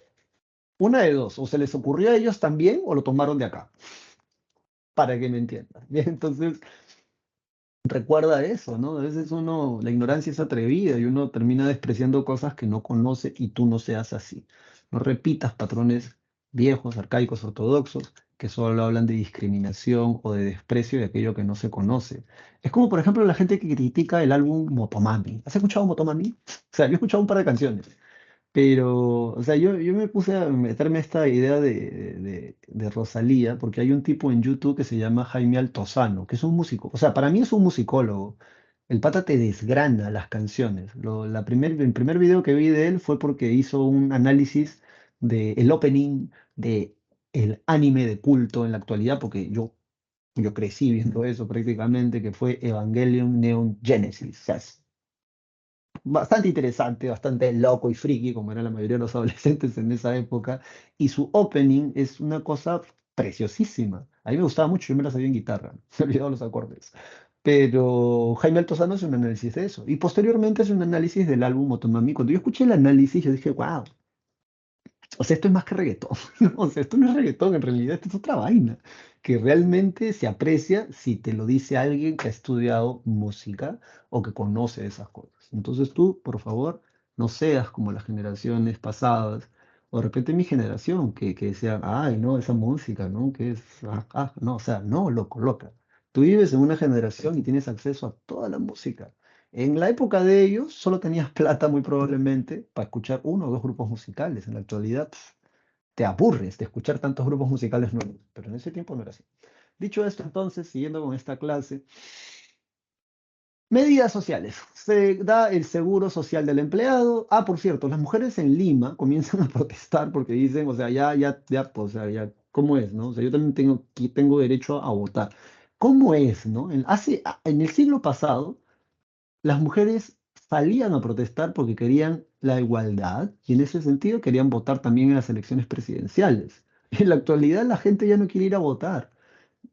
una de dos, o se les ocurrió a ellos también o lo tomaron de acá, para que me entiendan. Bien, entonces recuerda eso, ¿no? A veces uno, la ignorancia es atrevida y uno termina despreciando cosas que no conoce y tú no seas así. No repitas patrones viejos, arcaicos, ortodoxos, que solo hablan de discriminación o de desprecio de aquello que no se conoce. Es como, por ejemplo, la gente que critica el álbum Motomami. ¿Has escuchado Motomami? O sea, yo he escuchado un par de canciones. Pero, o sea, yo me puse a meterme esta idea de Rosalía, porque hay un tipo en YouTube que se llama Jaime Altozano, que es un músico. O sea, para mí es un musicólogo. El pata te desgrana las canciones. El primer video que vi de él fue porque hizo un análisis del opening de el anime de culto en la actualidad, porque yo crecí viendo eso prácticamente, que fue Evangelion Neon Genesis. O sea, bastante interesante, bastante loco y friki, como eran la mayoría de los adolescentes en esa época, y su opening es una cosa preciosísima. A mí me gustaba mucho, yo me la sabía en guitarra, me he olvidado los acordes. Pero Jaime Altozano hace un análisis de eso, y posteriormente hace un análisis del álbum Motomami. Cuando yo escuché el análisis, yo dije, wow, o sea, esto es más que reggaetón. O sea, esto no es reggaetón, en realidad esto es otra vaina, que realmente se aprecia si te lo dice alguien que ha estudiado música o que conoce esas cosas. Entonces tú, por favor, no seas como las generaciones pasadas, o de repente mi generación, que decían, ay, no, esa música, ¿no? Que es, no, o sea, no, lo coloca. Tú vives en una generación y tienes acceso a toda la música. En la época de ellos solo tenías plata muy probablemente para escuchar uno o dos grupos musicales. En la actualidad te aburres de escuchar tantos grupos musicales nuevos, pero en ese tiempo no era así. Dicho esto, entonces, siguiendo con esta clase, medidas sociales. Se da el seguro social del empleado. Ah, por cierto, las mujeres en Lima comienzan a protestar porque dicen, o sea, ya, pues, o sea, ya. ¿Cómo es, no? O sea, yo también tengo derecho a votar. ¿Cómo es, no? En el siglo pasado, las mujeres salían a protestar porque querían la igualdad y en ese sentido querían votar también en las elecciones presidenciales. En la actualidad la gente ya no quiere ir a votar.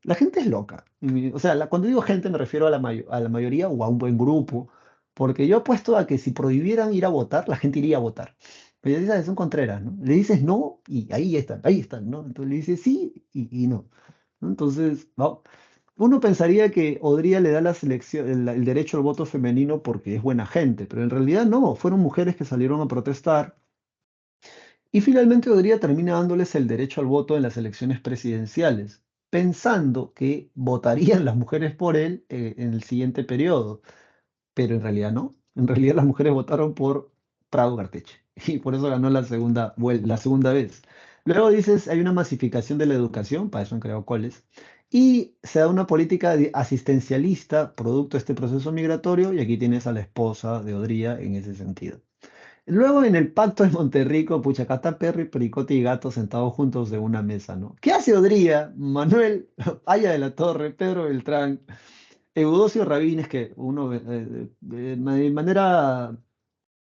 La gente es loca. O sea, cuando digo gente me refiero a la mayoría o a un buen grupo, porque yo apuesto a que si prohibieran ir a votar, la gente iría a votar. Pero ya dices, son contreras, ¿no? Le dices no y ahí están, ¿no? Entonces le dices sí y no. ¿No? Entonces, no. Uno pensaría que Odría le da la selección, el derecho al voto femenino porque es buena gente, pero en realidad no, fueron mujeres que salieron a protestar y finalmente Odría termina dándoles el derecho al voto en las elecciones presidenciales, pensando que votarían las mujeres por él en el siguiente periodo, pero en realidad no. En realidad las mujeres votaron por Prado Garteche y por eso ganó la segunda vez. Luego dices, hay una masificación de la educación, para eso han creado coles, y se da una política asistencialista producto de este proceso migratorio y aquí tienes a la esposa de Odría en ese sentido. Luego en el pacto de Monterrico, pucha, acá está Perry, Pericote y Gato sentados juntos en una mesa, ¿no? ¿Qué hace Odría, Manuel Aya de la Torre, Pedro Beltrán, Eudosio Rabines, que uno de manera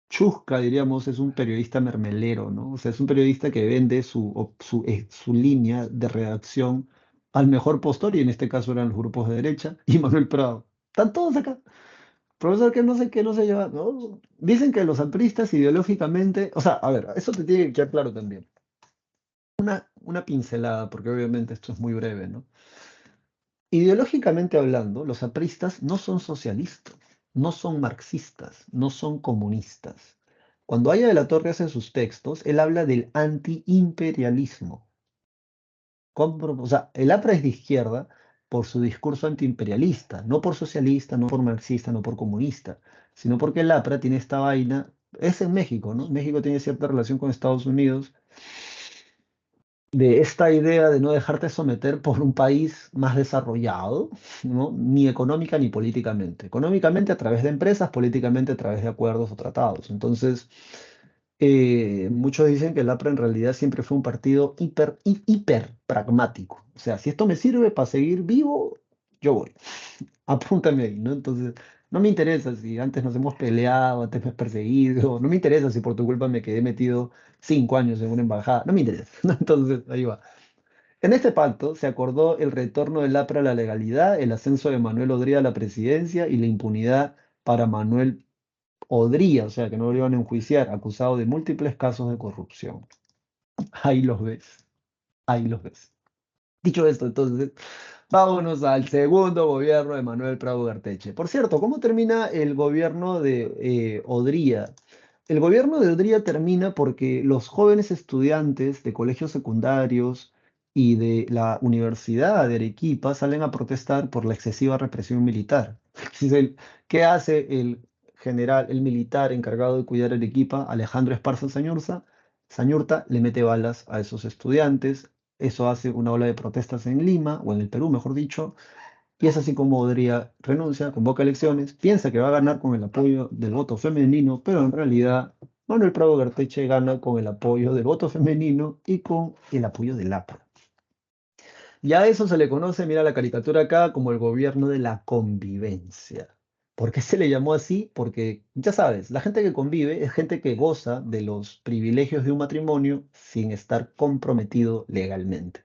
chusca, diríamos, es un periodista mermelero, ¿no? O sea, es un periodista que vende su línea de redacción al mejor postor, y en este caso eran los grupos de derecha, y Manuel Prado. Están todos acá. Profesor, que no se lleva, ¿no? Dicen que los apristas ideológicamente, o sea, a ver, eso te tiene que quedar claro también. Una pincelada, porque obviamente esto es muy breve, ¿no? Ideológicamente hablando, los apristas no son socialistas, no son marxistas, no son comunistas. Cuando Aya de la Torre hace sus textos, él habla del antiimperialismo. O sea, el APRA es de izquierda por su discurso antiimperialista, no por socialista, no por marxista, no por comunista, sino porque el APRA tiene esta vaina, es en México, ¿no? México tiene cierta relación con Estados Unidos, de esta idea de no dejarte someter por un país más desarrollado, ¿no? Ni económica ni políticamente. Económicamente a través de empresas, políticamente a través de acuerdos o tratados. Entonces, muchos dicen que el APRA en realidad siempre fue un partido hiper pragmático. O sea, si esto me sirve para seguir vivo, yo voy. Apúntame ahí, ¿no? Entonces, no me interesa si antes nos hemos peleado, antes me has perseguido, no me interesa si por tu culpa me quedé metido 5 años en una embajada, no me interesa, ¿no? Entonces, ahí va. En este pacto se acordó el retorno del APRA a la legalidad, el ascenso de Manuel Odría a la presidencia y la impunidad para Manuel Odría, o sea, que no lo iban a enjuiciar, acusado de múltiples casos de corrupción. Ahí los ves, ahí los ves. Dicho esto, entonces, vámonos al segundo gobierno de Manuel Prado Garteche. Por cierto, ¿cómo termina el gobierno de Odría? El gobierno de Odría termina porque los jóvenes estudiantes de colegios secundarios y de la Universidad de Arequipa salen a protestar por la excesiva represión militar. ¿Qué hace el militar encargado de cuidar Arequipa, Alejandro Esparza Sañurta, le mete balas a esos estudiantes. Eso hace una ola de protestas en Lima, o en el Perú, mejor dicho, y es así como Odría renuncia, convoca elecciones, piensa que va a ganar con el apoyo del voto femenino, pero en realidad Manuel Prado Garteche gana con el apoyo del voto femenino y con el apoyo del APRA. Y a eso se le conoce, mira la caricatura acá, como el gobierno de la convivencia. ¿Por qué se le llamó así? Porque, ya sabes, la gente que convive es gente que goza de los privilegios de un matrimonio sin estar comprometido legalmente.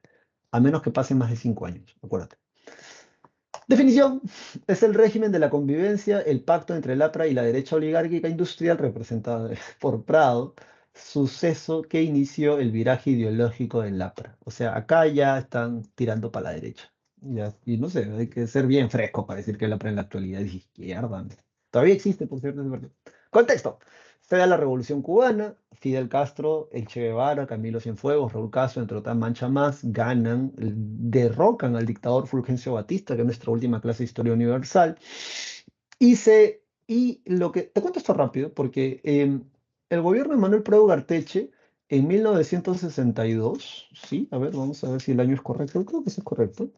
A menos que pasen más de 5 años, acuérdate. Definición: es el régimen de la convivencia, el pacto entre el APRA y la derecha oligárquica industrial representada por Prado, suceso que inició el viraje ideológico del APRA. O sea, acá ya están tirando para la derecha. Ya, y no sé, hay que ser bien fresco para decir que el APRA en la actualidad es izquierda, ¿no? Todavía existe, por cierto, es verdad. Contexto: se da la Revolución Cubana, Fidel Castro, el Che Guevara, Camilo Cienfuegos, Raúl Castro, entre otras mancha más, ganan, derrocan al dictador Fulgencio Batista, que es nuestra última clase de historia universal. Te cuento esto rápido, porque el gobierno de Manuel Prado Garteche, en 1962, sí, a ver, vamos a ver si el año es correcto, creo que sí es correcto.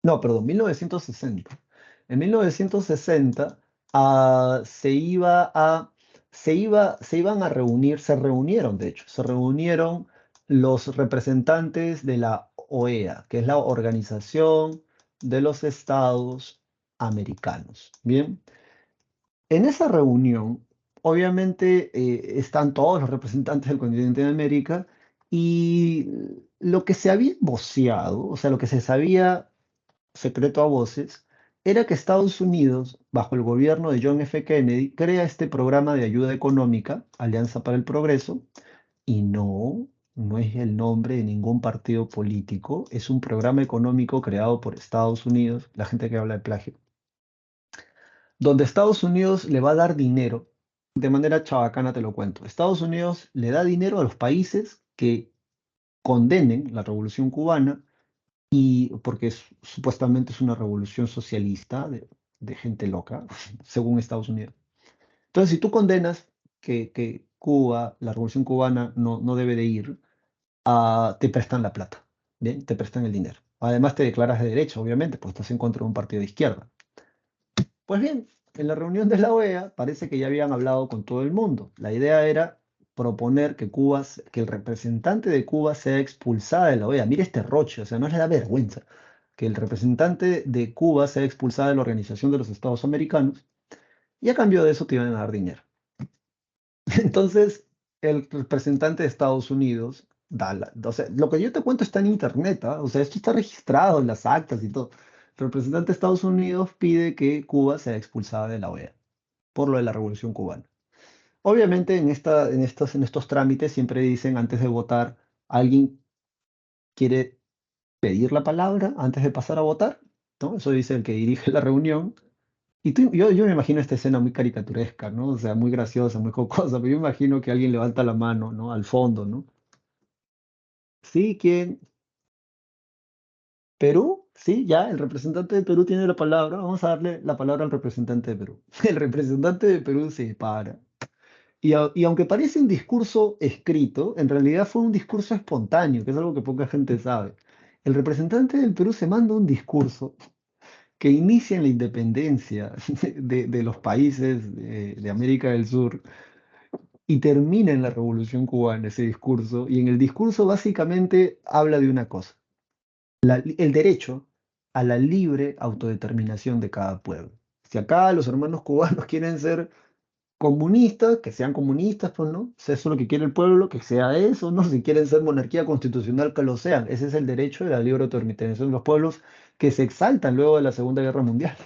No, perdón, 1960. En 1960 ah, se iban a reunir, se reunieron, de hecho, se reunieron los representantes de la OEA, que es la Organización de los Estados Americanos. Bien, en esa reunión, obviamente, están todos los representantes del continente de América y lo que se había voceado, o sea, lo que se sabía secreto a voces, era que Estados Unidos, bajo el gobierno de John F. Kennedy, crea este programa de ayuda económica, Alianza para el Progreso, y no es el nombre de ningún partido político, es un programa económico creado por Estados Unidos, la gente que habla de plagio, donde Estados Unidos le va a dar dinero, de manera chabacana te lo cuento. Estados Unidos le da dinero a los países que condenen la revolución cubana y porque supuestamente es una revolución socialista de gente loca, según Estados Unidos. Entonces, si tú condenas que Cuba, la revolución cubana no debe de ir, te prestan la plata, ¿bien? Te prestan el dinero. Además, te declaras de derecha, obviamente, pues estás en contra de un partido de izquierda. Pues bien, en la reunión de la OEA parece que ya habían hablado con todo el mundo. La idea era proponer que que el representante de Cuba sea expulsada de la OEA. Mira este roche, o sea, no le da vergüenza que el representante de Cuba sea expulsada de la Organización de los Estados Americanos y a cambio de eso te iban a dar dinero. Entonces, el representante de Estados Unidos o sea, lo que yo te cuento está en internet, ¿ah? O sea, esto está registrado en las actas y todo. El representante de Estados Unidos pide que Cuba sea expulsada de la OEA por lo de la Revolución Cubana. Obviamente, en estos trámites siempre dicen antes de votar, ¿alguien quiere pedir la palabra antes de pasar a votar? ¿No? Eso dice el que dirige la reunión. Y yo me imagino esta escena muy caricaturesca, ¿no? O sea, muy graciosa, muy jocosa, pero yo me imagino que alguien levanta la mano, ¿no? Al fondo, ¿no? Sí, ¿quién? ¿Perú? Sí, ya, el representante de Perú tiene la palabra. Vamos a darle la palabra al representante de Perú. El representante de Perú se para. Y aunque parece un discurso escrito, en realidad fue un discurso espontáneo, que es algo que poca gente sabe. El representante del Perú se manda un discurso que inicia en la independencia de los países de América del Sur y termina en la Revolución Cubana ese discurso. Y en el discurso básicamente habla de una cosa, el derecho a la libre autodeterminación de cada pueblo. Si acá los hermanos cubanos quieren ser comunistas, que sean comunistas, pues no, si eso es lo que quiere el pueblo, que sea eso, no, si quieren ser monarquía constitucional, que lo sean. Ese es el derecho de la libre autodeterminación de los pueblos que se exaltan luego de la Segunda Guerra Mundial.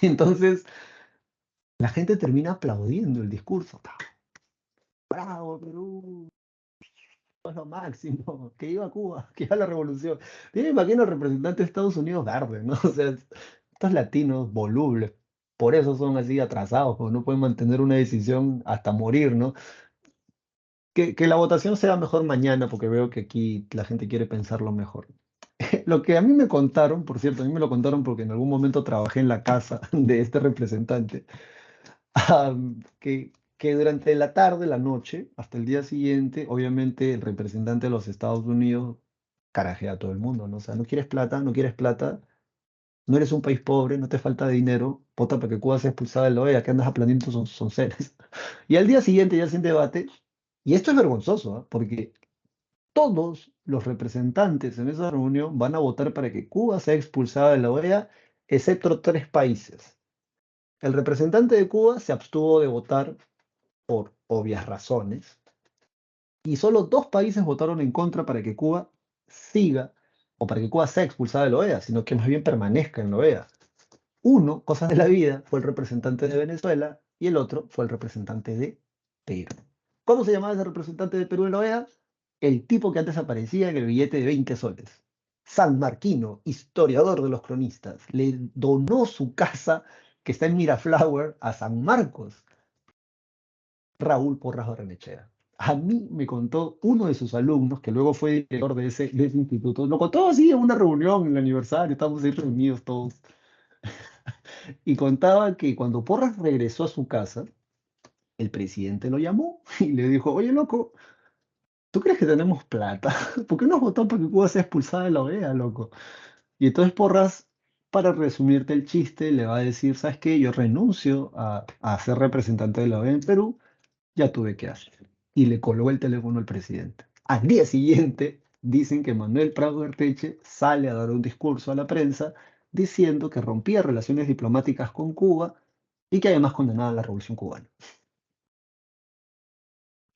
Entonces, la gente termina aplaudiendo el discurso. Bravo, Perú, es lo máximo, que iba a Cuba, que iba a la revolución. Yo me imagino al representante de Estados Unidos verde, ¿no? O sea, estos latinos volubles, por eso son así atrasados, porque no pueden mantener una decisión hasta morir, ¿no? Que la votación sea mejor mañana, porque veo que aquí la gente quiere pensarlo mejor. Lo que a mí me contaron, por cierto, a mí me lo contaron porque en algún momento trabajé en la casa de este representante, que durante la tarde, la noche, hasta el día siguiente, obviamente el representante de los Estados Unidos carajea a todo el mundo, ¿no? O sea, no quieres plata, no quieres plata, no eres un país pobre, no te falta dinero, vota para que Cuba sea expulsada de la OEA, que andas aplaudiendo son seres. Y al día siguiente, ya sin debate, y esto es vergonzoso, ¿ah? Porque todos los representantes en esa reunión van a votar para que Cuba sea expulsada de la OEA, excepto tres países. El representante de Cuba se abstuvo de votar por obvias razones, y solo dos países votaron en contra para que Cuba siga, o para que Cuba sea expulsada de la OEA, sino que más bien permanezca en la OEA. Uno, cosas de la vida, fue el representante de Venezuela y el otro fue el representante de Perú. ¿Cómo se llamaba ese representante de Perú en la OEA? El tipo que antes aparecía en el billete de 20 soles. San Marquino, historiador de los cronistas, le donó su casa que está en Miraflower a San Marcos, Raúl Porras Barrenechea. A mí me contó uno de sus alumnos, que luego fue director de ese instituto, lo contó así en una reunión en el aniversario, estábamos ahí reunidos todos, y contaba que cuando Porras regresó a su casa, el presidente lo llamó y le dijo, oye, loco, ¿tú crees que tenemos plata? ¿Por qué no votamos para que Cuba sea expulsada de la OEA, loco? Y entonces Porras, para resumirte el chiste, le va a decir, ¿sabes qué? Yo renuncio a ser representante de la OEA en Perú, ya tuve que hacer. Y le colgó el teléfono al presidente. Al día siguiente dicen que Manuel Prado Erteche sale a dar un discurso a la prensa diciendo que rompía relaciones diplomáticas con Cuba y que además condenaba la Revolución Cubana.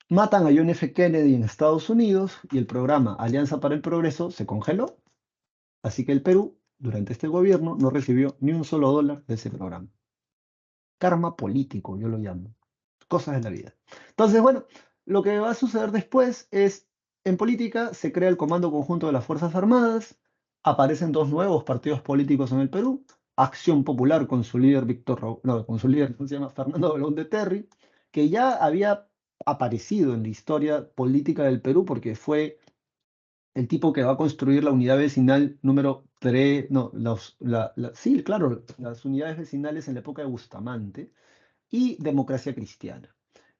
Matan a John F. Kennedy en Estados Unidos y el programa Alianza para el Progreso se congeló. Así que el Perú, durante este gobierno, no recibió ni un solo dólar de ese programa. Karma político, yo lo llamo. Cosas de la vida. Entonces, bueno, lo que va a suceder después es, en política se crea el Comando Conjunto de las Fuerzas Armadas, aparecen dos nuevos partidos políticos en el Perú, Acción Popular con su líder no, con su líder, ¿cómo se llama? Fernando Belón de Terry, que ya había aparecido en la historia política del Perú porque fue el tipo que va a construir la unidad vecinal número 3, no, sí, claro, las unidades vecinales en la época de Bustamante y democracia cristiana.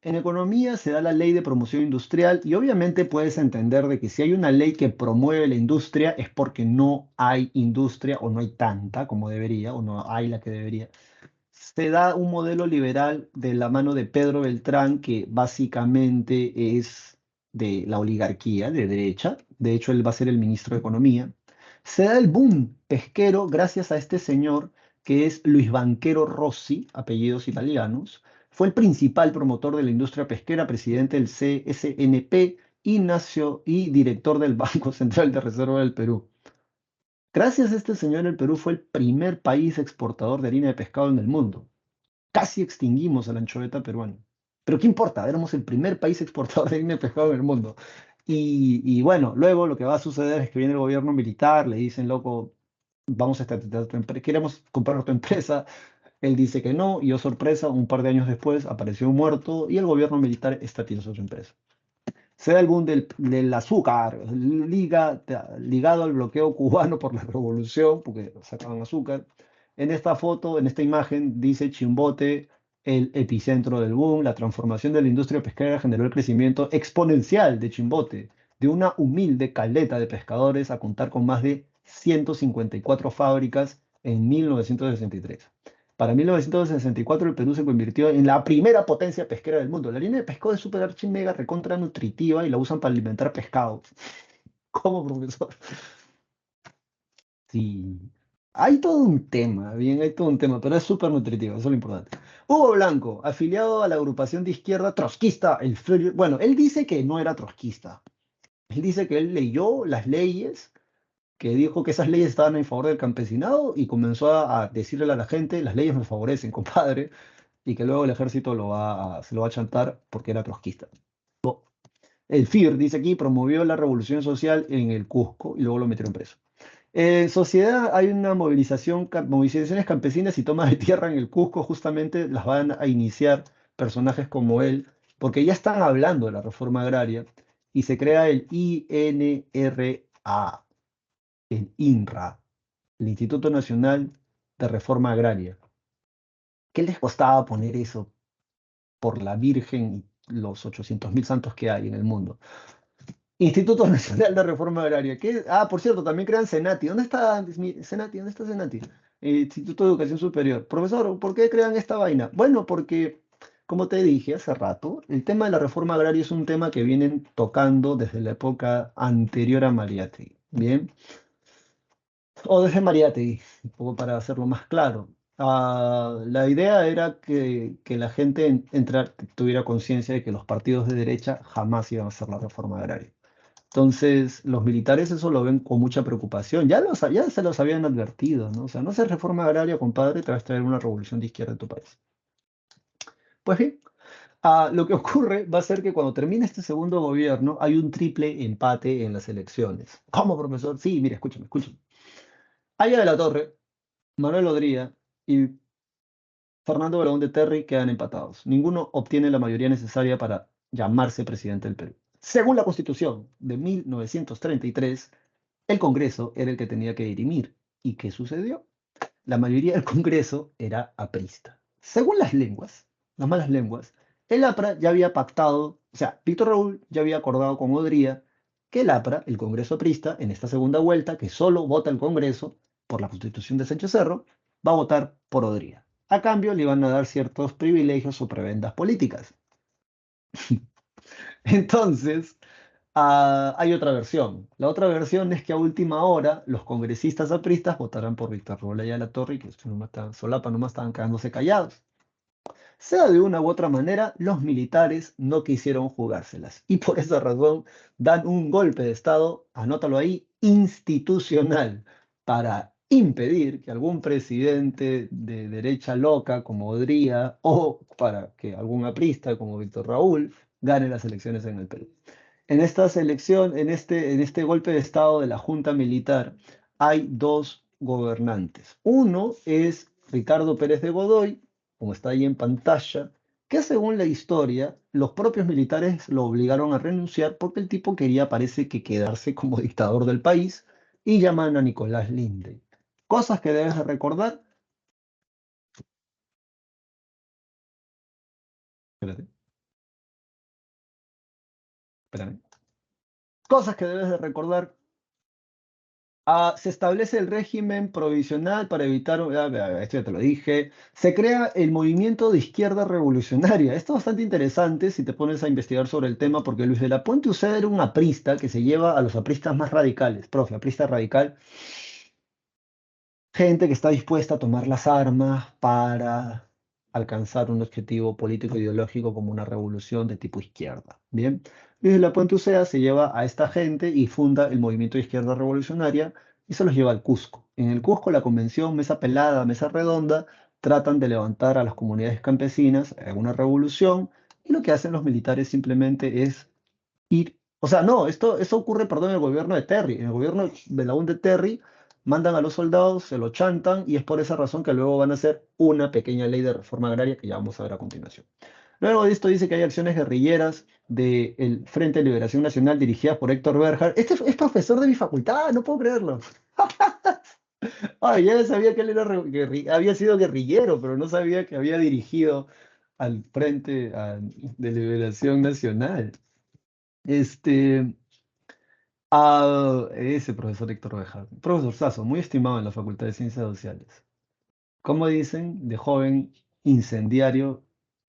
En economía se da la ley de promoción industrial y obviamente puedes entender de que si hay una ley que promueve la industria es porque no hay industria o no hay tanta como debería o no hay la que debería. Se da un modelo liberal de la mano de Pedro Beltrán que básicamente es de la oligarquía de derecha. De hecho, él va a ser el ministro de Economía. Se da el boom pesquero gracias a este señor que es Luis Banquero Rossi, apellidos italianos. Fue el principal promotor de la industria pesquera, presidente del CSNP y director del Banco Central de Reserva del Perú. Gracias a este señor, el Perú fue el primer país exportador de harina de pescado en el mundo. Casi extinguimos a la anchoveta peruana. Pero ¿qué importa? Éramos el primer país exportador de harina de pescado en el mundo. Y bueno, luego lo que va a suceder es que viene el gobierno militar, le dicen, loco, vamos a estatizar tu empresa, queremos comprar tu empresa. Él dice que no, y oh sorpresa, un par de años después apareció muerto y el gobierno militar estatizó su empresa. Se da el boom del azúcar, ligado al bloqueo cubano por la revolución, porque sacaban azúcar. En esta foto, en esta imagen, dice Chimbote, el epicentro del boom. La transformación de la industria pesquera generó el crecimiento exponencial de Chimbote, de una humilde caleta de pescadores a contar con más de 154 fábricas en 1963. Para 1964 el Perú se convirtió en la primera potencia pesquera del mundo. La harina de pescado es súper archi mega recontra nutritiva y la usan para alimentar pescado. ¿Cómo, profesor? Sí. Hay todo un tema, bien, hay todo un tema, pero es súper nutritivo, eso es lo importante. Hugo Blanco, afiliado a la agrupación de izquierda trotskista, bueno, él dice que no era trotskista. Él dice que él leyó las leyes, que dijo que esas leyes estaban en favor del campesinado y comenzó a decirle a la gente, las leyes me favorecen, compadre, y que luego el ejército se lo va a chantar porque era trotskista. El FIR, dice aquí, promovió la revolución social en el Cusco y luego lo metieron preso. En sociedad hay una movilizaciones campesinas y tomas de tierra en el Cusco, justamente las van a iniciar personajes como él, porque ya están hablando de la reforma agraria y se crea el INRA, el INRA, el Instituto Nacional de Reforma Agraria. ¿Qué les costaba poner eso por la Virgen y los 800.000 santos que hay en el mundo? Instituto Nacional de Reforma Agraria. Por cierto, también crean Senati. ¿Dónde está Senati? ¿Dónde está Senati? Instituto de Educación Superior. Profesor, ¿por qué crean esta vaina? Bueno, porque, como te dije hace rato, el tema de la reforma agraria es un tema que vienen tocando desde la época anterior a Mariátegui. Bien, o desde Mariátegui, un poco para hacerlo más claro. La idea era que la gente tuviera conciencia de que los partidos de derecha jamás iban a hacer la reforma agraria. Entonces, los militares eso lo ven con mucha preocupación. Ya se los habían advertido, ¿no? O sea, no haces reforma agraria, compadre, te vas a traer una revolución de izquierda en tu país. Pues bien, lo que ocurre va a ser que cuando termine este segundo gobierno hay un triple empate en las elecciones. ¿Cómo, profesor? Sí, mire, escúchame, escúchame. Aya de la Torre, Manuel Odría y Fernando Belón de Terry quedan empatados. Ninguno obtiene la mayoría necesaria para llamarse presidente del Perú. Según la Constitución de 1933, el Congreso era el que tenía que dirimir. ¿Y qué sucedió? La mayoría del Congreso era aprista. Según las malas lenguas, el APRA ya había pactado, o sea, Víctor Raúl ya había acordado con Odría que el APRA, el Congreso aprista, en esta segunda vuelta, que solo vota el Congreso por la Constitución de Sánchez Cerro, va a votar por Odría. A cambio, le iban a dar ciertos privilegios o prebendas políticas. Entonces, Hay otra versión. La otra versión es que a última hora los congresistas apristas votarán por Víctor Raúl Ayala-Torre y que nomás solapa nomás estaban quedándose callados. Sea de una u otra manera, los militares no quisieron jugárselas y por esa razón dan un golpe de Estado, anótalo ahí, institucional, para impedir que algún presidente de derecha loca como Odría o para que algún aprista como Víctor Raúl gane las elecciones en el Perú. En esta selección, en este golpe de Estado de la Junta Militar, hay dos gobernantes. Uno es Ricardo Pérez de Godoy, como está ahí en pantalla, que según la historia, los propios militares lo obligaron a renunciar porque el tipo quería, parece que, quedarse como dictador del país y llaman a Nicolás Linde. Cosas que debes de recordar. Espérate, espérame. Cosas que debes de recordar. Se establece el régimen provisional para evitar, esto ya te lo dije, se crea el movimiento de izquierda revolucionaria. Esto es bastante interesante si te pones a investigar sobre el tema, porque Luis de la Puente Uceda era un aprista que se lleva a los apristas más radicales. Profe, aprista radical, gente que está dispuesta a tomar las armas para alcanzar un objetivo político ideológico como una revolución de tipo izquierda. Bien, Luis de la Puente Uceda se lleva a esta gente y funda el movimiento de izquierda revolucionaria y se los lleva al Cusco. En el Cusco, la convención, mesa pelada, mesa redonda, tratan de levantar a las comunidades campesinas a una revolución y lo que hacen los militares simplemente es ir. O sea, no, eso ocurre, perdón, en el gobierno de Terry. En el gobierno de la UN de Terry mandan a los soldados, se lo chantan y es por esa razón que luego van a hacer una pequeña ley de reforma agraria que ya vamos a ver a continuación. Luego de esto dice que hay acciones guerrilleras del Frente de Liberación Nacional dirigidas por Héctor Berjar. Este es profesor de mi facultad, no puedo creerlo. Ay, ya sabía que él era había sido guerrillero, pero no sabía que había dirigido al Frente de Liberación Nacional. Este, ese profesor Héctor Bejar, profesor Sasso, muy estimado en la Facultad de Ciencias Sociales. Como dicen, de joven incendiario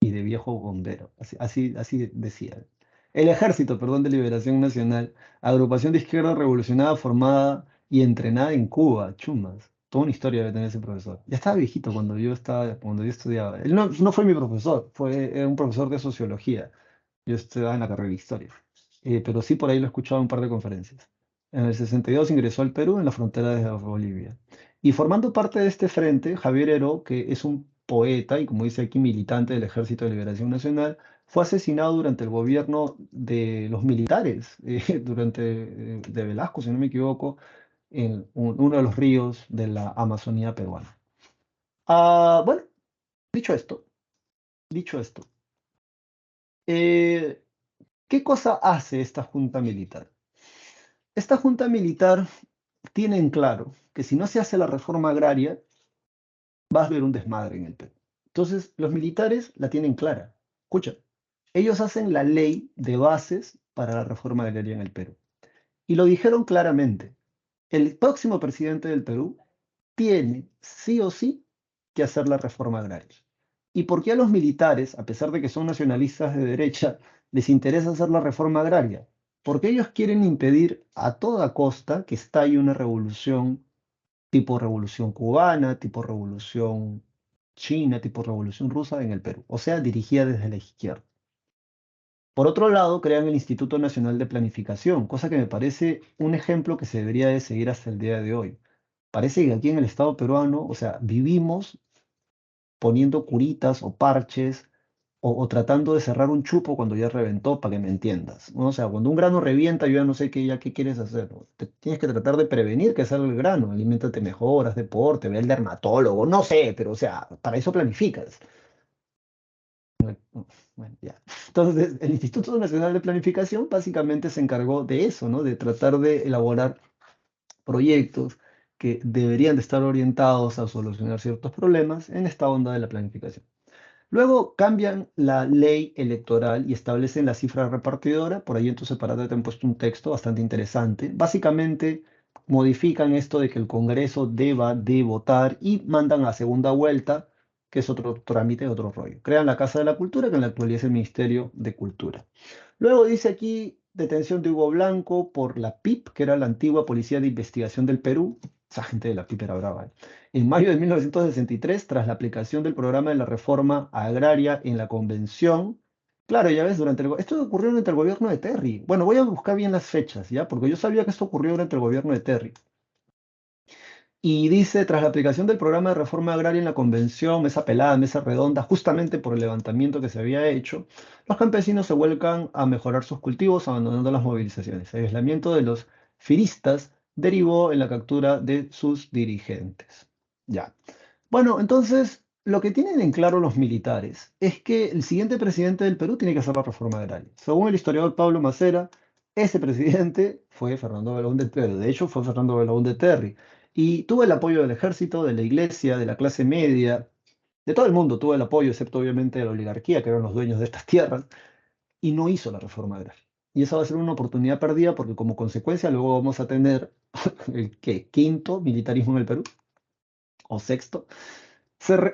y de viejo bombero. Así decía. El Ejército, perdón, de Liberación Nacional, agrupación de izquierda revolucionada formada y entrenada en Cuba, chumas. Toda una historia debe tener ese profesor. Ya estaba viejito cuando yo estudiaba. Él no fue mi profesor, era un profesor de sociología. Yo estudiaba en la carrera de historia. Pero sí por ahí lo he escuchado en un par de conferencias. En el 62 ingresó al Perú en la frontera de Bolivia. Y formando parte de este frente, Javier Heró, que es un poeta y como dice aquí militante del Ejército de Liberación Nacional, fue asesinado durante el gobierno de los militares, de Velasco, si no me equivoco, en uno de los ríos de la Amazonía peruana. Bueno, dicho esto, dicho esto, eh, ¿qué cosa hace esta junta militar? Esta junta militar tiene en claro que si no se hace la reforma agraria, va a haber un desmadre en el Perú. Entonces, los militares la tienen clara. Escucha, ellos hacen la ley de bases para la reforma agraria en el Perú. Y lo dijeron claramente. El próximo presidente del Perú tiene sí o sí que hacer la reforma agraria. ¿Y por qué a los militares, a pesar de que son nacionalistas de derecha, les interesa hacer la reforma agraria? Porque ellos quieren impedir a toda costa que estalle una revolución tipo revolución cubana, tipo revolución china, tipo revolución rusa en el Perú, o sea, dirigida desde la izquierda. Por otro lado, crean el Instituto Nacional de Planificación, cosa que me parece un ejemplo que se debería de seguir hasta el día de hoy. Parece que aquí en el Estado peruano, o sea, vivimos poniendo curitas o parches o tratando de cerrar un chupo cuando ya reventó, para que me entiendas, ¿no? O sea, cuando un grano revienta, yo ya no sé qué quieres hacer, ¿no? Tienes que tratar de prevenir que salga el grano, aliméntate mejor, haz deporte, ve al dermatólogo, no sé, pero o sea, para eso planificas. Bueno, ya. Entonces, el Instituto Nacional de Planificación básicamente se encargó de eso, ¿no? De tratar de elaborar proyectos que deberían de estar orientados a solucionar ciertos problemas en esta onda de la planificación. Luego cambian la ley electoral y establecen la cifra repartidora. Por ahí en tu separata te han puesto un texto bastante interesante. Básicamente modifican esto de que el Congreso deba de votar y mandan a segunda vuelta, que es otro trámite, otro rollo. Crean la Casa de la Cultura, que en la actualidad es el Ministerio de Cultura. Luego dice aquí detención de Hugo Blanco por la PIP, que era la antigua Policía de Investigación del Perú. Esa gente de la PIP era brava, ¿eh? En mayo de 1963, tras la aplicación del programa de la reforma agraria en la convención, claro, ya ves, esto ocurrió durante el gobierno de Terry. Bueno, voy a buscar bien las fechas, ¿ya? Porque yo sabía que esto ocurrió durante el gobierno de Terry. Y dice, tras la aplicación del programa de reforma agraria en la convención, mesa pelada, mesa redonda, justamente por el levantamiento que se había hecho, los campesinos se vuelcan a mejorar sus cultivos, abandonando las movilizaciones. El aislamiento de los firistas derivó en la captura de sus dirigentes. Ya. Bueno, entonces, lo que tienen en claro los militares es que el siguiente presidente del Perú tiene que hacer la reforma agraria. Según el historiador Pablo Macera, ese presidente fue Fernando Belaúnde Terry. De hecho, fue Fernando Belaúnde Terry. Y tuvo el apoyo del ejército, de la iglesia, de la clase media, de todo el mundo tuvo el apoyo, excepto obviamente de la oligarquía, que eran los dueños de estas tierras, y no hizo la reforma agraria. Y esa va a ser una oportunidad perdida porque como consecuencia luego vamos a tener el ¿qué? Quinto militarismo en el Perú, o sexto.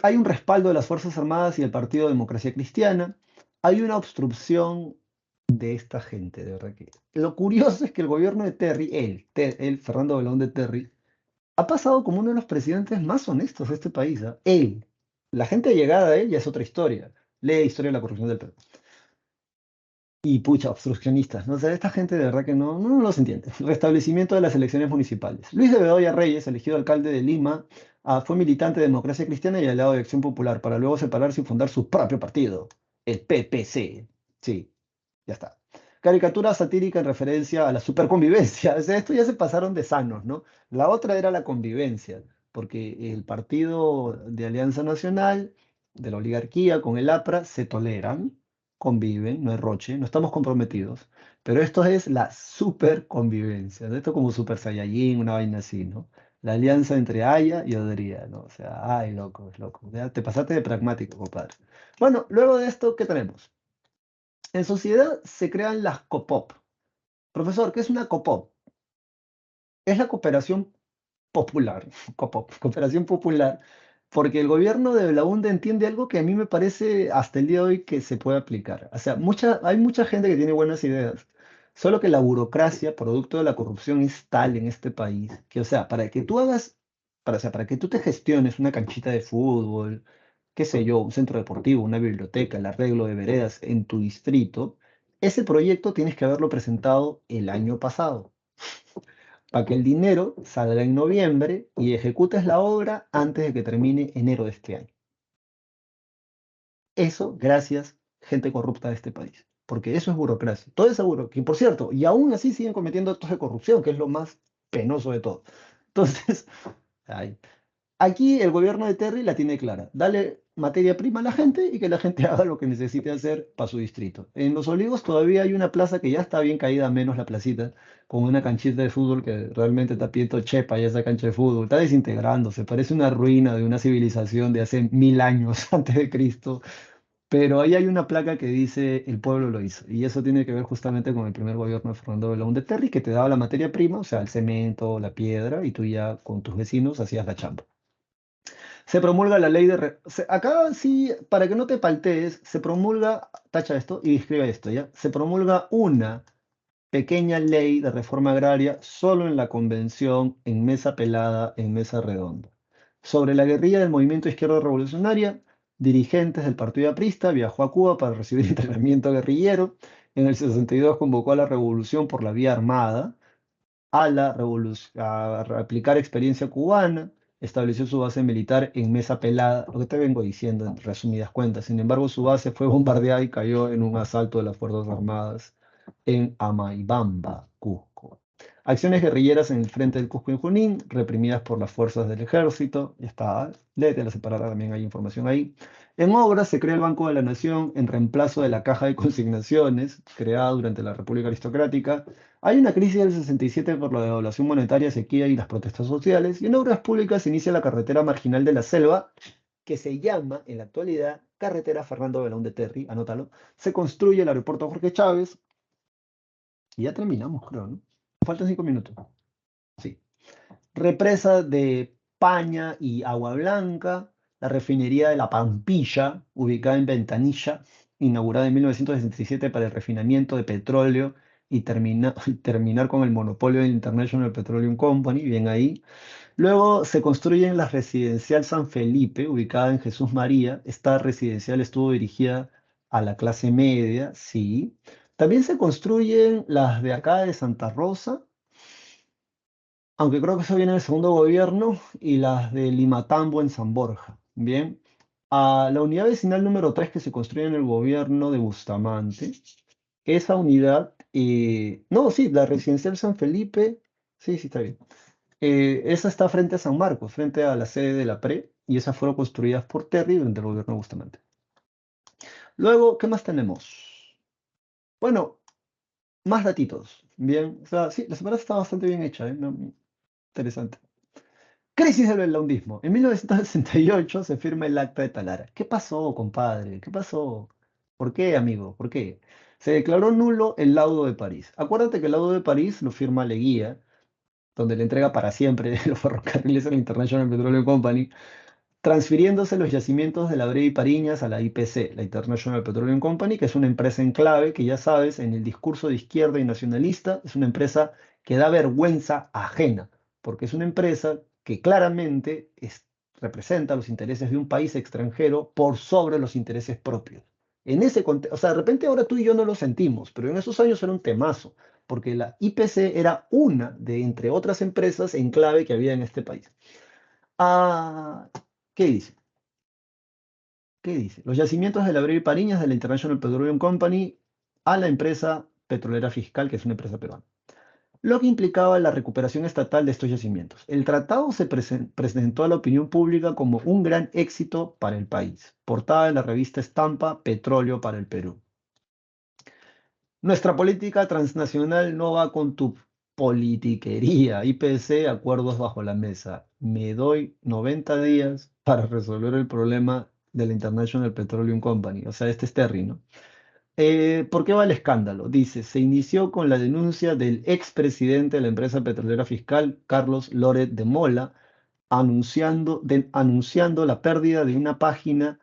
Hay un respaldo de las Fuerzas Armadas y del Partido Democracia Cristiana. Hay una obstrucción de esta gente, de verdad que. Lo curioso es que el gobierno de Terry, Fernando Belaúnde Terry, ha pasado como uno de los presidentes más honestos de este país, ¿ah? Él. La gente llegada a él ya es otra historia. Lee Historia de la corrupción del Perú. Y pucha, obstruccionistas. No sé, esta gente de verdad que no los entiende. Restablecimiento de las elecciones municipales. Luis de Bedoya Reyes, elegido alcalde de Lima, fue militante de Democracia Cristiana y aliado de Acción Popular, para luego separarse y fundar su propio partido, el PPC. Sí, ya está. Caricatura satírica en referencia a la superconvivencia. O sea, esto ya se pasaron de sanos, ¿no? La otra era la convivencia, porque el partido de Alianza Nacional, de la oligarquía, con el APRA, se toleran, conviven, no es roche, no estamos comprometidos. Pero esto es la superconvivencia, ¿no? Esto como Super Saiyajin, una vaina así, ¿no? La alianza entre Aya y Odría, ¿no? O sea, ay, loco, es loco. Ya te pasaste de pragmático, compadre. Bueno, luego de esto, ¿qué tenemos? En sociedad se crean las COPOP. Profesor, ¿qué es una COPOP? Es la cooperación popular, COPOP, cooperación popular, porque el gobierno de Belaúnde entiende algo que a mí me parece hasta el día de hoy que se puede aplicar. O sea, hay mucha gente que tiene buenas ideas, solo que la burocracia, producto de la corrupción, es tal en este país que, o sea, para que tú te gestiones una canchita de fútbol, qué sé yo, un centro deportivo, una biblioteca, el arreglo de veredas en tu distrito, ese proyecto tienes que haberlo presentado el año pasado, para que el dinero salga en noviembre y ejecutes la obra antes de que termine enero de este año. Eso gracias, gente corrupta de este país, porque eso es burocracia. Todo esa burocracia, que por cierto, y aún así siguen cometiendo actos de corrupción, que es lo más penoso de todo. Entonces, ay, aquí el gobierno de Terry la tiene clara. Dale materia prima a la gente y que la gente haga lo que necesite hacer para su distrito. En Los Olivos todavía hay una plaza que ya está bien caída, menos la placita, con una canchita de fútbol que realmente está pidiendo chepa ya esa cancha de fútbol. Está desintegrándose, parece una ruina de una civilización de hace 1000 años antes de Cristo. Pero ahí hay una placa que dice el pueblo lo hizo. Y eso tiene que ver justamente con el primer gobierno de Fernando Belaúnde Terry, que te daba la materia prima, o sea, el cemento, la piedra, y tú ya con tus vecinos hacías la chamba. Se promulga la ley de... acá sí, para que no te paltees, se promulga, tacha esto y escribe esto, ¿ya? Se promulga una pequeña ley de reforma agraria solo en la convención, en mesa pelada, en mesa redonda. Sobre la guerrilla del movimiento izquierdo revolucionaria, dirigentes del partido aprista viajó a Cuba para recibir entrenamiento guerrillero. En el 62 convocó a la revolución por la vía armada a aplicar experiencia cubana, estableció su base militar en Mesa Pelada, lo que te vengo diciendo en resumidas cuentas. Sin embargo, su base fue bombardeada y cayó en un asalto de las Fuerzas Armadas en Amaibamba, Cusco. Acciones guerrilleras en el frente del Cusco en Junín, reprimidas por las fuerzas del ejército. Ya está, léete la separada, también hay información ahí. En obras se crea el Banco de la Nación en reemplazo de la Caja de Consignaciones, creada durante la República Aristocrática. Hay una crisis del 67 por la devaluación monetaria, sequía y las protestas sociales. Y en obras públicas se inicia la carretera marginal de la selva, que se llama en la actualidad Carretera Fernando Belaúnde Terry, anótalo. Se construye el aeropuerto Jorge Chávez. Y ya terminamos, creo, ¿no? Faltan 5 minutos. Sí. Represa de Paña y Agua Blanca, la refinería de La Pampilla, ubicada en Ventanilla, inaugurada en 1967 para el refinamiento de petróleo y terminar con el monopolio del International Petroleum Company, bien ahí. Luego se construye la residencial San Felipe, ubicada en Jesús María. Esta residencial estuvo dirigida a la clase media, sí. También se construyen las de acá de Santa Rosa, aunque creo que eso viene del segundo gobierno, y las de Limatambo en San Borja. Bien. A la unidad vecinal número 3 que se construye en el gobierno de Bustamante, esa unidad, no, sí, la residencial San Felipe, sí, sí, está bien. Esa está frente a San Marcos, frente a la sede de la PRE, y esas fueron construidas por Terry durante el gobierno de Bustamante. Luego, ¿qué más tenemos? Bueno, más datitos. Bien, o sea, sí, la semana está bastante bien hecha, ¿eh? Interesante. Crisis del belaundismo. En 1968 se firma el Acta de Talara. ¿Qué pasó, compadre? ¿Qué pasó? ¿Por qué, amigo? ¿Por qué? Se declaró nulo el laudo de París. Acuérdate que el laudo de París lo firma Leguía, donde le entrega para siempre los ferrocarriles a la International Petroleum Company, transfiriéndose los yacimientos de la Brea y Pariñas a la IPC, la International Petroleum Company, que es una empresa en clave que ya sabes, en el discurso de izquierda y nacionalista, es una empresa que da vergüenza ajena, porque es una empresa que claramente representa los intereses de un país extranjero por sobre los intereses propios. En ese contexto, o sea, de repente ahora tú y yo no lo sentimos, pero en esos años era un temazo, porque la IPC era una de entre otras empresas en clave que había en este país. Ah, ¿qué dice? ¿Qué dice? Los yacimientos de la Brea y Pariñas de la International Petroleum Company a la empresa petrolera fiscal, que es una empresa peruana, lo que implicaba la recuperación estatal de estos yacimientos. El tratado se presentó a la opinión pública como un gran éxito para el país. Portada de la revista Estampa, Petróleo para el Perú. Nuestra política transnacional no va con tu politiquería. IPC, acuerdos bajo la mesa. Me doy 90 días para resolver el problema de la International Petroleum Company. O sea, este es Terry, ¿no? ¿Por qué va el escándalo? Dice, se inició con la denuncia del expresidente de la empresa petrolera fiscal, Carlos Loret de Mola, anunciando la pérdida de una página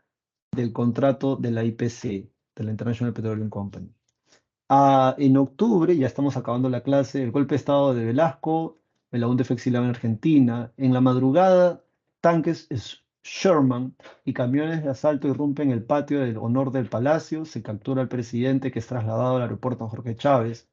del contrato de la IPC, de la International Petroleum Company. En octubre, ya estamos acabando la clase, el golpe de estado de Velasco, Belaúnde fue exiliado en Argentina. En la madrugada, tanques Sherman y camiones de asalto irrumpen el patio del honor del palacio. Se captura al presidente, que es trasladado al aeropuerto Jorge Chávez.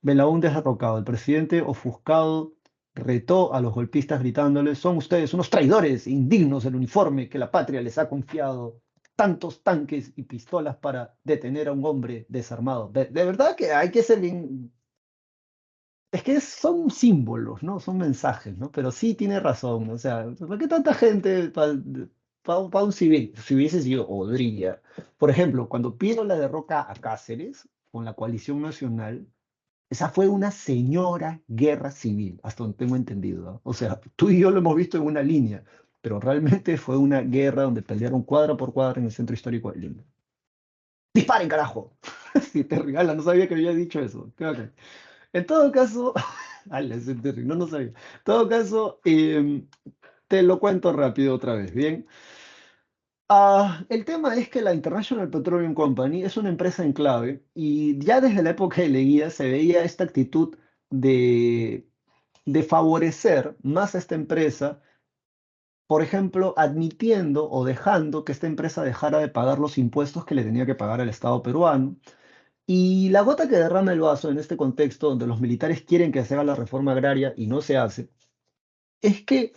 Belaúnde es derrocado. El presidente, ofuscado, retó a los golpistas gritándoles: son ustedes unos traidores, indignos del uniforme que la patria les ha confiado. Tantos tanques y pistolas para detener a un hombre desarmado. De verdad que hay que ser bien. Es que son símbolos, ¿no? Son mensajes, ¿no? Pero sí tiene razón. O sea, ¿por qué tanta gente para un civil? Si hubiese sido Odría. Por ejemplo, cuando Piero la derroca a Cáceres con la coalición nacional, esa fue una señora guerra civil, hasta donde tengo entendido, ¿no? O sea, tú y yo lo hemos visto en una línea, pero realmente fue una guerra donde pelearon cuadra por cuadra en el centro histórico de Lima. ¡Disparen, carajo! Si te regala, no sabía que había dicho eso. Qué bacán. En todo caso, ala, ese Terry, no, no sabía. En todo caso, te lo cuento rápido otra vez, ¿bien? El tema es que la International Petroleum Company es una empresa en clave y ya desde la época de Leguía se veía esta actitud de, de favorecer más a esta empresa, por ejemplo, admitiendo o dejando que esta empresa dejara de pagar los impuestos que le tenía que pagar al Estado peruano. Y la gota que derrama el vaso en este contexto donde los militares quieren que se haga la reforma agraria y no se hace, es que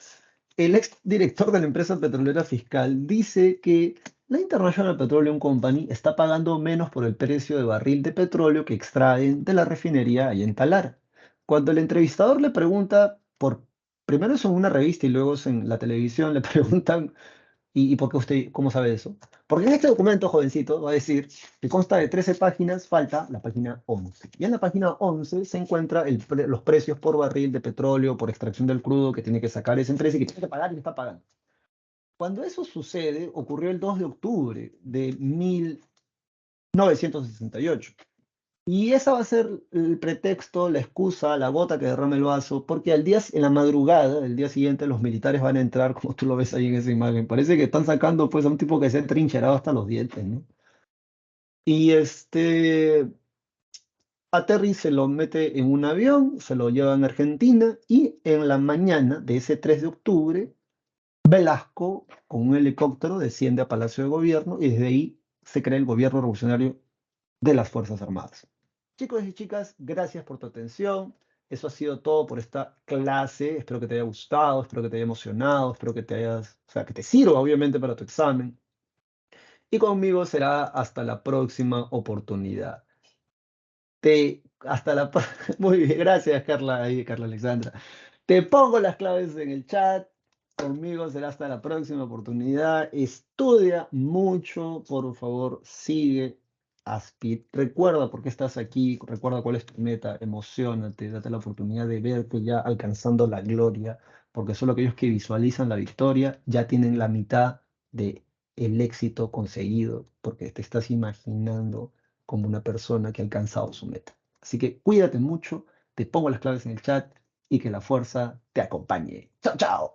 el ex director de la empresa petrolera fiscal dice que la International Petroleum Company está pagando menos por el precio de barril de petróleo que extraen de la refinería ahí en Talara. Cuando el entrevistador le pregunta primero es en una revista y luego es en la televisión, le preguntan: ¿y por qué usted, cómo sabe eso? Porque en este documento, jovencito, va a decir que consta de 13 páginas, falta la página 11. Y en la página 11 se encuentra los precios por barril de petróleo, por extracción del crudo que tiene que sacar esa empresa y que tiene que pagar y le está pagando. Cuando eso sucede, ocurrió el 2 de octubre de 1968. Y esa va a ser el pretexto, la excusa, la gota que derrama el vaso, porque en la madrugada, el día siguiente, los militares van a entrar, como tú lo ves ahí en esa imagen. Parece que están sacando pues a un tipo que se ha trincherado hasta los dientes, ¿no? Y A Terry se lo mete en un avión, se lo lleva a Argentina y en la mañana de ese 3 de octubre, Velasco con un helicóptero desciende a Palacio de Gobierno y desde ahí se crea el Gobierno Revolucionario de las Fuerzas Armadas. Chicos y chicas, gracias por tu atención. Eso ha sido todo por esta clase. Espero que te haya gustado, espero que te haya emocionado, espero que te hayas, o sea, que te sirva obviamente para tu examen. Y conmigo será hasta la próxima oportunidad. Hasta la Muy bien, gracias Carla, ahí, Carla Alexandra. Te pongo las claves en el chat. Conmigo será hasta la próxima oportunidad. Estudia mucho, por favor, sigue. Recuerda por qué estás aquí, recuerda cuál es tu meta, emocionate, date la oportunidad de verte ya alcanzando la gloria, porque solo aquellos que visualizan la victoria ya tienen la mitad de el éxito conseguido, porque te estás imaginando como una persona que ha alcanzado su meta. Así que cuídate mucho, te pongo las claves en el chat y que la fuerza te acompañe. Chao, chao.